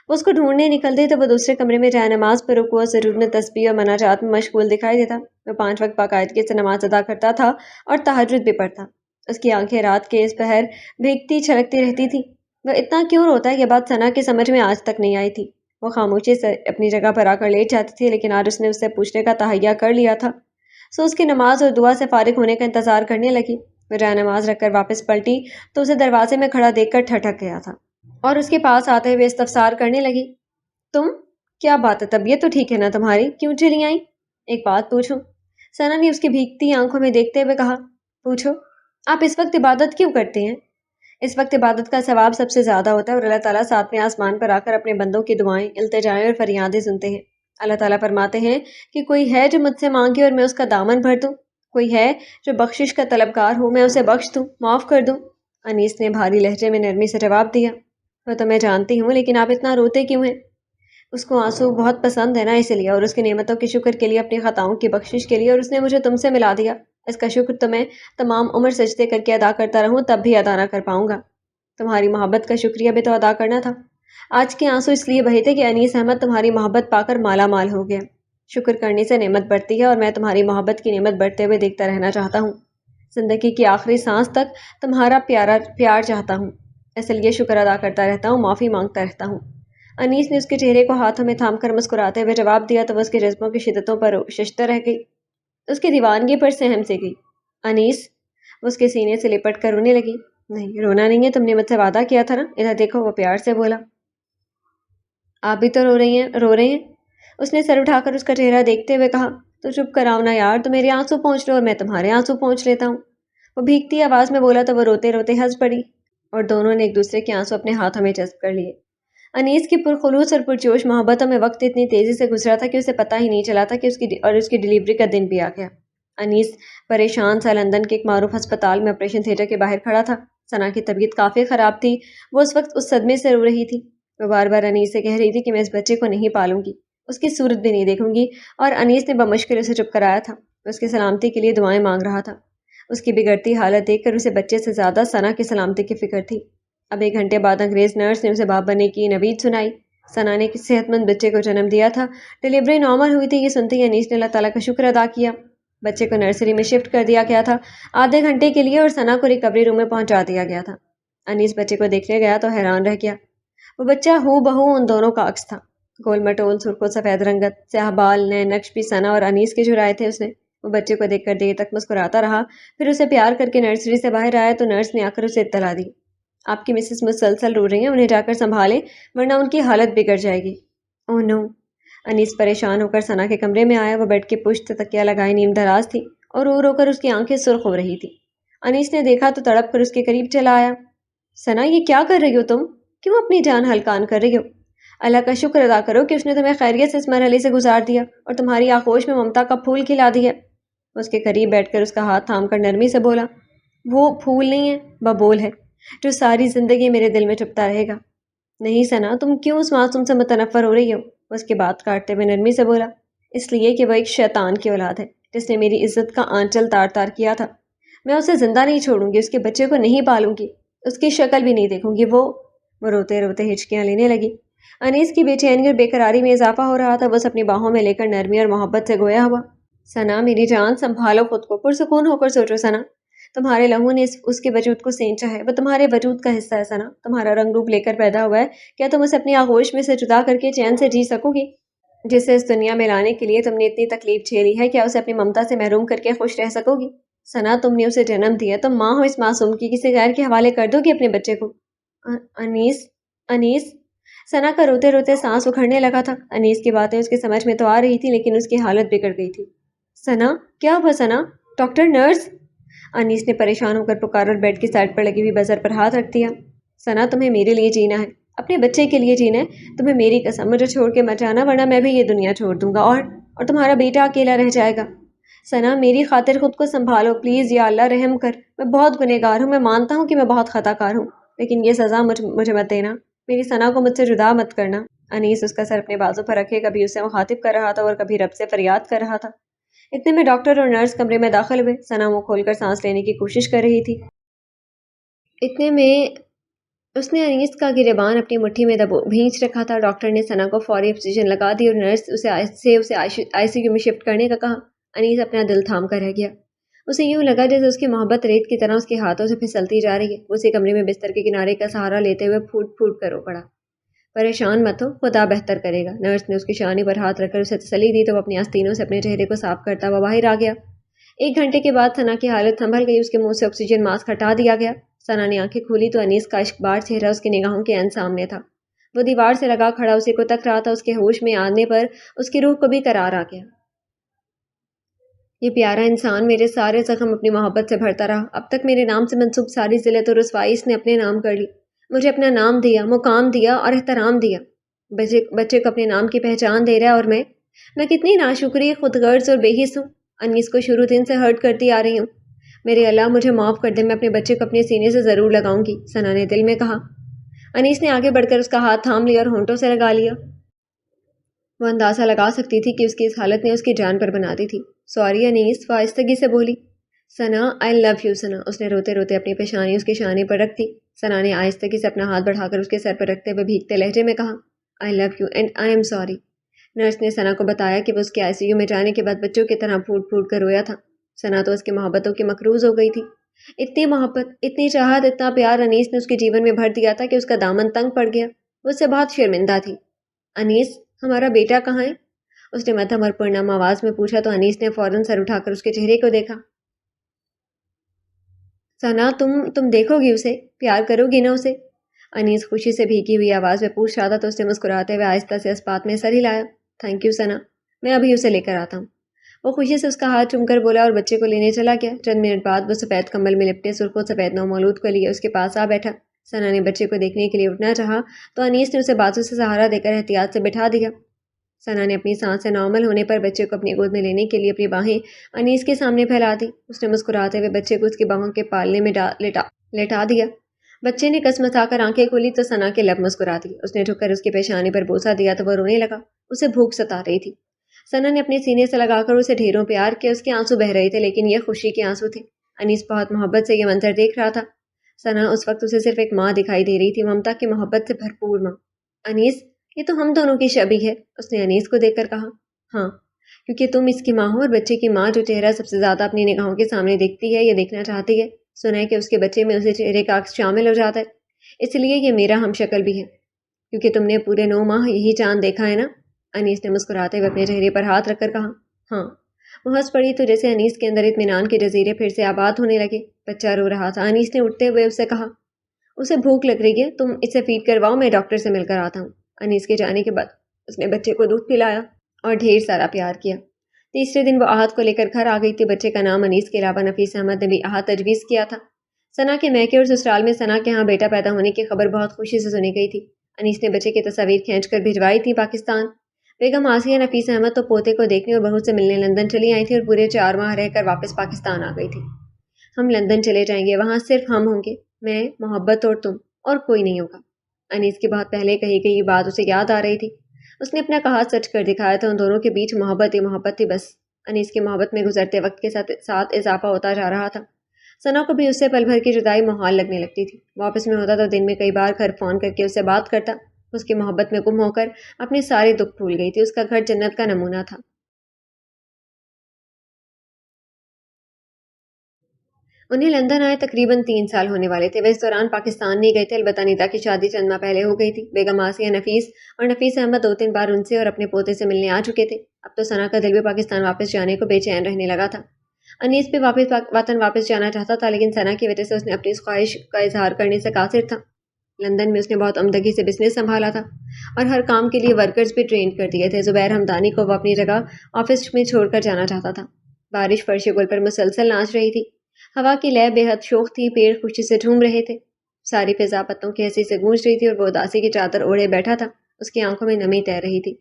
وہ اس کو ڈھونڈنے نکلتی تو وہ دوسرے کمرے میں جائے نماز پر رکوع و سجود میں تسبیح اور مناجات میں مشغول دکھائی دیتا۔ وہ 5 وقت باقاعدگی سے نماز ادا کرتا تھا اور تہجد بھی پڑھتا۔ اس کی آنکھیں رات کے اس پہر بھیگتی چھلکتی رہتی تھی۔ وہ اتنا کیوں روتا ہے یہ بات ثنا کی سمجھ میں آج تک نہیں آئی تھی۔ وہ خاموشی سے اپنی جگہ پر آ کر لیٹ جاتی تھی، لیکن آج اس نے اس سے پوچھنے کا تہیہ کر لیا تھا، سو اس کی نماز اور دعا سے فارغ ہونے کا انتظار کرنے لگی۔ وہ جائے نماز رکھ کر واپس پلٹی تو اسے دروازے میں کھڑا دیکھ کر ٹھٹک گیا تھا اور اس کے پاس آتے ہوئے استفسار کرنے لگی، تم؟ کیا بات ہے، طبیعت تو ٹھیک ہے نا تمہاری؟ کیوں چلی آئی؟ ایک بات پوچھوں؟ ثنا نے اس کی بھیگتی آنکھوں میں دیکھتے ہوئے کہا۔ پوچھو۔ آپ اس وقت عبادت کیوں کرتے ہیں؟ اس وقت عبادت کا ثواب سب سے زیادہ ہوتا ہے اور اللہ تعالیٰ 7ویں آسمان پر آ کر اپنے بندوں کی دعائیں، التجائیں اور فریادیں سنتے ہیں۔ اللہ تعالیٰ فرماتے ہیں کہ کوئی ہے جو مجھ سے مانگے اور میں اس کا دامن بھر دوں، کوئی ہے جو بخشش کا طلبگار ہو، میں اسے بخش دوں، معاف کر دوں۔ انیس نے بھاری لہجے میں نرمی سے جواب دیا۔ وہ تو میں جانتی ہوں، لیکن آپ اتنا روتے کیوں ہیں؟ اس کو آنسو بہت پسند ہے نا، اس لیے، اور اس کی نعمتوں کے شکر کے لیے، اپنی خطاؤں کی بخشش کے لیے، اور اس نے مجھے تم سے ملا دیا۔ اس کا شکر تو میں تمام عمر سجدے کر کے ادا کرتا رہوں تب بھی ادا نہ کر پاؤں گا۔ تمہاری محبت کا شکریہ بھی تو ادا کرنا تھا۔ آج کے آنسو اس لیے بہے تھے کہ انیس احمد تمہاری محبت پا کر مالا مال ہو گیا۔ شکر کرنے سے نعمت بڑھتی ہے اور میں تمہاری محبت کی نعمت بڑھتے ہوئے دیکھتا رہنا چاہتا ہوں۔ زندگی کی آخری سانس تک تمہارا پیار چاہتا ہوں، اس لیے شکر ادا کرتا رہتا ہوں، معافی مانگتا رہتا ہوں۔ انیس نے اس کے چہرے کو ہاتھوں میں تھام کر مسکراتے ہوئے جواب دیا تو وہ اس کے جذبوں کی شدتوں پر ششتر رہ گئی، اس کی دیوانگی پر سہم سے گئی۔ انیس، وہ اس کے سینے سے لپٹ کر رونے لگی۔ نہیں، رونا نہیں ہے، تم نے مجھ سے وعدہ کیا تھا نا، ادھر دیکھو، وہ پیار سے بولا۔ آپ بھی تو رو رہے ہیں؟ اس نے سر اٹھا کر اس کا چہرہ دیکھتے ہوئے کہا۔ تو چپ کراؤ نا یار، تو میرے آنسو پہنچ لو اور میں تمہارے آنسو پہنچ لیتا ہوں۔ وہ بھیگتی آواز میں بولا تو وہ روتے روتے ہنس پڑی اور دونوں نے ایک دوسرے کے آنسو اپنے ہاتھوں میں جذب کر لیے۔ انیس کی پرخلوص اور پرجوش محبتوں میں وقت اتنی تیزی سے گزرا تھا کہ اسے پتہ ہی نہیں چلا تھا کہ اس کی ڈیلیوری کا دن بھی آ گیا۔ انیس پریشان سا لندن کے ایک معروف ہسپتال میں آپریشن تھیٹر کے باہر کھڑا تھا۔ ثنا کی طبیعت کافی خراب تھی، وہ اس وقت اس صدمے سے رو رہی تھی۔ وہ بار بار انیس سے کہہ رہی تھی کہ میں اس بچے کو نہیں پالوں گی، اس کی صورت بھی نہیں دیکھوں گی، اور انیس نے بمشکل اسے چپ کرایا تھا۔ اس کی سلامتی کے لیے دعائیں مانگ رہا تھا۔ اس کی بگڑتی حالت دیکھ کر اسے بچے سے زیادہ ثنا کی سلامتی کی فکر تھی۔ اب 1 گھنٹے بعد انگریز نرس نے اسے باپ بننے کی نوید سنائی۔ ثنا نے ایک صحت مند بچے کو جنم دیا تھا، ڈیلیوری نارمل ہوئی تھی۔ یہ سنتے ہی انیس نے اللہ تعالیٰ کا شکر ادا کیا۔ بچے کو نرسری میں شفٹ کر دیا گیا تھا آدھے گھنٹے کے لیے، اور ثنا کو ریکوری روم میں پہنچا دیا گیا تھا۔ انیس بچے کو دیکھنے گیا تو حیران رہ گیا۔ وہ بچہ ہو بہو ان دونوں کا عکس تھا، گول مٹول، سرخ و سفید رنگت، سیاہ بال، نئے نقش بھی ثنا اور انیس کے جرائے تھے۔ اس نے وہ بچے کو دیکھ کر دیر تک مسکراتا رہا، پھر اسے پیار کر کے نرسری سے باہر آیا تو نرس نے آ کر اسے اطلاع دی، آپ کی مسز مسلسل رو رہی ہیں، انہیں جا کر سنبھالیں ورنہ ان کی حالت بگڑ جائے گی۔ اوہ نو! انیس پریشان ہو کر ثنا کے کمرے میں آیا۔ وہ بیڈ کے پشت تکیہ لگائے نیم دراز تھی اور رو رو کر اس کی آنکھیں سرخ ہو رہی تھی۔ انیس نے دیکھا تو تڑپ کر اس کے قریب چلا آیا۔ ثنا، یہ کیا کر رہی ہو تم؟ کیوں اپنی جان ہلکان کر رہی ہو؟ اللہ کا شکر ادا کرو کہ اس نے تمہیں خیریت سے اس مرحلے سے گزار دیا اور تمہاری آغوش میں ممتا کا پھول کھلا دیا۔ اس کے قریب بیٹھ کر اس کا ہاتھ تھام کر نرمی سے بولا، وہ پھول نہیں ہے، ببول ہے، جو ساری زندگی میرے دل میں چپتا رہے گا۔ نہیں ثنا، تم کیوں اس معصوم سے متنفر ہو رہی ہو؟ اس کی بات کاٹتے ہوئے نرمی سے بولا، اس لیے کہ وہ ایک شیطان کی اولاد ہے جس نے میری عزت کا آنچل تار تار کیا تھا۔ میں اسے زندہ نہیں چھوڑوں گی، اس کے بچے کو نہیں پالوں گی، اس کی شکل بھی نہیں دیکھوں گی۔ وہ روتے روتے ہچکیاں لینے لگی۔ انیس کی بے چینی اور بے قراری میں اضافہ ہو رہا تھا۔ وہ اسے اپنی باہوں میں لے کر نرمی اور محبت سے گویا ہوا، ثنا میری جان، سنبھالو خود کو، پرسکون ہو کر سوچو ثنا، تمہارے لہو نے اس کے وجود کو سینچا ہے، وہ تمہارے وجود کا حصہ ہے ثنا، تمہارا رنگ روپ لے کر پیدا ہوا ہے۔ کیا تم اسے اپنی آغوش میں سے جدا کر کے چین سے جی سکو گی؟ جسے اس دنیا میں لانے کے لیے تم نے اتنی تکلیف جھیلی ہے، کیا اسے اپنی ممتا سے محروم کر کے خوش رہ سکو گی؟ ثنا، تم نے اسے جنم دیا، تم ماں ہو اس معصوم کی، کسی غیر کے حوالے کر دو گی اپنے بچے کو؟ انیس، انیس، ثنا کا روتے روتے سانس اکھڑنے لگا تھا۔ انیس کی باتیں اس کی سمجھ میں تو آ رہی تھی لیکن اس کی حالت بگڑ گئی تھی۔ ثنا، کیا ہوا ثنا؟ Doctor, nurse? انیس نے پریشان ہو کر پکارا اور بیڈ کی سائڈ پر لگی ہوئی بزر پر ہاتھ رکھ دیا۔ ثنا، تمہیں میرے لیے جینا ہے، اپنے بچے کے لیے جینا ہے، تمہیں میری قسم، مجھے چھوڑ کے مت جانا ورنہ میں بھی یہ دنیا چھوڑ دوں گا اور تمہارا بیٹا اکیلا رہ جائے گا۔ ثنا، میری خاطر خود کو سنبھالو پلیز، یا اللہ رحم کر، میں بہت گنہگار ہوں، میں مانتا ہوں کہ میں بہت خطا کار ہوں، لیکن یہ سزا مجھے مت دینا، میری ثنا کو مجھ سے جدا مت کرنا۔ انیس اس کا سر اپنے بازو پر رکھے کبھی اسے مخاطب کر رہا تھا اور کبھی رب سے فریاد کر رہا تھا۔ اتنے میں ڈاکٹر اور نرس کمرے میں داخل ہوئے۔ ثنا منہ کھول کر سانس لینے کی کوشش کر رہی تھی۔ اتنے میں اس نے انیس کا گریبان اپنی مٹھی میں بھینچ رکھا تھا۔ ڈاکٹر نے ثنا کو فوری آکسیجن لگا دی اور نرس اسے آئی سی یو میں شفٹ کرنے کا کہا۔ انیس اپنا دل تھام کر رہ گیا۔ اسے یوں لگا جیسے اس کی محبت ریت کی طرح اس کے ہاتھوں سے پھسلتی جا رہی ہے۔ وہ اسی کمرے میں بستر کے کنارے کا سہارا لیتے ہوئے پھوٹ پھوٹ کر رو پڑا۔ پریشان مت ہو، خدا بہتر کرے گا۔ نرس نے اس کی شانی پر ہاتھ رکھ کر اسے تسلی دی تو وہ اپنی آستینوں سے اپنے چہرے کو صاف کرتا ہوا باہر آ گیا۔ 1 گھنٹے کے بعد ثنا کی حالت سنبھل گئی، اس کے منہ سے آکسیجن ماسک ہٹا دیا گیا۔ ثنا نے آنکھیں کھولی تو انیس کا اشکبار چہرہ اس کی نگاہوں کے عین سامنے تھا۔ وہ دیوار سے لگا کھڑا اسی کو تک رہا تھا۔ اس کے ہوش میں آنے پر اس کی روح کو بھی قرار آ گیا۔ یہ پیارا انسان میرے سارے زخم اپنی محبت سے بھرتا رہا۔ اب تک میرے نام سے منسوب ساری ذلت و رسوائی اس نے اپنے نام کر لی۔ مجھے اپنا نام دیا، مقام دیا اور احترام دیا۔ بچے کو اپنے نام کی پہچان دے رہا ہے اور میں کتنی ناشکری، خود غرض اور بے حس ہوں۔ انیس کو شروع دن سے ہرٹ کرتی آ رہی ہوں۔ میرے اللہ مجھے معاف کر دے، میں اپنے بچے کو اپنے سینے سے ضرور لگاؤں گی، ثنا نے دل میں کہا۔ انیس نے آگے بڑھ کر اس کا ہاتھ تھام لیا اور ہونٹوں سے لگا لیا۔ وہ اندازہ لگا سکتی تھی کہ اس کی اس حالت نے اس کی جان پر بنا دی تھی۔ سوری انیس، وہ آہستگی سے بولی۔ ثنا، آئی لو یو ثنا، اس نے روتے روتے اپنی پیشانی اس کے شانے پر رکھ دی۔ ثنا نے آہستگی سے اپنا ہاتھ بڑھا کر اس کے سر پر رکھتے ہوئے بھیگتے لہجے میں کہا، I love you and I am sorry. Nurse نے ثنا کو بتایا کہ وہ اس کے آئی سی یو میں جانے کے بعد بچوں کی طرح پھوٹ پھوٹ کر رویا تھا۔ ثنا تو اس کی محبتوں کی مقروض ہو گئی تھی۔ اتنی محبت، اتنی چاہت، اتنا پیار انیس نے اس کے جیون میں بھر دیا تھا کہ اس کا دامن تنگ پڑ گیا۔ وہ اس سے بہت شرمندہ تھی۔ انیس، ہمارا بیٹا کہاں ہے؟ اس نے مدھم اور پرنم آواز میں پوچھا تو انیس نے فوراً سر اٹھا کر اس کے چہرے کو دیکھا۔ ثنا، تم دیکھو گی اسے، پیار کرو گی نا اسے؟ انیس خوشی سے بھیگی ہوئی آواز میں پوچھ رہا تھا تو اس نے مسکراتے ہوئے آہستہ سے اسپات میں سر ہلایا۔ تھینک یو ثنا، میں ابھی اسے لے کر آتا ہوں۔ وہ خوشی سے اس کا ہاتھ چوم کر بولا اور بچے کو لینے چلا گیا۔ چند منٹ بعد وہ سفید کمبل میں لپٹے سرخ و سفید نومولود کو لیے اس کے پاس آ بیٹھا۔ ثنا نے بچے کو دیکھنے کے لیے اٹھنا چاہا تو انیس نے اسے بازو سے سہارا دے کر احتیاط سے بٹھا دیا۔ ثنا نے اپنی سانس سے نارمل ہونے پر بچے کو اپنی گود میں لینے کے لیے اپنی باہیں انیس کے سامنے پھیلا دی۔ اس نے مسکراتے ہوئے بچے کو اس کی باہوں کے پالنے میں لٹا دیا۔ بچے نے کسمسا کر آنکھیں کھولی تو ثنا کے لب مسکرا دی۔ اس نے جھک کر اس کی پیشانی پر بوسہ دیا تو وہ رونے لگا۔ اسے بھوک ستا رہی تھی۔ ثنا نے اپنے سینے سے لگا کر اسے ڈھیروں پیار کیا۔ اس کے آنسو بہہ رہے تھے لیکن یہ خوشی کے آنسو تھے۔ انیس بہت محبت سے یہ منظر دیکھ رہا تھا۔ ثنا اس وقت اسے صرف ایک ماں دکھائی دے رہی تھی، ممتا کی محبت سے بھرپور ماں۔ انیس، یہ تو ہم دونوں کی شبیہ ہے، اس نے انیس کو دیکھ کر کہا۔ ہاں، کیونکہ تم اس کی ماں ہو اور بچے کی ماں جو چہرہ سب سے زیادہ اپنی نگاہوں کے سامنے دیکھتی ہے یا دیکھنا چاہتی ہے، سنا ہے کہ اس کے بچے میں اسے چہرے کا عکس شامل ہو جاتا ہے، اس لیے یہ میرا ہم شکل بھی ہے۔ کیونکہ تم نے پورے 9 ماہ یہی چاند دیکھا ہے نا؟ انیس نے مسکراتے ہوئے اپنے چہرے پر ہاتھ رکھ کر کہا۔ ہاں۔ وہ ہنس پڑی تو جیسے انیس کے اندر اطمینان کے جزیرے پھر سے آباد ہونے لگے۔ بچہ رو رہا تھا۔ انیس نے اٹھتے ہوئے اس سے کہا، اسے بھوک لگ رہی ہے، تم اسے فیڈ کرواؤ، میں ڈاکٹر سے مل کر آتا ہوں۔ انیس کے جانے کے بعد اس نے بچے کو دودھ پلایا اور ڈھیر سارا پیار کیا۔ تیسرے دن وہ احد کو لے کر گھر آ گئی تھی۔ بچے کا نام انیس کے علاوہ نفیس احمد نے بھی احد تجویز کیا تھا۔ ثنا کے میکے اور سسرال میں ثنا کے ہاں بیٹا پیدا ہونے کی خبر بہت خوشی سے سنی گئی تھی۔ انیس نے بچے کی تصاویر کھینچ کر بھجوائی تھی پاکستان۔ بیگم آسیہ نفیس احمد تو پوتے کو دیکھنے اور بہو سے ملنے لندن چلی آئی تھی اور پورے 4 ماہ رہ کر واپس پاکستان آ گئی تھی۔ ہم لندن چلے جائیں گے، وہاں صرف ہم ہوں گے، میں، محبت اور تم، اور کوئی نہیں ہوگا۔ انیس کی بہت پہلے کہی گئی بات اسے یاد آ رہی تھی۔ اس نے اپنا کہا سچ کر دکھایا تھا۔ ان دونوں کے بیچ محبت ہی محبت تھی بس۔ انیس کی محبت میں گزرتے وقت کے ساتھ اضافہ ہوتا جا رہا تھا۔ ثنا کو بھی اس سے پل بھر کی جدائی محال لگنے لگتی تھی۔ وہ آفس میں ہوتا تو دن میں کئی بار گھر فون کر کے اس سے بات کرتا۔ اس کی محبت میں گم ہو کر اپنے سارے دکھ بھول گئی تھی۔ اس کا گھر جنت کا نمونہ تھا۔ انہیں لندن آئے تقریباً 3 سال ہونے والے تھے۔ وہ اس دوران پاکستان نہیں گئے تھے، البتہ نیتا کی شادی چند ماہ پہلے ہو گئی تھی۔ بیگم آسیہ نفیس اور نفیس احمد 2-3 بار ان سے اور اپنے پوتے سے ملنے آ چکے تھے۔ اب تو ثنا کا دل بھی پاکستان واپس جانے کو بے چین رہنے لگا تھا۔ انیس بھی وطن واپس جانا چاہتا تھا، لیکن ثنا کی وجہ سے اس نے اپنی اس خواہش کا اظہار کرنے سے قاصر تھا۔ لندن میں اس نے بہت عمدگی سے بزنس سنبھالا تھا اور ہر کام کے لیے ورکرز بھی ٹرینڈ کر دیے تھے۔ زبیر حمدانی کو وہ اپنی جگہ آفس میں چھوڑ کر جانا چاہتا تھا۔ بارش فرش گل پر مسلسل ناچ رہی تھی۔ ہوا کی لے بے حد شوخ تھی، پیڑ خوشی سے جھوم رہے تھے، ساری فضا پتوں کی ہنسی سے گونج رہی تھی اور وہ اداسی کی چادر اوڑھے بیٹھا تھا۔ اس کی آنکھوں میں نمی تیر رہی تھی۔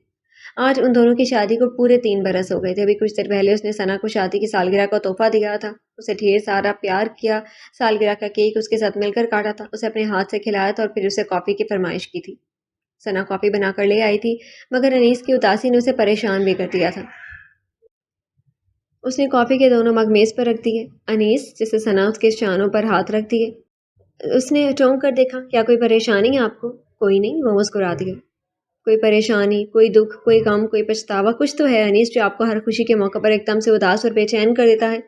آج ان دونوں کی شادی کو پورے 3 برس ہو گئے تھے۔ ابھی کچھ دیر پہلے اس نے ثنا کو شادی کی سالگرہ کا تحفہ دیا تھا، اسے ڈھیر سارا پیار کیا، سالگرہ کا کیک اس کے ساتھ مل کر کاٹا تھا، اسے اپنے ہاتھ سے کھلایا تھا اور پھر اسے کافی کی فرمائش کی تھی۔ ثنا کافی بنا کر لے آئی تھی، مگر انیس کی اداسی نے اسے پریشان بھی کر دیا تھا۔ اس نے کافی کے دونوں مگ میز پر رکھ دیے۔ انیس، جسے ثنا اس کے شانوں پر ہاتھ رکھ دیے، اس نے چونک کر دیکھا۔ کیا کوئی پریشانی ہے آپ کو؟ کوئی نہیں، وہ مسکرا دیا۔ کوئی پریشانی، کوئی دکھ، کوئی غم، کوئی پچھتاوا، کچھ تو ہے انیس جو آپ کو ہر خوشی کے موقع پر ایک دم سے اداس اور بے چین کر دیتا ہے۔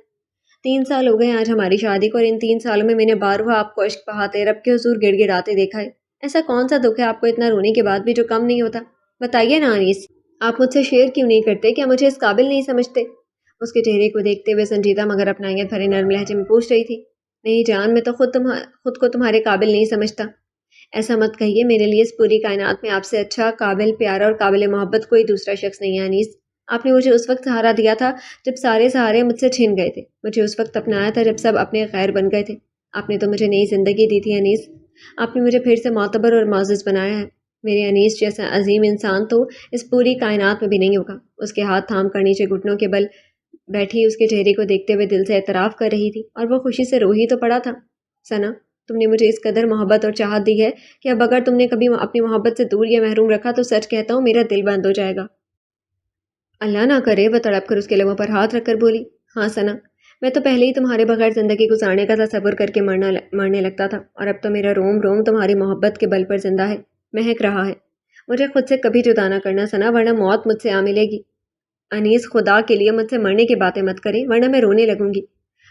3 سال ہو گئے آج ہماری شادی کو، اور ان 3 سالوں میں نے بارہا آپ کو عشق بہاتے رب کے حضور گڑ گڑاتے دیکھا ہے۔ ایسا کون سا دکھ ہے آپ کو اتنا رونے کے بعد بھی جو کم نہیں ہوتا؟ بتائیے نا انیس، آپ مجھ سے شیئر کیوں نہیں کرتے؟ کیا مجھے اس قابل نہیں سمجھتے؟ اس کے چہرے کو دیکھتے ہوئے سنجیدہ مگر اپنائیت بھرے نرم لہجے میں پوچھ رہی تھی۔ نہیں جان، میں تو خود کو تمہارے قابل نہیں سمجھتا۔ ایسا مت کہیے، میرے لیے اس پوری کائنات میں آپ سے اچھا، قابل، پیارا اور قابل محبت کوئی دوسرا شخص نہیں ہے انیس۔ آپ نے مجھے اس وقت سہارا دیا تھا جب سارے سہارے مجھ سے چھن گئے تھے، مجھے اس وقت اپنایا تھا جب سب اپنے غیر بن گئے تھے۔ آپ نے تو مجھے نئی زندگی دی تھی انیس، آپ نے مجھے پھر سے معتبر اور معزز بنایا ہے۔ میرے انیس جیسا عظیم انسان تو اس پوری کائنات میں بھی نہیں ہوگا۔ اس کے ہاتھ تھام کر نیچے گھٹنوں کے بل بیٹھی اس کے چہرے کو دیکھتے ہوئے دل سے اعتراف کر رہی تھی، اور وہ خوشی سے رو ہی تو پڑا تھا۔ ثنا، تم نے مجھے اس قدر محبت اور چاہت دی ہے کہ اب اگر تم نے کبھی اپنی محبت سے دور یا محروم رکھا تو سچ کہتا ہوں میرا دل بند ہو جائے گا۔ اللہ نہ کرے، وہ تڑپ کر اس کے لبوں پر ہاتھ رکھ کر بولی۔ ہاں ثنا، میں تو پہلے ہی تمہارے بغیر زندگی گزارنے کا تصور کر کے مرنے لگتا تھا، اور اب تو میرا روم روم تمہاری محبت کے بل پر زندہ ہے، مہک رہا ہے۔ مجھے خود سے کبھی جدا نہ کرنا ثنا، ورنہ موت مجھ سے آ ملے گی۔ انیس، خدا کے لیے مجھ سے مرنے کی باتیں مت کریں، ورنہ میں رونے لگوں گی۔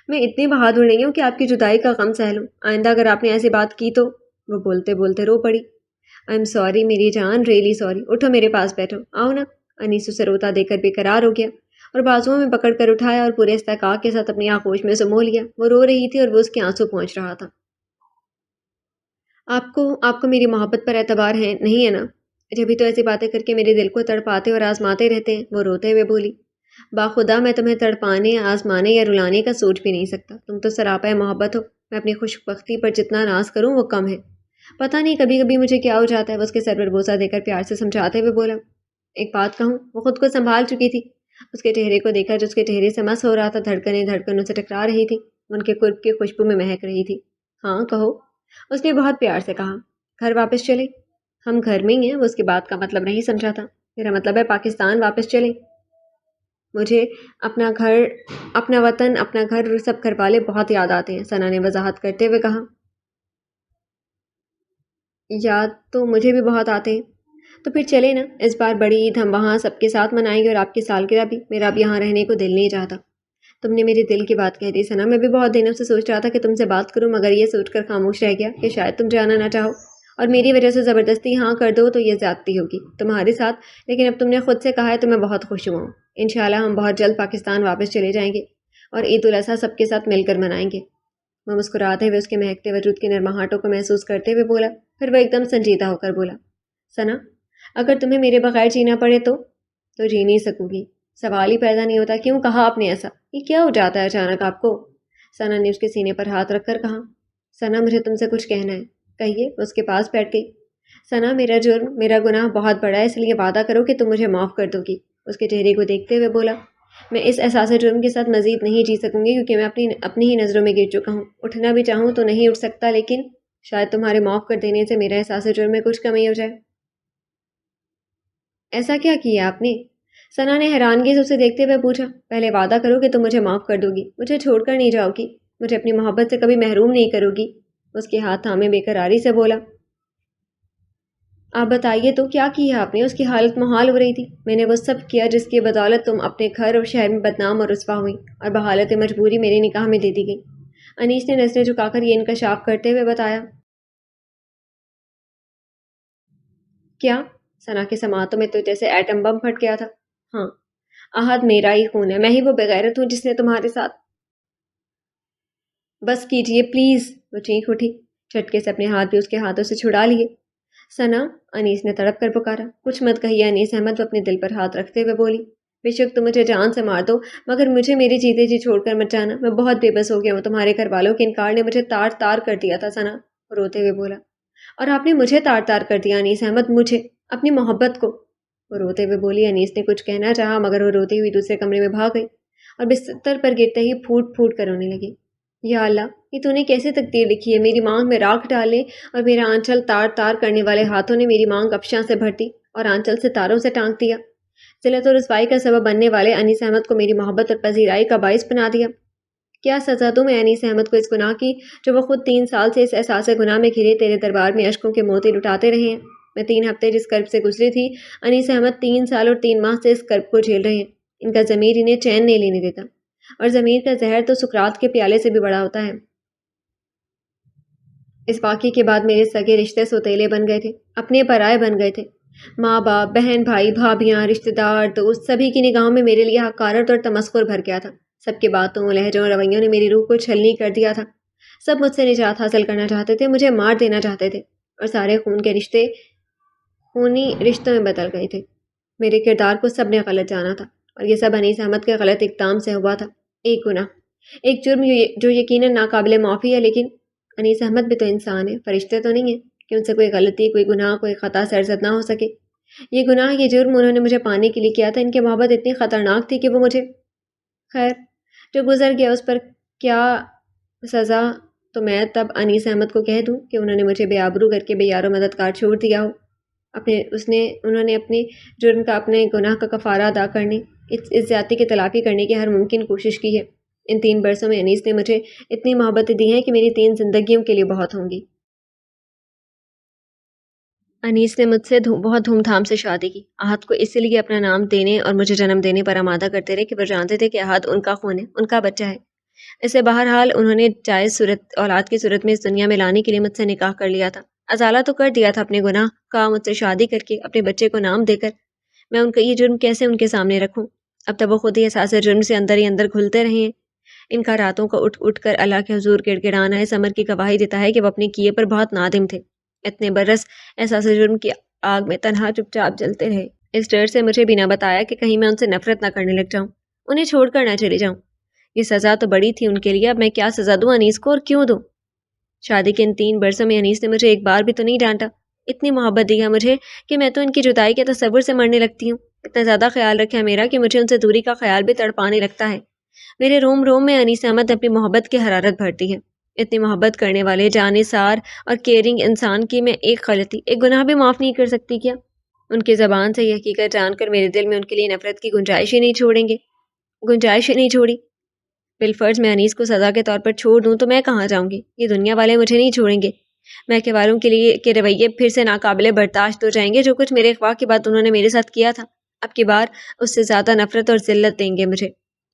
میں اتنی بہادر نہیں ہوں کہ آپ کی جدائی کا غم سہ لوں۔ آئندہ اگر آپ نے ایسی بات کی تو… وہ بولتے بولتے رو پڑی۔ آئی ایم سوری میری جان، ریئلی سوری۔ اٹھو میرے پاس بیٹھو، آؤ نا۔ انیس اسے روتا دیکھ کر بے قرار ہو گیا اور بازوؤں میں پکڑ کر اٹھایا اور پورے استحقاق کے ساتھ اپنی آغوش میں سمو لیا۔ وہ رو رہی تھی اور وہ اس کے آنسو پہنچ رہا تھا۔ آپ کو میری محبت پر اعتبار ہے نہیں ہے نا؟ جبھی تو ایسی باتیں کر کے میرے دل کو تڑپاتے اور آزماتے رہتے ہیں، وہ روتے ہوئے بولی۔ باخدا میں تمہیں تڑپانے، آزمانے یا رلانے کا سوچ بھی نہیں سکتا۔ تم تو سراپا محبت ہو، میں اپنی خوش بختی پر جتنا ناز کروں وہ کم ہے۔ پتہ نہیں کبھی کبھی مجھے کیا ہو جاتا ہے۔ وہ اس کے سر پر بوسہ دے کر پیار سے سمجھاتے ہوئے بولا۔ ایک بات کہوں، وہ خود کو سنبھال چکی تھی۔ اس کے چہرے کو دیکھا جو اس کے چہرے سے مس ہو رہا تھا، دھڑکنوں سے ٹکرا رہی تھی، ان کے قرب کی خوشبو میں مہک رہی تھی۔ ہاں کہو، اس نے بہت پیار سے کہا۔ گھر واپس چلیں؟ ہم گھر میں ہی ہیں، وہ اس کی بات کا مطلب نہیں سمجھا تھا۔ میرا مطلب ہے پاکستان واپس چلیں۔ مجھے اپنا گھر، اپنا وطن، اپنا گھر اور سب گھر والے بہت یاد آتے ہیں، ثنا نے وضاحت کرتے ہوئے کہا۔ یاد تو مجھے بھی بہت آتے ہیں۔ تو پھر چلے نا، اس بار بڑی عید ہم وہاں سب کے ساتھ منائیں گے اور آپ کی سالگرہ بھی۔ میرا اب یہاں رہنے کو دل نہیں چاہتا۔ تم نے میرے دل کی بات کہہ دی ثنا، میں بھی بہت دنوں سے سوچ رہا تھا کہ تم سے بات کروں، مگر یہ سوچ کر خاموش رہ گیا کہ شاید تم جانا نہ چاہو اور میری وجہ سے زبردستی ہاں کر دو تو یہ زیادتی ہوگی تمہارے ساتھ، لیکن اب تم نے خود سے کہا ہے تو میں بہت خوش ہوا ہوں۔ انشاءاللہ ہم بہت جلد پاکستان واپس چلے جائیں گے اور عید الاضحیٰ سب کے ساتھ مل کر منائیں گے۔ وہ مسکراتے ہوئے اس کے مہکتے وجود کی نرماہٹوں کو محسوس کرتے ہوئے بولا، پھر وہ ایک دم سنجیدہ ہو کر بولا۔ ثنا، اگر تمہیں میرے بغیر جینا پڑے تو جی نہیں سکوں گی۔ سوال ہی پیدا نہیں ہوتا، کیوں کہا آپ نے ایسا؟ یہ کیا ہو جاتا ہے اچانک آپ کو؟ ثنا نے اس کے سینے پر ہاتھ رکھ کر کہا۔ ثنا، مجھے تم سے کچھ کہنا ہے۔ کہیے۔ اس کے پاس بیٹھ گئی۔ ثنا، میرا جرم، میرا گناہ بہت بڑا ہے، اس لیے وعدہ کرو کہ تم مجھے معاف کر دو گی۔ اس کے چہرے کو دیکھتے ہوئے بولا۔ میں اس احساس جرم کے ساتھ مزید نہیں جی سکوں گی، کیونکہ میں اپنی ہی نظروں میں گر چکا ہوں۔ اٹھنا بھی چاہوں تو نہیں اٹھ سکتا، لیکن شاید تمہارے معاف کر دینے سے میرا احساس جرم میں کچھ کمی ہو جائے۔ ایسا کیا کیا آپ نے؟ ثنا نے حیرانگی سے اسے دیکھتے ہوئے پوچھا۔ پہلے وعدہ کرو کہ تم مجھے معاف کر دو گی، مجھے چھوڑ کر نہیں جاؤ گی، مجھے اپنی محبت سے کبھی محروم نہیں کرو گی۔ اس کے ہاتھ تھامے بے قراری سے بولا۔ آپ بتائیے تو کیا کیا آپ نے؟ اس کی حالت محال ہو رہی تھی۔ میں نے وہ سب کیا جس کی بدولت تم اپنے گھر اور شہر میں بدنام اور رسوا ہوئی اور بحالت مجبوری میرے نکاح میں دے دی گئی۔ انیس نے نظریں جھکا کر یہ انکشاف کرتے ہوئے بتایا۔ کیا؟ ثنا کے سماعتوں میں تو جیسے ایٹم بم پھٹ گیا تھا۔ ہاں، احد میرا ہی خون ہے، میں ہی وہ بغیرت ہوں جس نے تمہارے ساتھ۔ بس کیجیے پلیز، وہ چینخ اٹھی، جھٹکے سے اپنے ہاتھ بھی اس کے ہاتھوں سے چھڑا لیے۔ ثنا، انیس نے تڑپ کر پکارا۔ کچھ مت کہیے انیس احمد، وہ اپنے دل پر ہاتھ رکھتے ہوئے بولی۔ بے شک تم مجھے جان سے مار دو مگر مجھے میری جیتے جی چھوڑ کر مت جانا، میں بہت بے بس ہو گیا ہوں، تمہارے گھر والوں کے انکار نے مجھے تار تار کر دیا تھا۔ ثنا روتے ہوئے بولا۔ اور آپ نے مجھے تار تار کر دیا انیس احمد، مجھے، اپنی محبت کو۔ وہ روتے ہوئے بولی۔ انیس نے کچھ کہنا چاہا مگر وہ روتی ہوئی دوسرے کمرے میں بھاگ گئی اور بستر پر گرتے ہی پھوٹ پھوٹ کر رونے لگی۔ یا اللہ، یہ تو نے کیسے تقدیر لکھی ہے؟ میری مانگ میں راکھ ڈالے اور میرا آنچل تار تار کرنے والے ہاتھوں نے میری مانگ افشاں سے بھر دی اور آنچل سے تاروں سے ٹانک دیا۔ ذلت و رسوائی کا سبب بننے والے انیس احمد کو میری محبت اور پذیرائی کا باعث بنا دیا۔ کیا سزا دوں میں انیس احمد کو اس گناہ کی جو وہ خود 3 سال سے اس احساس گناہ میں گھرے تیرے دربار میں اشکوں کے موتی لٹاتے رہے ہیں؟ میں 3 ہفتے جس کرب سے گزری تھی، انیس احمد 3 سال اور 3 ماہ سے اس کرب کو جھیل رہے ہیں۔ ان کا ضمیر انہیں چین نہیں لینے دیتا، اور ضمیر کا زہر تو سکرات کے پیالے سے بھی بڑا ہوتا ہے۔ اس واقعے کے بعد میرے سگے رشتے سوتیلے بن گئے تھے، اپنے پرائے بن گئے تھے۔ ماں باپ، بہن بھائی، بھابیاں، رشتہ دار، دوست، سبھی کی نگاہوں میں میرے لیے حقارت اور تمسخر بھر گیا تھا۔ سب کی باتوں، لہجوں، رویوں نے میری روح کو چھلنی کر دیا تھا۔ سب مجھ سے نجات حاصل کرنا چاہتے تھے، مجھے مار دینا چاہتے تھے، اور سارے خون کے رشتے خونی رشتوں میں بدل گئے تھے۔ میرے کردار کو سب نے غلط جانا تھا، اور یہ سب انیس احمد کے غلط اقدام سے ہوا تھا۔ ایک گناہ، ایک جرم جو یقیناً ناقابل معافی ہے، لیکن انیس احمد بھی تو انسان ہے، فرشتے تو نہیں ہیں کہ ان سے کوئی غلطی، کوئی گناہ، کوئی خطا سرزد نہ ہو سکے۔ یہ گناہ، یہ جرم انہوں نے مجھے پانے کے لیے کیا تھا۔ ان کی محبت اتنی خطرناک تھی کہ وہ مجھے، خیر جو گزر گیا اس پر کیا سزا تو میں تب انیس احمد کو کہہ دوں کہ انہوں نے مجھے بے آبرو کر کے بے یار و مددگار چھوڑ دیا ہو۔ انہوں نے اپنے جرم کا، اپنے گناہ کا کفارہ ادا کرنے، اس زیادتی کی تلافی کرنے کی ہر ممکن کوشش کی ہے۔ ان 3 برسوں میں انیس نے مجھے اتنی محبتیں دی ہیں کہ میری 3 زندگیوں کے لیے بہت ہوں گی۔ انیس نے مجھ سے بہت دھوم دھام سے شادی کی۔ احد کو اسی لیے اپنا نام دینے اور مجھے جنم دینے پر آمادہ کرتے رہے کہ وہ جانتے تھے کہ احد ان کا خون ہے، ان کا بچہ ہے۔ اسے بہرحال انہوں نے جائز صورت اولاد کی صورت میں اس دنیا میں لانے کے لیے مجھ سے نکاح کر لیا تھا۔ ازالہ تو کر دیا تھا اپنے گناہ کا، مجھ سے شادی کر کے اپنے بچے کو نام دے کر میں ان کا یہ جرم کیسے ان کے سامنے رکھوں؟ اب تک وہ خود ہی احساس جرم سے اندر ہی اندر گھلتے رہے ہیں۔ ان کا راتوں کا اٹھ اٹھ کر اللہ کے حضور گڑ گڑانا اس امر کی گواہی دیتا ہے کہ وہ اپنے کیے پر بہت نادم تھے۔ اتنے برس احساس جرم کی آگ میں تنہا چپ چاپ جلتے رہے، اس ڈر سے مجھے بھی نہ بتایا کہ کہیں میں ان سے نفرت نہ کرنے لگ جاؤں، انہیں چھوڑ کر نہ چلی جاؤں۔ یہ سزا تو بڑی تھی ان کے لیے، اب میں کیا سزا دوں انیس کو اور کیوں دوں؟ شادی کے ان 3 برسوں میں انیس نے مجھے ایک بار بھی تو نہیں ڈانٹا۔ اتنی محبت دی ہے مجھے کہ میں تو ان کی جدائی کے تصور سے مرنے لگتی ہوں۔ اتنا زیادہ خیال رکھا میرا کہ مجھے ان سے دوری کا خیال بھی تڑپانے لگتا ہے۔ میرے روم روم میں انیس احمد اپنی محبت کی حرارت بھرتی ہے۔ اتنی محبت کرنے والے جانثار اور کیئرنگ انسان کی میں ایک غلطی، ایک گناہ بھی معاف نہیں کر سکتی کیا؟ ان کی زبان سے یہ حقیقت جان کر میرے دل میں ان کے لیے نفرت کی گنجائش ہی نہیں چھوڑی۔ بالفرض میں انیس کو سزا کے طور پر چھوڑ دوں تو میں کہاں جاؤں گی؟ یہ دنیا والے مجھے نہیں چھوڑیں گے۔ میکے والوں کے لیے کے رویے پھر سے ناقابل برداشت ہو جائیں گے۔ جو کچھ میرے اغوا کے بعد انہوں نے میرے ساتھ کیا تھا، اب کی بار اس سے زیادہ نفرت اور ذلت دیں گے مجھے۔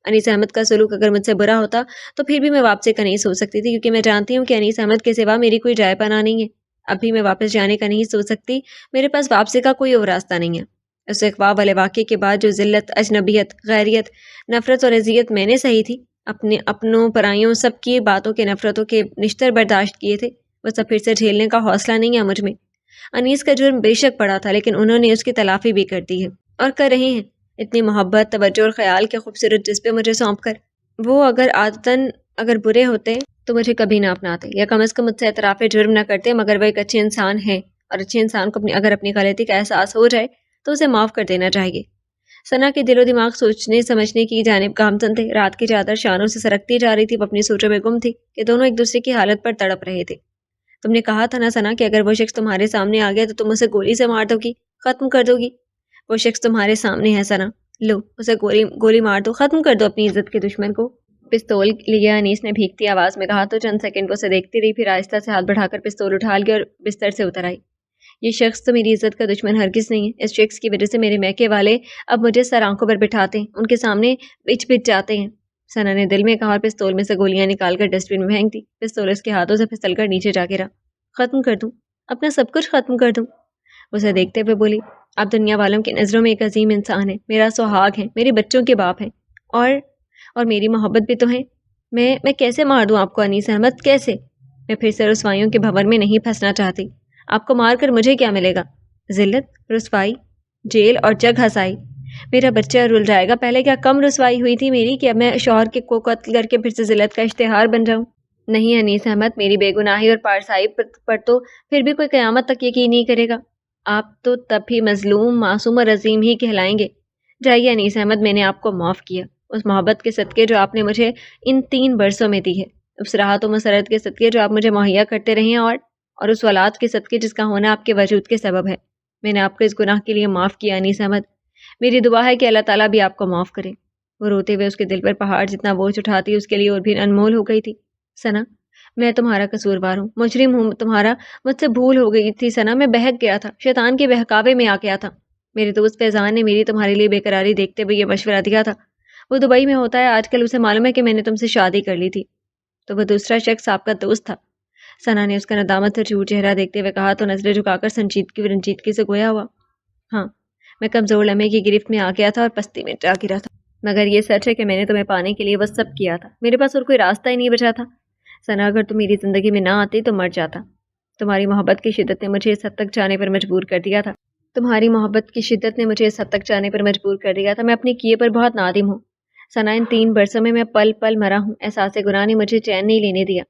انیس احمد کا سلوک اگر مجھ سے برا ہوتا تو پھر بھی میں واپسی کا نہیں سوچ سکتی تھی، کیونکہ میں جانتی ہوں کہ انیس احمد کے سوا میری کوئی جائے پناہ نہیں ہے۔ اب بھی میں واپس جانے کا نہیں سوچ سکتی، میرے پاس واپسی کا کوئی اور راستہ نہیں ہے۔ اس اغوا والے واقعے کے بعد جو ذلت، اجنبیت، غیریت، نفرت اور اذیت میں نے سہی تھی، اپنوں پرائیوں سب کی باتوں کے، نفرتوں کے نشتر برداشت کیے تھے، وہ سب پھر سے جھیلنے کا حوصلہ نہیں ہے مجھ میں۔ انیس کا جرم بے شک پڑا تھا، لیکن انہوں نے اس کی تلافی بھی کر دی ہے اور کر رہے ہیں، اتنی محبت، توجہ اور خیال کے خوبصورت جذبے مجھے سونپ کر۔ وہ اگر برے ہوتے تو مجھے کبھی نہ اپناتے، یا کم از کم مجھ سے اعتراف جرم نہ کرتے، مگر وہ ایک اچھے انسان ہیں، اور اچھے انسان کو اگر اپنی غلطی کا احساس ہو جائے تو اسے معاف کر دینا چاہیے۔ ثنا کے دل و دماغ سوچنے سمجھنے کی جانب گامزن تھے۔ رات کی چادر شانوں سے سرکتی جا رہی تھی، وہ اپنی سوچوں میں گم تھی کہ دونوں ایک دوسرے کی حالت پر تڑپ رہے تھے۔ تم نے کہا تھا نا ثنا کہ اگر وہ شخص تمہارے سامنے آ گیا تو تم اسے گولی سے مار دو گی، ختم کر دو گی۔ وہ شخص تمہارے سامنے ہے ثنا، لو اسے گولی مار دو، ختم کر دو اپنی عزت کے دشمن کو۔ پستول لیا انیس نے بھیگتی آواز میں کہا تو چند سیکنڈ اسے دیکھتی رہی، پھر آہستہ سے ہاتھ بڑھا کر پستول اٹھا لیا اور بستر سے اتر آئی۔ یہ شخص تو میری عزت کا دشمن ہرگز نہیں ہے، اس شخص کی وجہ سے میرے میکے والے اب مجھے سر آنکھوں پر بٹھاتے ہیں، ان کے سامنے بچ جاتے ہیں، ثنا نے دل میں کہا اور پستول میں سے گولیاں نکال کر ڈسٹ بن میں پھینک دی۔ پستول اس کے ہاتھوں سے پھسل کر نیچے جا گرا۔ ختم کر دوں اپنا سب کچھ، ختم کر دوں، اسے دیکھتے ہوئے بولی۔ آپ دنیا والوں کی نظروں میں ایک عظیم انسان ہیں، میرا سہاگ ہیں، میرے بچوں کے باپ ہیں، اور میری محبت بھی تو ہے۔ میں کیسے مار دوں آپ کو انیس احمد، کیسے؟ میں پھر سے رسوائیوں کے بھنور میں نہیں پھنسنا چاہتی۔ آپ کو مار کر مجھے کیا ملے گا؟ ذلت، رسوائی، جیل اور جگ ہسائی۔ میرا بچہ رل جائے گا۔ پہلے کیا کم رسوائی ہوئی تھی میری کہ اب میں شوہر کو قتل کر کے پھر سے ذلت کا اشتہار بن جاؤں؟ نہیں انیس احمد، میری بے گناہی اور پارسائی پر تو پھر بھی کوئی قیامت تک یقین نہیں کرے گا۔ آپ تو تب بھی مظلوم، معصوم اور عظیم ہی کہلائیں گے۔ جائیے انیس احمد، میں نے آپ کو معاف کیا، اس محبت کے صدقے جو آپ نے مجھے ان 3 برسوں میں دی ہے، اس راحت و مسرت کے صدقے جو آپ مجھے مہیا کرتے رہے ہیں، اور اس اولاد کے صدقے جس کا ہونا آپ کے وجود کے سبب ہے۔ میں نے آپ کو اس گناہ کے لیے معاف کیا انیس احمد، میری دعا ہے کہ اللہ تعالیٰ بھی آپ کو معاف کرے۔ وہ روتے ہوئے اس کے دل پر پہاڑ جتنا بوجھ اٹھاتی اس کے لیے اور بھی انمول ہو گئی تھی۔ ثنا، میں تمہارا قصوروار ہوں، مجرم ہوں، تمہارا مجھ سے بھول ہو گئی تھی ثنا، میں بہک گیا تھا، شیطان کے بہکاوے میں آ گیا تھا۔ میرے دوست فیضان نے میری تمہارے لیے بے قراری دیکھتے ہوئے یہ مشورہ دیا تھا۔ وہ دبئی میں ہوتا ہے آج کل، اسے معلوم ہے کہ میں نے تم سے شادی کر لی تھی۔ تو وہ دوسرا شخص آپ کا دوست تھا؟ ثنا نے اس کا ندامت سے چور چہرہ دیکھتے ہوئے کہا تو نظریں جھکا کر سنجیدگی و رنجیدگی سے گویا ہوا۔ ہاں، میں کمزور لمحے کی گرفت میں آ گیا تھا اور پستی میں جا گرا تھا، مگر یہ سچ ہے کہ میں نے تمہیں پانے کے لیے وہ سب کیا تھا، میرے پاس اور کوئی راستہ ہی نہیں بچا تھا۔ ثنا، اگر تم میری زندگی میں نہ آتی تو مر جاتا۔ تمہاری محبت کی شدت نے مجھے اس حد تک جانے پر مجبور کر دیا تھا، تمہاری محبت کی شدت نے مجھے اس حد تک جانے پر مجبور کر دیا تھا، میں اپنے کیے پر بہت نادم ہوں۔ ثنا، ان 3 برسوں میں پل پل مرا ہوں، احساس گناہ نے مجھے چین نہیں لینے دیا۔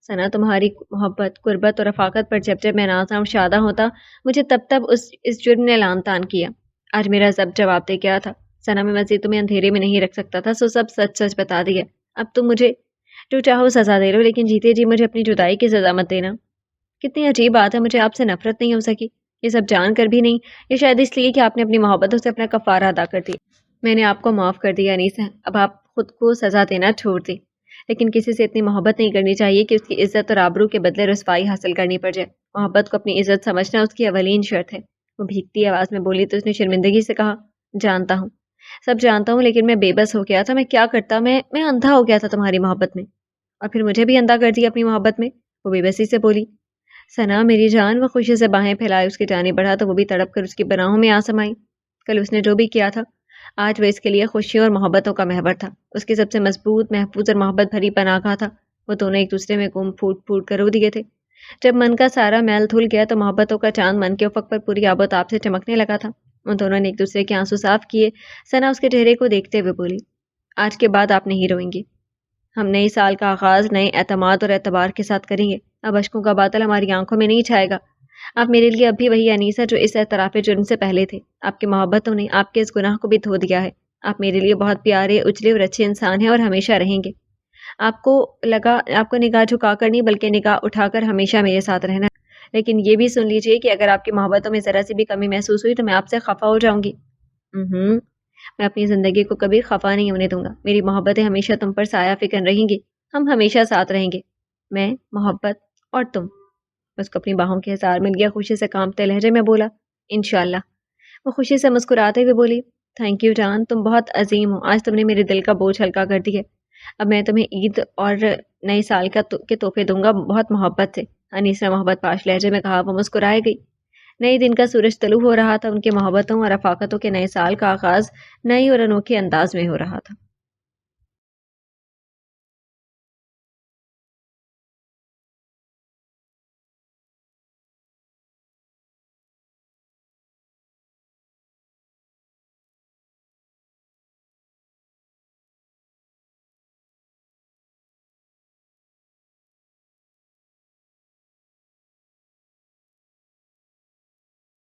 ثنا، تمہاری محبت، قربت اور رفاقت پر جب میں نازاں اور شادہ ہوتا، مجھے تب اس جرم نے لعن طعن کیا۔ آج میرا جواب دے گیا تھا۔ ثنا، میں مزید تمہیں اندھیرے میں نہیں رکھ سکتا تھا، سو سب سچ بتا دیا۔ اب تم مجھے جو چاہو سزا دے لو، لیکن جیتے جی مجھے اپنی جدائی کی سزا مت دینا۔ کتنی عجیب بات ہے، مجھے آپ سے نفرت نہیں ہو سکی، یہ سب جان کر بھی نہیں، یہ شاید اس لیے کہ آپ نے اپنی محبتوں سے اپنا کفارہ ادا کر دیا۔ میں نے آپ کو معاف کر دیا انیس، اب آپ خود کو سزا دینا چھوڑ دیں، لیکن کسی سے اتنی محبت نہیں کرنی چاہیے کہ اس کی عزت اور آبرو کے بدلے رسوائی حاصل کرنی پڑ جائے۔ محبت کو اپنی عزت سمجھنا اس کی اولین شرط ہے۔ وہ بھیگتی آواز میں بولی تو اس نے شرمندگی سے کہا، جانتا ہوں، سب جانتا ہوں، لیکن میں بے بس ہو گیا تھا، میں کیا کرتا، میں اندھا ہو گیا تھا تمہاری محبت میں، اور پھر مجھے بھی اندھا کر دیا اپنی محبت میں۔ وہ بے بسی سے بولی۔ ثنا، میری جان، وہ خوشی سے باہیں پھیلائے اس کی جانب بڑھا تو وہ بھی تڑپ کر اس کی بناہوں میں آ سمائی۔ کل اس نے جو بھی کیا تھا، آج وہ اس کے لیے خوشیوں اور محبتوں کا محور تھا، اس کی سب سے مضبوط، محفوظ اور محبت بھری پناہ تھا۔ وہ دونوں ایک دوسرے میں گم پھوٹ کر رو دیے تھے۔ جب من کا سارا میل دھل گیا تو محبتوں کا چاند من کے افق پر پوری آب و تاب سے چمکنے لگا تھا۔ ان دونوں نے ایک دوسرے کے آنسو صاف کیے۔ ثنا اس کے چہرے کو دیکھتے ہوئے بولی، آج کے بعد آپ نہیں روئیں گے، ہم نئے سال کا آغاز نئے اعتماد اور اعتبار کے ساتھ کریں گے، اب اشکوں کا بادل ہماری آنکھوں میں نہیں چھائے گا۔ آپ میرے لیے اب بھی وہی انیس ہے جو اس اعتراف جرم سے پہلے تھے۔ آپ کی محبتوں نے آپ کے اس گناہ کو بھی دھو دیا ہے۔ آپ میرے لیے بہت پیارے، اجلے اور اچھے انسان ہیں اور ہمیشہ رہیں گے۔ آپ کو نگاہ جھکا کر نہیں بلکہ نگاہ اٹھا کر ہمیشہ میرے ساتھ رہنا، لیکن یہ بھی سن لیجئے کہ اگر آپ کی محبتوں میں ذرا سی بھی کمی محسوس ہوئی تو میں آپ سے خفا ہو جاؤں گی۔ میں اپنی زندگی کو کبھی خفا نہیں ہونے دوں گا، میری محبتیں ہمیشہ تم پر سایہ فکن رہیں گی، ہم ہمیشہ ساتھ رہیں گے، میں، محبت اور تم۔ اس کو اپنی باہوں کے حصار مل گیا، خوشی سے کانپتے لہجے میں بولا، انشاءاللہ۔ وہ خوشی سے مسکراتے ہوئے بولی، تھینک یو جان، تم بہت عظیم ہو، آج تم نے میرے دل کا بوجھ ہلکا کر دیا۔ اب میں تمہیں عید اور نئے سال کے تحفے دوں گا، بہت محبت سے۔ انیس نے محبت پاش لہجے میں کہا۔ وہ مسکرائے گئی۔ نئے دن کا سورج طلوع ہو رہا تھا، ان کے محبتوں اور رفاقتوں کے نئے سال کا آغاز نئی اور انوکھے انداز میں ہو رہا تھا۔